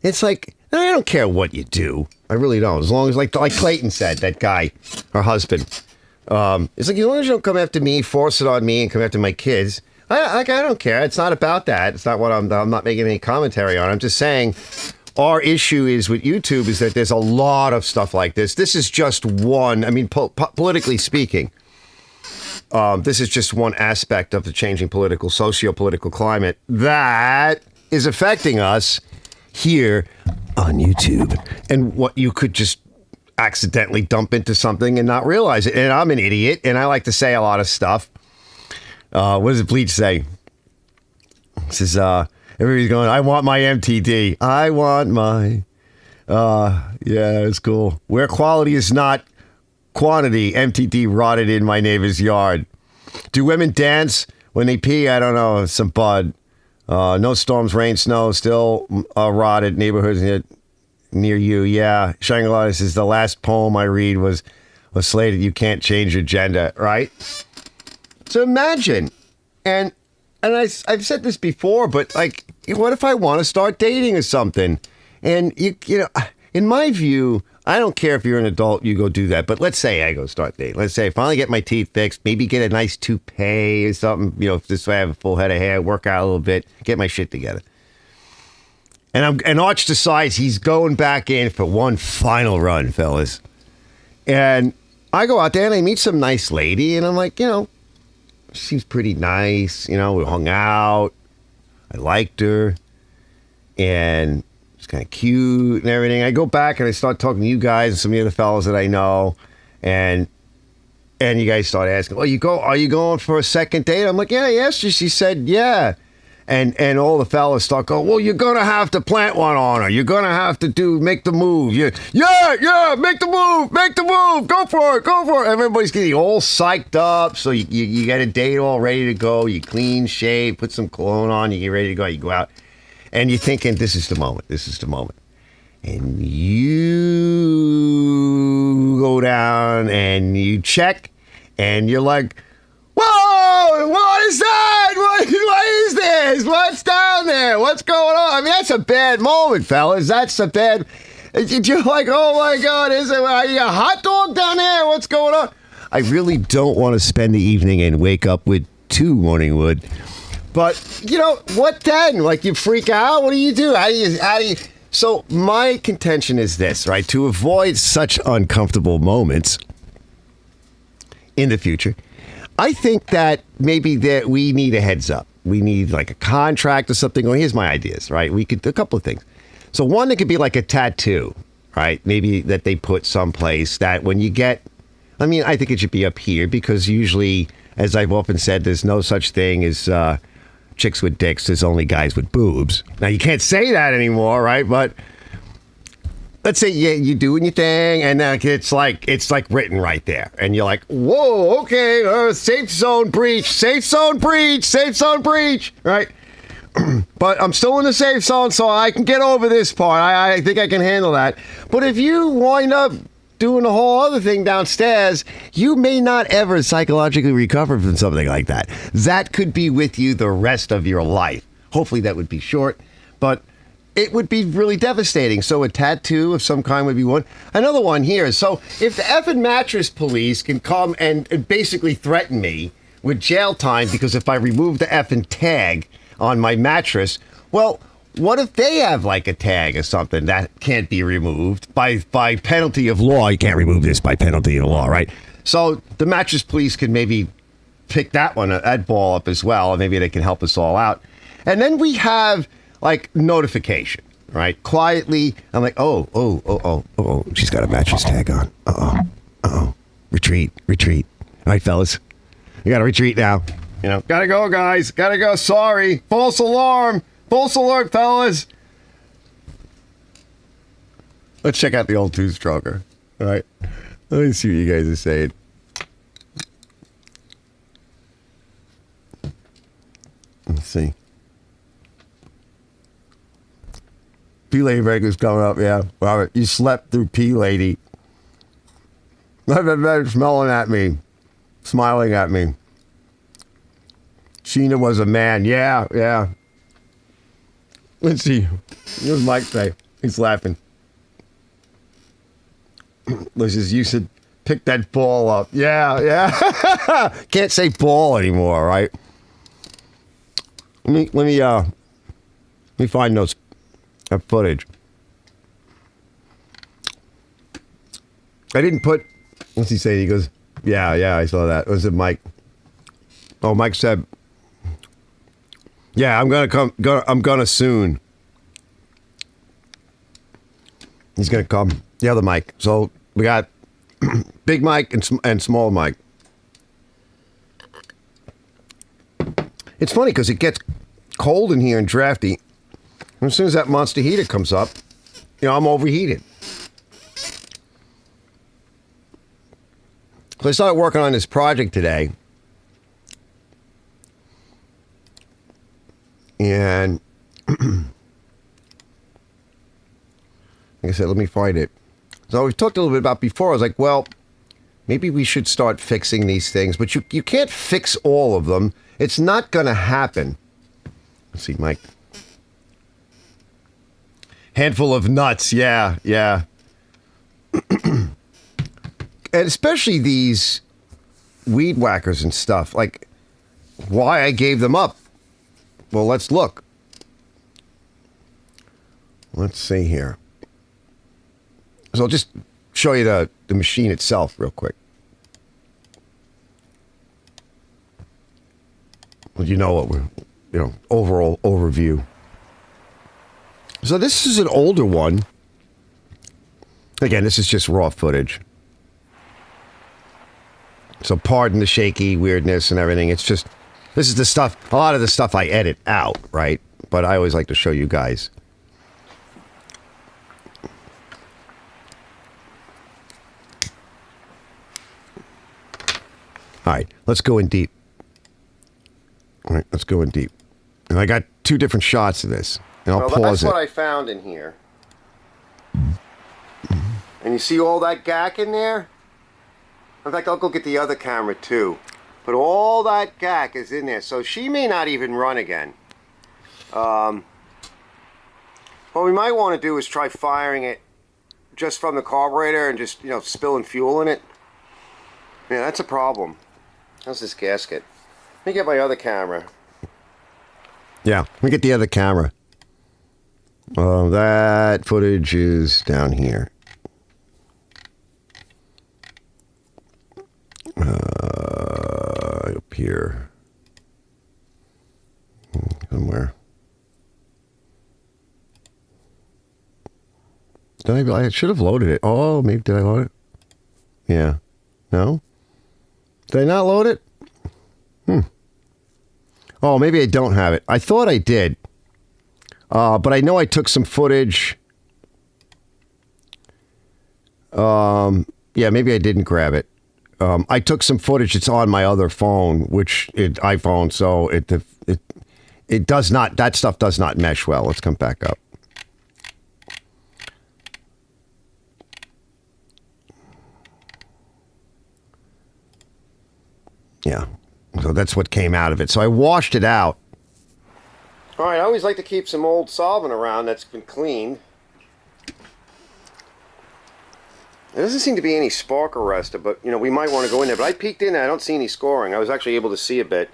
It's like, I don't care what you do. I really don't. As long as, like Clayton said, that guy, her husband. It's like, as long as you don't come after me, force it on me, and come after my kids. I don't care. It's not about that. It's not what I'm not making any commentary on. I'm just saying, our issue is with YouTube is that there's a lot of stuff like this. This is just one. I mean, politically speaking, this is just one aspect of the changing socio-political climate that is affecting us here on YouTube. And what you could just accidentally dump into something and not realize it. And I'm an idiot, and I like to say a lot of stuff. What does Bleach say? It says, everybody's going, I want my MTD. I want my... yeah, it's cool. Where quality is not quantity, MTD rotted in my neighbor's yard. Do women dance when they pee? I don't know. Some bud. No storms, rain, snow, still rotted neighborhoods near you. Yeah. Shangri-La says the last poem I read was slated, you can't change your gender, right? So imagine, and I've said this before, but like, what if I want to start dating or something? And you know, in my view, I don't care if you're an adult, you go do that. But let's say I go start dating. Let's say I finally get my teeth fixed, maybe get a nice toupee or something. You know, this way I have a full head of hair, work out a little bit, get my shit together. And Arch decides he's going back in for one final run, fellas. And I go out there and I meet some nice lady, and I'm like, you know, seems pretty nice. You know, we hung out. I liked her. And it's kind of cute and everything. I go back and I start talking to you guys and some of the other fellas that I know. And you guys start asking, are you going for a second date? I'm like, yeah, I asked her. She said, yeah. And all the fellas start going, well, you're going to have to plant one on her. You're going to have to make the move. Yeah, make the move. Go for it. Everybody's getting all psyched up. So you get a date all ready to go. You clean shave, put some cologne on, you get ready to go. You go out and you're thinking, this is the moment. and you go down and you check, and you're like, whoa, what is that? What is this? What's down there? What's going on? I mean, that's a bad moment, fellas. That's a bad... You're like, oh my God, is it a hot dog down there? What's going on? I really don't want to spend the evening and wake up with 2 morning wood. But, you know, what then? Like, you freak out? What do you do? How do you... So my contention is this, right? To avoid such uncomfortable moments in the future, I think that maybe that we need a heads up. We need like a contract or something. Well, here's my ideas, right? We could do a couple of things. So one, it could be like a tattoo, right? Maybe that they put someplace that when you get, I mean, I think it should be up here because usually, as I've often said, there's no such thing as chicks with dicks. There's only guys with boobs. Now, you can't say that anymore, right? But let's say you doing your thing, and it's like written right there, and you're like, whoa, okay, safe zone breach, right? But I'm still in the safe zone, so I can get over this part. I think I can handle that. But if you wind up doing the whole other thing downstairs, you may not ever psychologically recover from something like that. That could be with you the rest of your life. Hopefully that would be short, but it would be really devastating. So a tattoo of some kind would be one. Another one here. So if the effing mattress police can come and basically threaten me with jail time because if I remove the effing tag on my mattress, well, what if they have like a tag or something that can't be removed by penalty of law? You can't remove this by penalty of law, right? So the mattress police can maybe pick that ball up as well, and maybe they can help us all out. And then we have like notification, right? Quietly, I'm like, oh, she's got a mattress tag on. Retreat. All right, fellas, you gotta retreat now. You know, gotta go, guys. Gotta go. Sorry. False alarm. False alert, fellas. Let's check out the old two-stroker. All right. Let me see what you guys are saying. Let's see. P-Lady Breaker's coming up, yeah. Robert, you slept through P-Lady. I've been smelling at me. Smiling at me. Sheena was a man. Yeah. Let's see. What does Mike say? He's laughing. Listen, you should pick that ball up. Yeah. Can't say ball anymore, right? Let me find that footage. I didn't put. What's he say? He goes, yeah. I saw that. Was it Mike? Oh, Mike said, yeah, I'm gonna soon. He's gonna come. The other Mike. So we got Big Mike and Small Mike. It's funny because it gets cold in here and drafty. And as soon as that monster heater comes up, you know, I'm overheated. So I started working on this project today. And like I said, let me find it. So we talked a little bit about before. I was like, well, maybe we should start fixing these things, but you can't fix all of them. It's not going to happen. Let's see, Mike. Handful of nuts. Yeah. And especially these weed whackers and stuff. Like, why I gave them up. Well, let's look. Let's see here. So I'll just show you the machine itself real quick. Well, you know what we're, overall overview. So this is an older one. Again, this is just raw footage. So pardon the shaky weirdness and everything. It's just, this is the stuff, a lot of the stuff I edit out, right? But I always like to show you guys. All right, let's go in deep. All right, let's go in deep. And I got two different shots of this. And I'll pause it. That's what I found in here. And you see all that gack in there? In fact, I'll go get the other camera too. But all that gack is in there. So she may not even run again. What we might want to do is try firing it just from the carburetor and just, spilling fuel in it. Yeah, that's a problem. How's this gasket? Let me get my other camera. Yeah, let me get the other camera. That footage is down here. Up here. Somewhere. I should have loaded it. Oh, maybe did I load it? Yeah. No? Did I not load it? Oh, maybe I don't have it. I thought I did. But I know I took some footage. Yeah, maybe I didn't grab it. I took some footage. It's on my other phone, iPhone, so it does not, that stuff does not mesh well. Let's come back up. Yeah, so that's what came out of it. So I washed it out. All right, I always like to keep some old solvent around that's been cleaned. There doesn't seem to be any spark arrestor, but, we might want to go in there. But I peeked in there. I don't see any scoring. I was actually able to see a bit.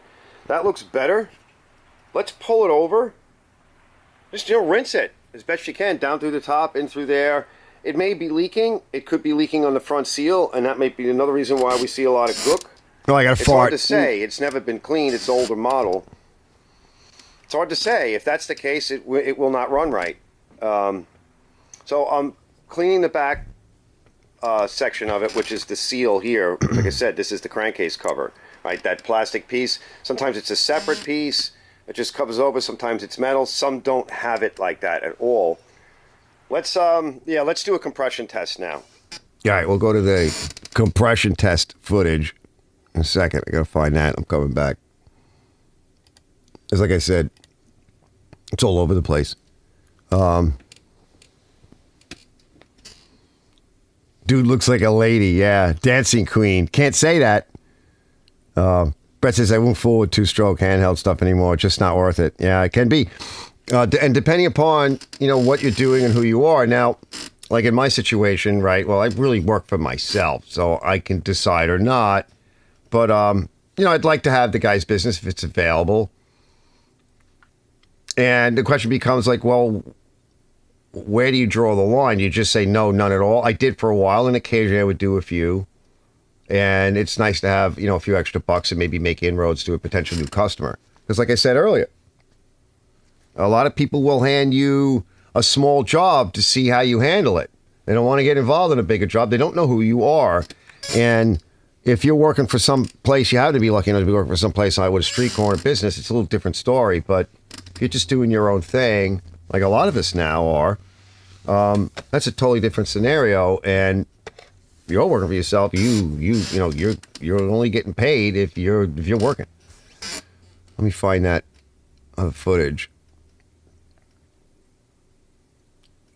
That looks better. Let's pull it over. Just, rinse it as best you can, down through the top, in through there. It may be leaking. It could be leaking on the front seal, and that might be another reason why we see a lot of gook. Oh, I got a fart. It's hard to say. It's never been cleaned. It's an older model. It's hard to say. If that's the case, it will not run right. So I'm cleaning the back section of it, which is the seal here. Like I said, this is the crankcase cover, right? That plastic piece. Sometimes it's a separate piece. It just covers over. Sometimes it's metal. Some don't have it like that at all. Let's do a compression test now. All right, we'll go to the compression test footage in a second. I gotta find that. I'm coming back. It's like I said, it's all over the place. Dude looks like a lady, yeah. Dancing queen. Can't say that. Brett says, I won't fool with two-stroke handheld stuff anymore. It's just not worth it. Yeah, it can be. And depending upon, what you're doing and who you are. Now, like in my situation, right, well, I really work for myself, so I can decide or not. But, I'd like to have the guy's business if it's available. And the question becomes like, well, where do you draw the line? You just say no, none at all. I did for a while, and occasionally I would do a few. And it's nice to have, a few extra bucks and maybe make inroads to a potential new customer. Because like I said earlier, a lot of people will hand you a small job to see how you handle it. They don't want to get involved in a bigger job. They don't know who you are. And if you're working for some place, you happen to be lucky enough to be working for some place with a street corner business, it's a little different story. But if you're just doing your own thing, like a lot of us now are, that's a totally different scenario. And you're working for yourself. You're only getting paid if you're working. Let me find that footage.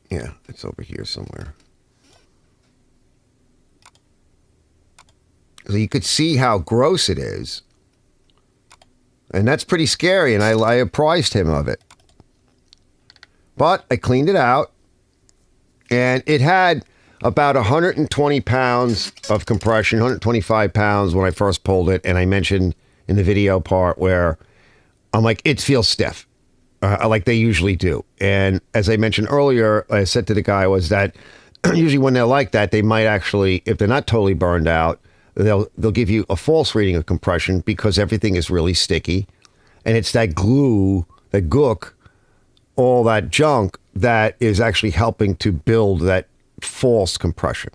Yeah, it's over here somewhere. So you could see how gross it is. And that's pretty scary, and I apprised him of it. But I cleaned it out, and it had about 120 pounds of compression, 125 pounds when I first pulled it, and I mentioned in the video part where I'm like, it feels stiff, like they usually do. And as I mentioned earlier, I said to the guy was that usually when they're like that, they might actually, if they're not totally burned out, they'll give you a false reading of compression because everything is really sticky. And it's that glue, that gook, all that junk that is actually helping to build that false compression.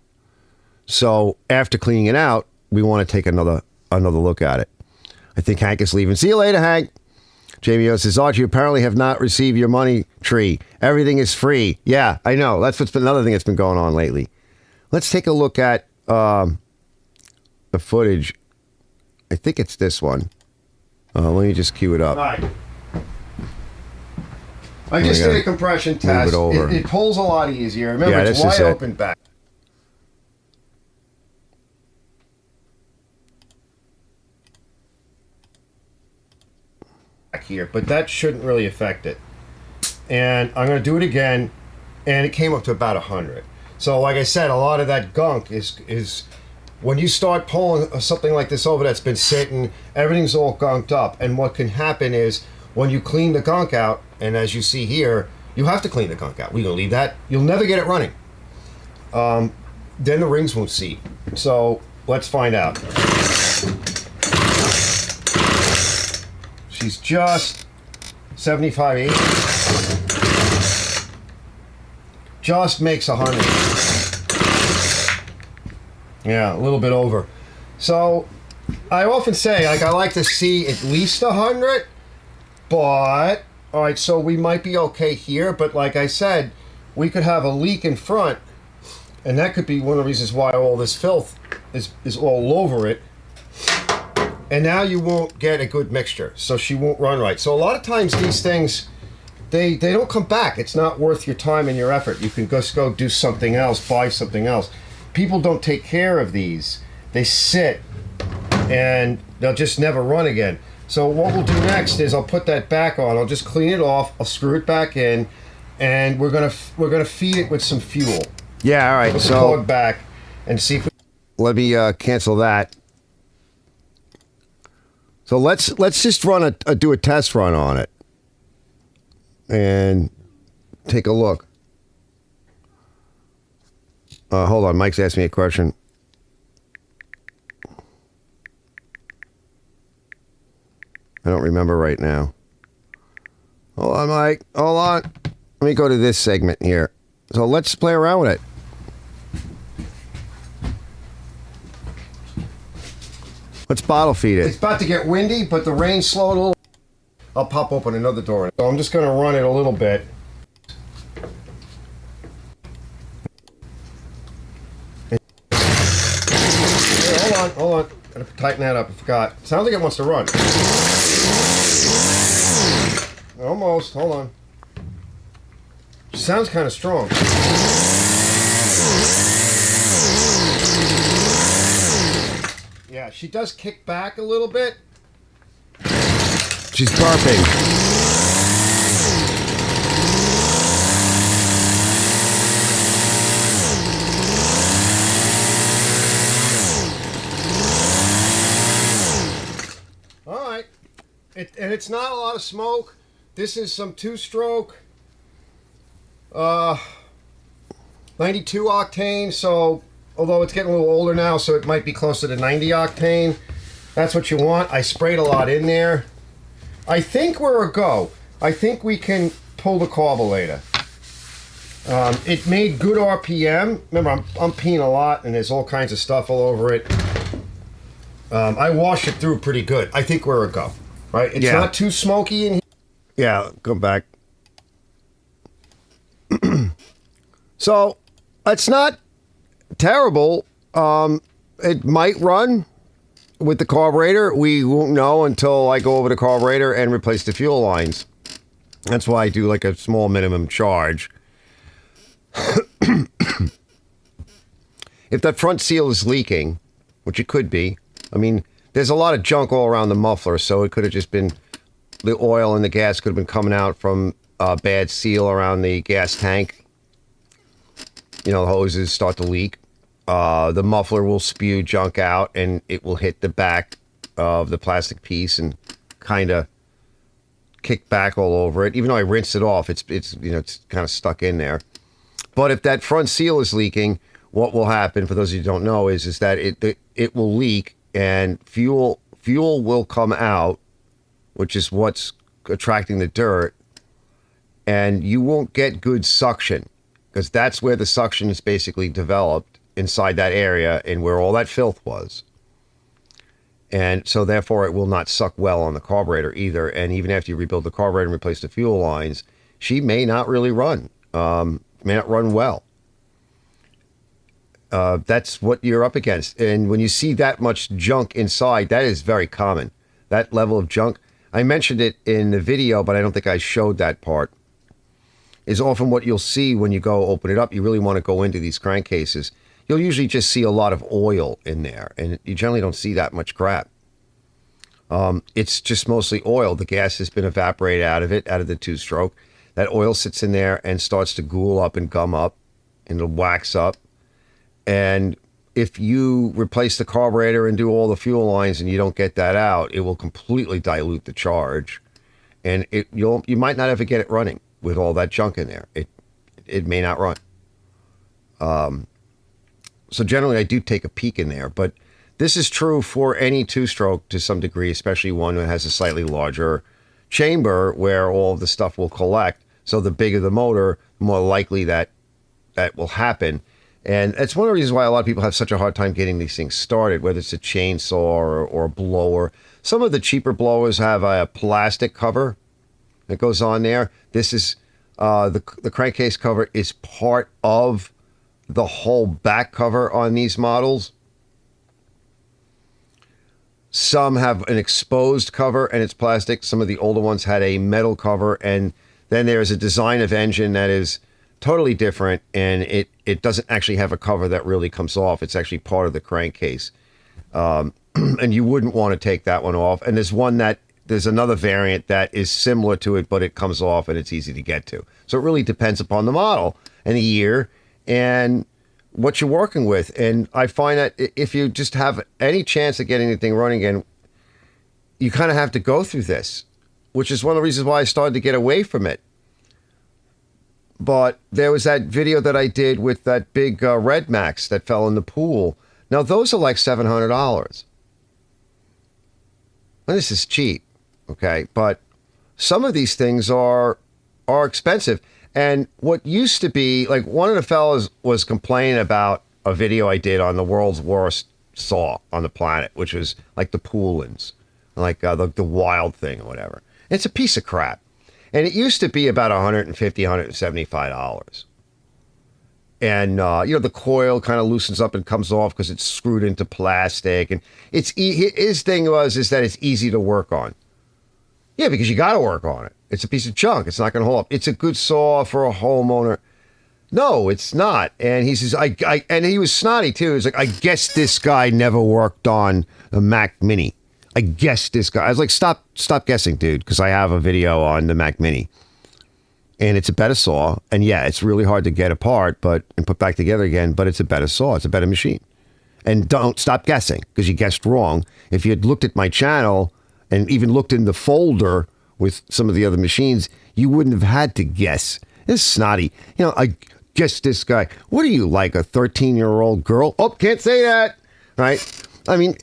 So after cleaning it out, we want to take another look at it. I think Hank is leaving. See you later, Hank. Jamie O says, Archie, you apparently have not received your money tree. Everything is free. Yeah, I know. That's what's been another thing that's been going on lately. Let's take a look at the footage. I think it's this one. Let me just cue it up. All right. I just did a compression test. It pulls a lot easier. Remember, it's wide open back. here, but that shouldn't really affect it. And I'm going to do it again, and it came up to about 100. So like I said, a lot of that gunk is when you start pulling something like this over that's been sitting, everything's all gunked up. And what can happen is when you clean the gunk out, and as you see here, you have to clean the gunk out. We're going to leave that. You'll never get it running. Then the rings won't seat. So let's find out. She's just 75 just makes 100. Yeah, a little bit over. So I often say, like, I like to see at least 100, but all right, so we might be okay here, but like I said, we could have a leak in front, and that could be one of the reasons why all this filth is all over it. And now you won't get a good mixture, so she won't run right. So a lot of times these things, they don't come back. It's not worth your time and your effort. You can just go do something else, buy something else. People don't take care of these. They sit, and they'll just never run again. So what we'll do next is I'll put that back on. I'll just clean it off. I'll screw it back in, and we're gonna feed it with some fuel. Yeah, all right. Put so the plug back and see if we... Let me cancel that. So let's just run do a test run on it and take a look. Hold on, Mike's asking me a question. I don't remember right now. Hold on, Mike. Hold on. Let me go to this segment here. So let's play around with it. Let's bottle feed it. It's about to get windy, but the rain slowed a little. I'll pop open another door. So I'm just going to run it a little bit. Hey, hold on. Gotta tighten that up. I forgot. Sounds like it wants to run. Almost. Hold on. Sounds kind of strong. Yeah, she does kick back a little bit. She's burping. All right. And it's not a lot of smoke. This is some two-stroke 92 octane, so although it's getting a little older now, so it might be closer to 90 octane. That's what you want. I sprayed a lot in there. I think we're a go. I think we can pull the carburetor. It made good RPM. Remember, I'm peeing a lot, and there's all kinds of stuff all over it. I washed it through pretty good. I think we're a go. Right? It's not too smoky in here. Yeah, go back. So, it's not terrible. It might run with the carburetor. We won't know until I go over the carburetor and replace the fuel lines. That's why I do like a small minimum charge. If that front seal is leaking, which it could be, I mean, there's a lot of junk all around the muffler, so it could have just been the oil and the gas could have been coming out from a bad seal around the gas tank. You know, the hoses start to leak. The muffler will spew junk out, and it will hit the back of the plastic piece and kind of kick back all over it. Even though I rinsed it off, it's kind of stuck in there. But if that front seal is leaking, what will happen, for those of you who don't know, is that it will leak and fuel will come out, which is what's attracting the dirt, and you won't get good suction, because that's where the suction is basically developed, inside that area and where all that filth was. And so therefore it will not suck well on the carburetor either. And even after you rebuild the carburetor and replace the fuel lines, she may not really run, may not run well. That's what you're up against. And when you see that much junk inside, that is very common. That level of junk, I mentioned it in the video, but I don't think I showed that part, is often what you'll see when you go open it up. You really want to go into these crankcases. You'll usually just see a lot of oil in there, and you generally don't see that much crap. It's just mostly oil. The gas has been evaporated out of it, out of the two-stroke. That oil sits in there and starts to ghoul up and gum up, and it'll wax up. And if you replace the carburetor and do all the fuel lines and you don't get that out, it will completely dilute the charge, and you might not ever get it running with all that junk in there. It may not run. So generally, I do take a peek in there, but this is true for any two-stroke to some degree, especially one that has a slightly larger chamber where all of the stuff will collect. So the bigger the motor, the more likely that will happen. And that's one of the reasons why a lot of people have such a hard time getting these things started, whether it's a chainsaw or a blower. Some of the cheaper blowers have a plastic cover that goes on there. This is the crankcase cover is part of the whole back cover on these models. Some have an exposed cover and it's plastic. Some of the older ones had a metal cover, and then there's a design of engine that is totally different, and it doesn't actually have a cover that really comes off. It's actually part of the crankcase. And you wouldn't want to take that one off. And there's another variant that is similar to it, but it comes off and it's easy to get to. So it really depends upon the model and the year and what you're working with. And I find that if you just have any chance of getting anything running again, you kind of have to go through this, which is one of the reasons why I started to get away from it. But there was that video that I did with that big Red Max that fell in the pool. Now, those are like $700. And this is cheap, okay? But some of these things are expensive. And what used to be, like one of the fellas was complaining about a video I did on the world's worst saw on the planet, which was like the Poolins, like the wild thing or whatever. It's a piece of crap. And it used to be about $150, $175. And, the coil kind of loosens up and comes off because it's screwed into plastic. And his thing is that it's easy to work on. Yeah, because you got to work on it. It's a piece of junk. It's not going to hold up. It's a good saw for a homeowner. No, it's not. And he says, and he was snotty too. He's like, I guess this guy never worked on the Mac Mini. I guess this guy. I was like, stop guessing, dude, because I have a video on the Mac Mini. And it's a better saw. And yeah, it's really hard to get apart and put back together again, but it's a better saw. It's a better machine. And don't stop guessing, because you guessed wrong. If you had looked at my channel and even looked in the folder with some of the other machines, you wouldn't have had to guess. It's snotty. I guess this guy. What are you, like a 13-year-old girl? Oh, can't say that. Right? I mean,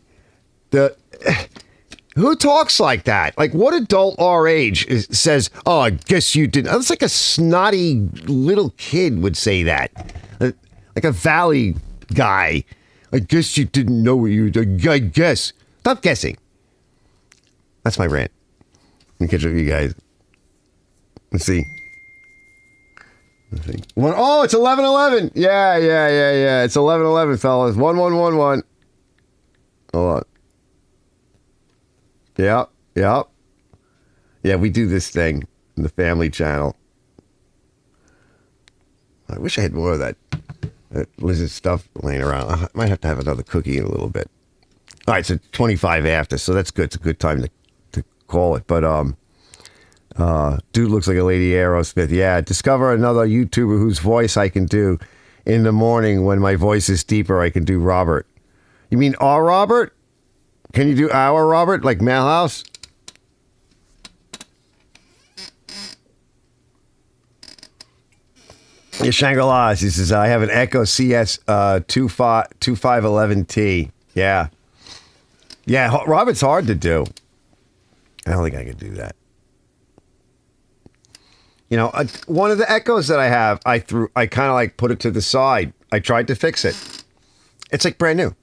who talks like that? Like, what adult our age says, oh, I guess you didn't. It's like a snotty little kid would say that. Like a valley guy. I guess you didn't know what you were doing. I guess. Stop guessing. That's my rant. Let me catch up with you guys. Let's see. Oh, it's 11:11. Yeah. It's 11:11, fellas. 1111. Hold on. Yep. Yeah, we do this thing in the family channel. I wish I had more of that lizard stuff laying around. I might have to have another cookie in a little bit. All right, so 25 after, so that's good. It's a good time to call it. But dude looks like a Lady Aerosmith. Yeah, discover another YouTuber whose voice I can do. In the morning when my voice is deeper, I can do Robert. You mean our Robert? Can you do our Robert, like Malhouse? Yeah, Shangri-La, he says, I have an Echo CS 2511T. Yeah. Yeah, Robert's hard to do. I don't think I could do that. One of the Echoes that I have, I kind of like put it to the side. I tried to fix it. It's like brand new.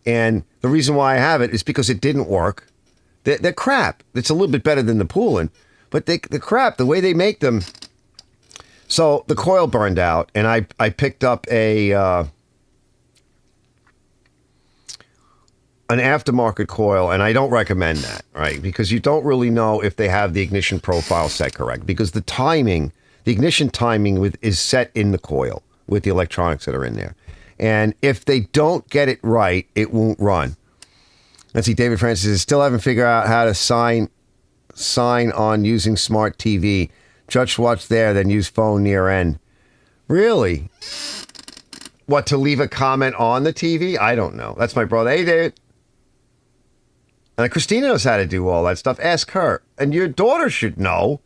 And the reason why I have it is because it didn't work. They're crap. It's a little bit better than the Poolin, but the crap, the way they make them. So the coil burned out, and I picked up an aftermarket coil, and I don't recommend that, right? Because you don't really know if they have the ignition profile set correct, because the ignition timing is set in the coil with the electronics that are in there. And if they don't get it right, it won't run. Let's see, David Francis says, still haven't figured out how to sign on using smart TV. Just watch there, then use phone near end. Really? What, to leave a comment on the TV? I don't know. That's my brother. Hey, David. And Christina knows how to do all that stuff. Ask her. And your daughter should know.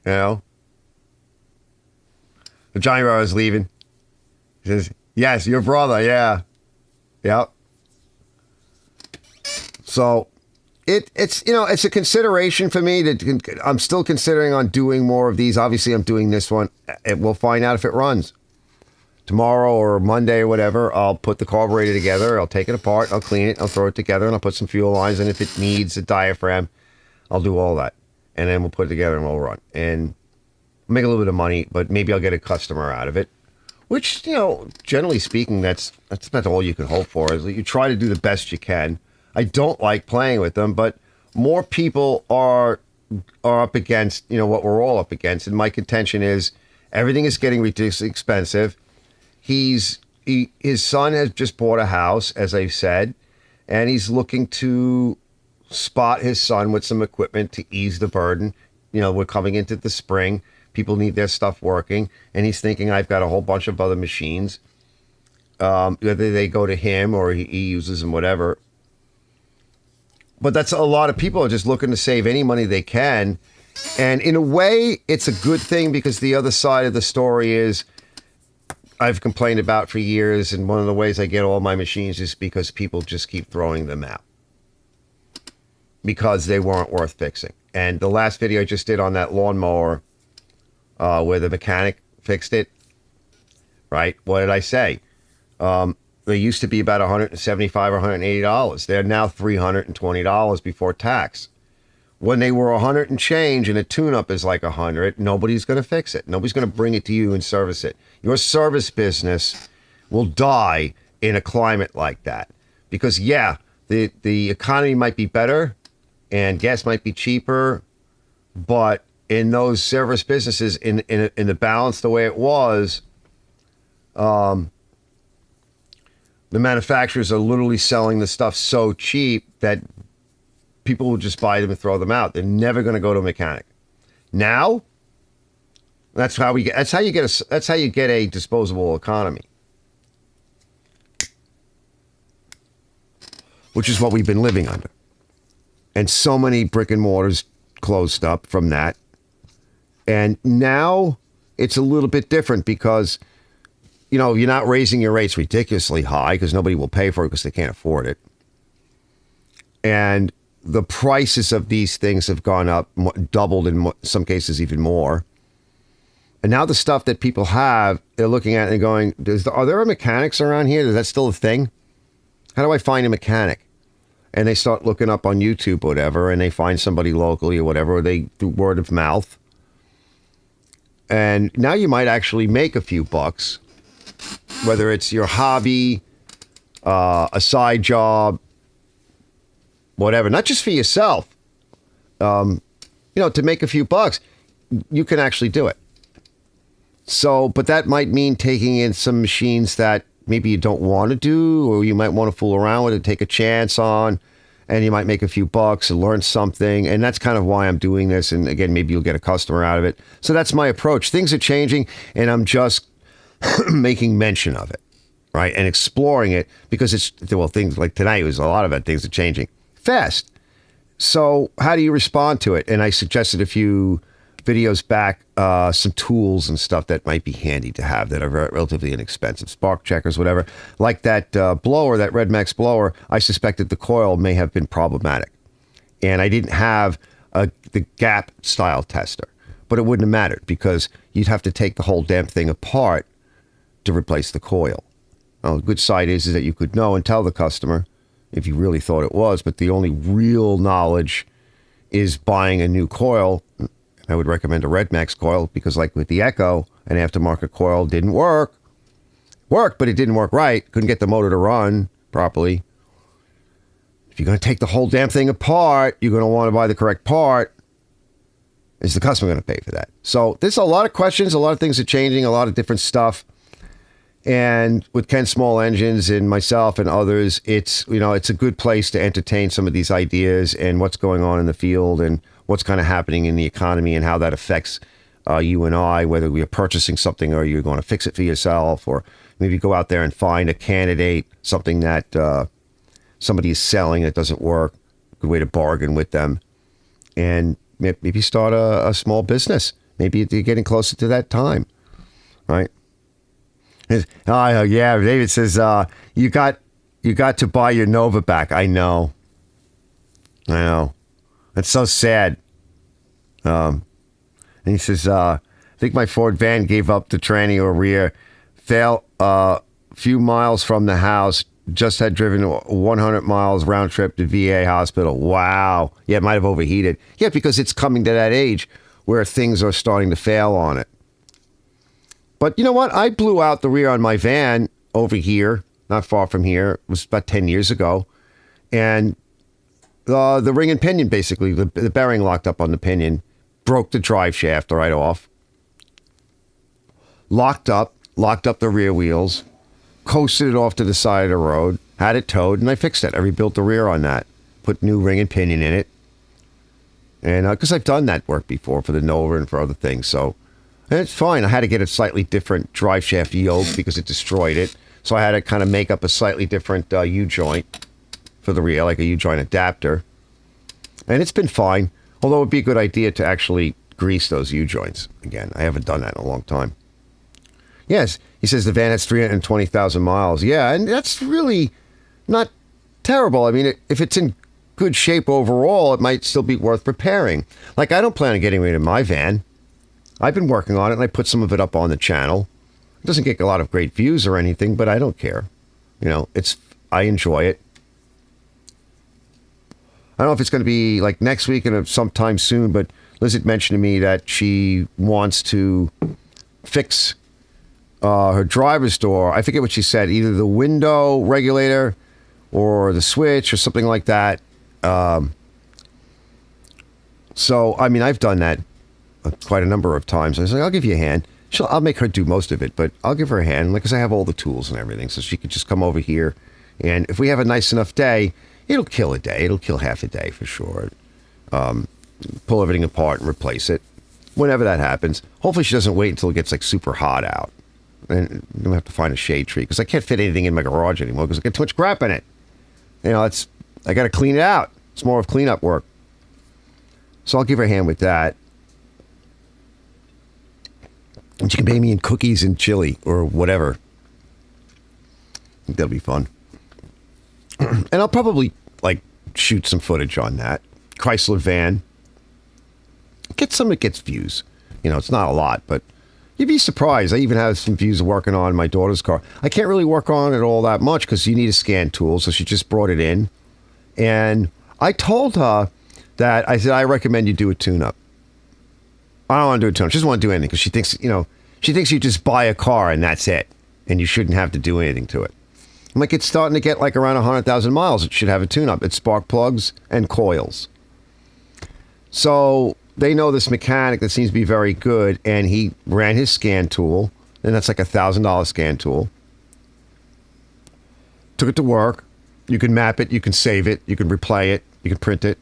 You know? The Johnny Rowe is leaving. He says, yes, your brother, yeah. Yep. So it's it's a consideration for me. I'm still considering on doing more of these. Obviously, I'm doing this one. We'll find out if it runs. Tomorrow or Monday or whatever, I'll put the carburetor together. I'll take it apart. I'll clean it. I'll throw it together, and I'll put some fuel lines. And if it needs a diaphragm, I'll do all that. And then we'll put it together and we'll run. And make a little bit of money, but maybe I'll get a customer out of it. Which, generally speaking, that's not all you can hope for. Is that you try to do the best you can. I don't like playing with them, but more people are up against, what we're all up against. And my contention is everything is getting ridiculously expensive. His son has just bought a house, as I said, and he's looking to spot his son with some equipment to ease the burden. We're coming into the spring. People need their stuff working, and he's thinking, I've got a whole bunch of other machines. Whether they go to him or he uses them, whatever. But that's a lot of people are just looking to save any money they can. And in a way, it's a good thing because the other side of the story is I've complained about for years, and one of the ways I get all my machines is because people just keep throwing them out because they weren't worth fixing. And the last video I just did on that lawnmower where the mechanic fixed it, right? What did I say? They used to be about $175 or $180. They're now $320 before tax. When they were 100 and change and a tune-up is like 100, nobody's going to fix it. Nobody's going to bring it to you and service it. Your service business will die in a climate like that. Because, the economy might be better and gas might be cheaper, but in those service businesses, in the balance the way it was, the manufacturers are literally selling the stuff so cheap that people will just buy them and throw them out. They're never going to go to a mechanic. Now, that's how you get a disposable economy, which is what we've been living under. And so many brick and mortars closed up from that. And now it's a little bit different because you're not raising your rates ridiculously high because nobody will pay for it because they can't afford it. And the prices of these things have gone up, doubled in some cases even more. And now the stuff that people have, they're looking at it and going, are there mechanics around here? Is that still a thing? How do I find a mechanic? And they start looking up on YouTube or whatever, and they find somebody locally or whatever, or they do word of mouth. And now you might actually make a few bucks, whether it's your hobby, a side job, whatever, not just for yourself, to make a few bucks, you can actually do it. So, but that might mean taking in some machines that maybe you don't want to do, or you might want to fool around with and take a chance on, and you might make a few bucks and learn something. And that's kind of why I'm doing this. And again, maybe you'll get a customer out of it. So that's my approach. Things are changing, and I'm just making mention of it, right? And exploring it because things like tonight was a lot of it. Things are changing fast. So how do you respond to it? And I suggested a few videos back, some tools and stuff that might be handy to have that are relatively inexpensive, spark checkers, whatever. Like that blower, that Red Max blower, I suspected the coil may have been problematic. And I didn't have the gap style tester, but it wouldn't have mattered because you'd have to take the whole damn thing apart to replace the coil. Well, the good side is that you could know and tell the customer if you really thought it was, but the only real knowledge is buying a new coil. I would recommend a Red Max coil because like with the Echo, an aftermarket coil didn't work. Worked, but it didn't work right. Couldn't get the motor to run properly. If you're going to take the whole damn thing apart, you're going to want to buy the correct part. Is the customer going to pay for that? So there's a lot of questions. A lot of things are changing. A lot of different stuff. And with Ken Small Engines and myself and others, it's a good place to entertain some of these ideas and what's going on in the field and what's kind of happening in the economy and how that affects you and I, whether we are purchasing something or you're going to fix it for yourself, or maybe go out there and find a candidate, something that somebody is selling that doesn't work. Good way to bargain with them. And maybe start a small business. Maybe you're getting closer to that time, right? Oh, yeah, David says, you got to buy your Nova back. I know. It's so sad. And he says, I think my Ford van gave up the tranny or rear. Fail a few miles from the house. Just had driven 100 miles round trip to VA hospital. Wow. Yeah, it might have overheated. Yeah, because it's coming to that age where things are starting to fail on it. But you know what? I blew out the rear on my van over here, not far from here. It was about 10 years ago. And the ring and pinion, basically, the bearing locked up on the pinion, broke the drive shaft right off. Locked up the rear wheels, coasted it off to the side of the road, had it towed, and I fixed it. I rebuilt the rear on that, put new ring and pinion in it. And because I've done that work before for the Nova and for other things, so... And it's fine. I had to get a slightly different drive shaft yoke because it destroyed it. So I had to kind of make up a slightly different U-joint for the rear, like a U-joint adapter. And it's been fine, although it would be a good idea to actually grease those U-joints again. I haven't done that in a long time. Yes, he says the van has 320,000 miles. Yeah, and that's really not terrible. I mean, if it's in good shape overall, it might still be worth repairing. Like, I don't plan on getting rid of my van. I've been working on it, and I put some of it up on the channel. It doesn't get a lot of great views or anything, but I don't care. I enjoy it. I don't know if it's going to be like next week or sometime soon, but Liz had mentioned to me that she wants to fix her driver's door. I forget what she said, either the window regulator or the switch or something like that. So, I mean, I've done that quite a number of times. I was like, I'll give you a hand. I'll make her do most of it, but I'll give her a hand because I have all the tools and everything. So she could just come over here. And if we have a nice enough day, it'll kill a day. It'll kill half a day for sure. Pull everything apart and replace it. Whenever that happens. Hopefully she doesn't wait until it gets like super hot out. And then we have to find a shade tree because I can't fit anything in my garage anymore because I got too much crap in it. I got to clean it out. It's more of cleanup work. So I'll give her a hand with that. And she can pay me in cookies and chili or whatever. I think that'll be fun. And I'll probably, shoot some footage on that. Chrysler van. Get some that gets views. It's not a lot, but you'd be surprised. I even have some views working on my daughter's car. I can't really work on it all that much because you need a scan tool, so she just brought it in. And I told her that, I said, I recommend you do a tune-up. I don't want to do a tune-up. She doesn't want to do anything because she thinks, she thinks you just buy a car and that's it. And you shouldn't have to do anything to it. I'm like, it's starting to get like around 100,000 miles. It should have a tune-up. It's spark plugs and coils. So they know this mechanic that seems to be very good, and he ran his scan tool, and that's like $1,000 scan tool. Took it to work. You can map it. You can save it. You can replay it. You can print it.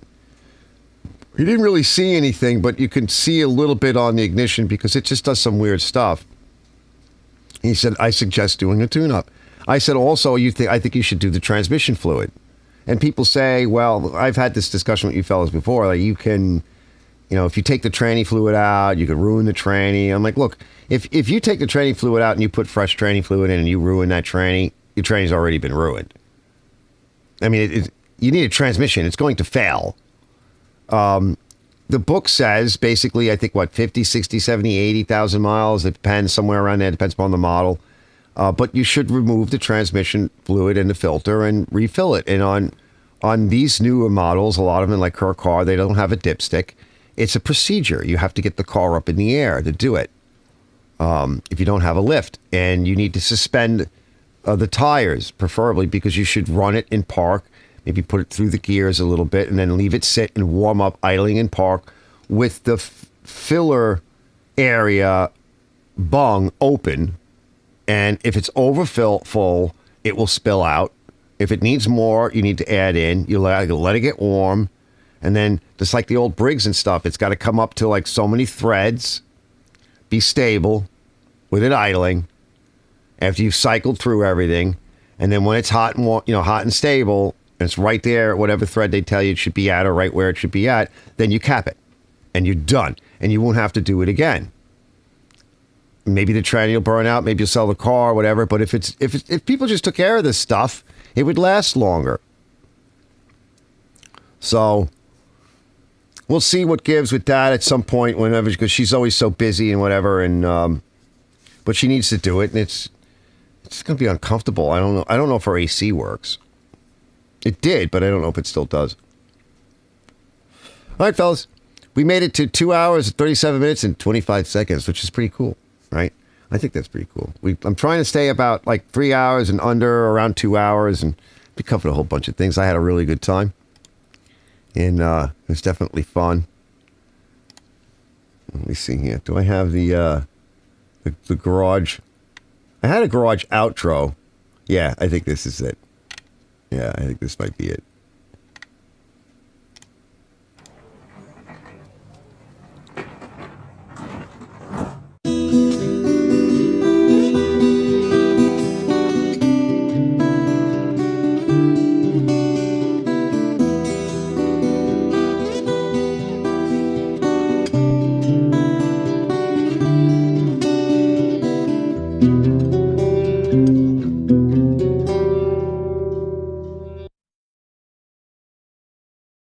You didn't really see anything, but you can see a little bit on the ignition because it just does some weird stuff. He said, I suggest doing a tune-up. I said, also, I think you should do the transmission fluid. And people say, well, I've had this discussion with you fellas before. Like, you can, if you take the tranny fluid out, you could ruin the tranny. I'm like, look, if you take the tranny fluid out and you put fresh tranny fluid in and you ruin that tranny, your tranny's already been ruined. I mean, you need a transmission. It's going to fail. The book says basically, I think, 50, 60, 70, 80,000 miles. It depends, somewhere around there. It depends upon the model. But you should remove the transmission fluid and the filter and refill it. And on these newer models, a lot of them, like her car, they don't have a dipstick. It's a procedure. You have to get the car up in the air to do it. If you don't have a lift, and you need to suspend the tires, preferably, because you should run it in park. Maybe put it through the gears a little bit and then leave it sit and warm up idling in park with the filler area bung open And if it's full, it will spill out. If it needs more, you need to add in. You let it get warm. And then, just like the old Briggs and stuff, it's got to come up to like so many threads, be stable with it idling after you've cycled through everything. And then when it's hot and hot and stable, and it's right there at whatever thread they tell you it should be at or right where it should be at, then you cap it. And you're done. And you won't have to do it again. Maybe the tranny will burn out, maybe you'll sell the car, whatever. But if people just took care of this stuff, it would last longer. So we'll see what gives with that at some point, whenever, because she's always so busy and whatever. And but she needs to do it, and it's going to be uncomfortable. I don't know if her AC works. It did, but I don't know if it still does. All right, fellas, we made it to 2 hours, 37 minutes, and 25 seconds, which is pretty cool, right? I think that's pretty cool. I'm trying to stay about like 3 hours and under, around 2 hours, and we covered a whole bunch of things. I had a really good time, and it was definitely fun. Let me see here. Do I have the garage? I had a garage outro. Yeah, I think this is it. Yeah, I think this might be it.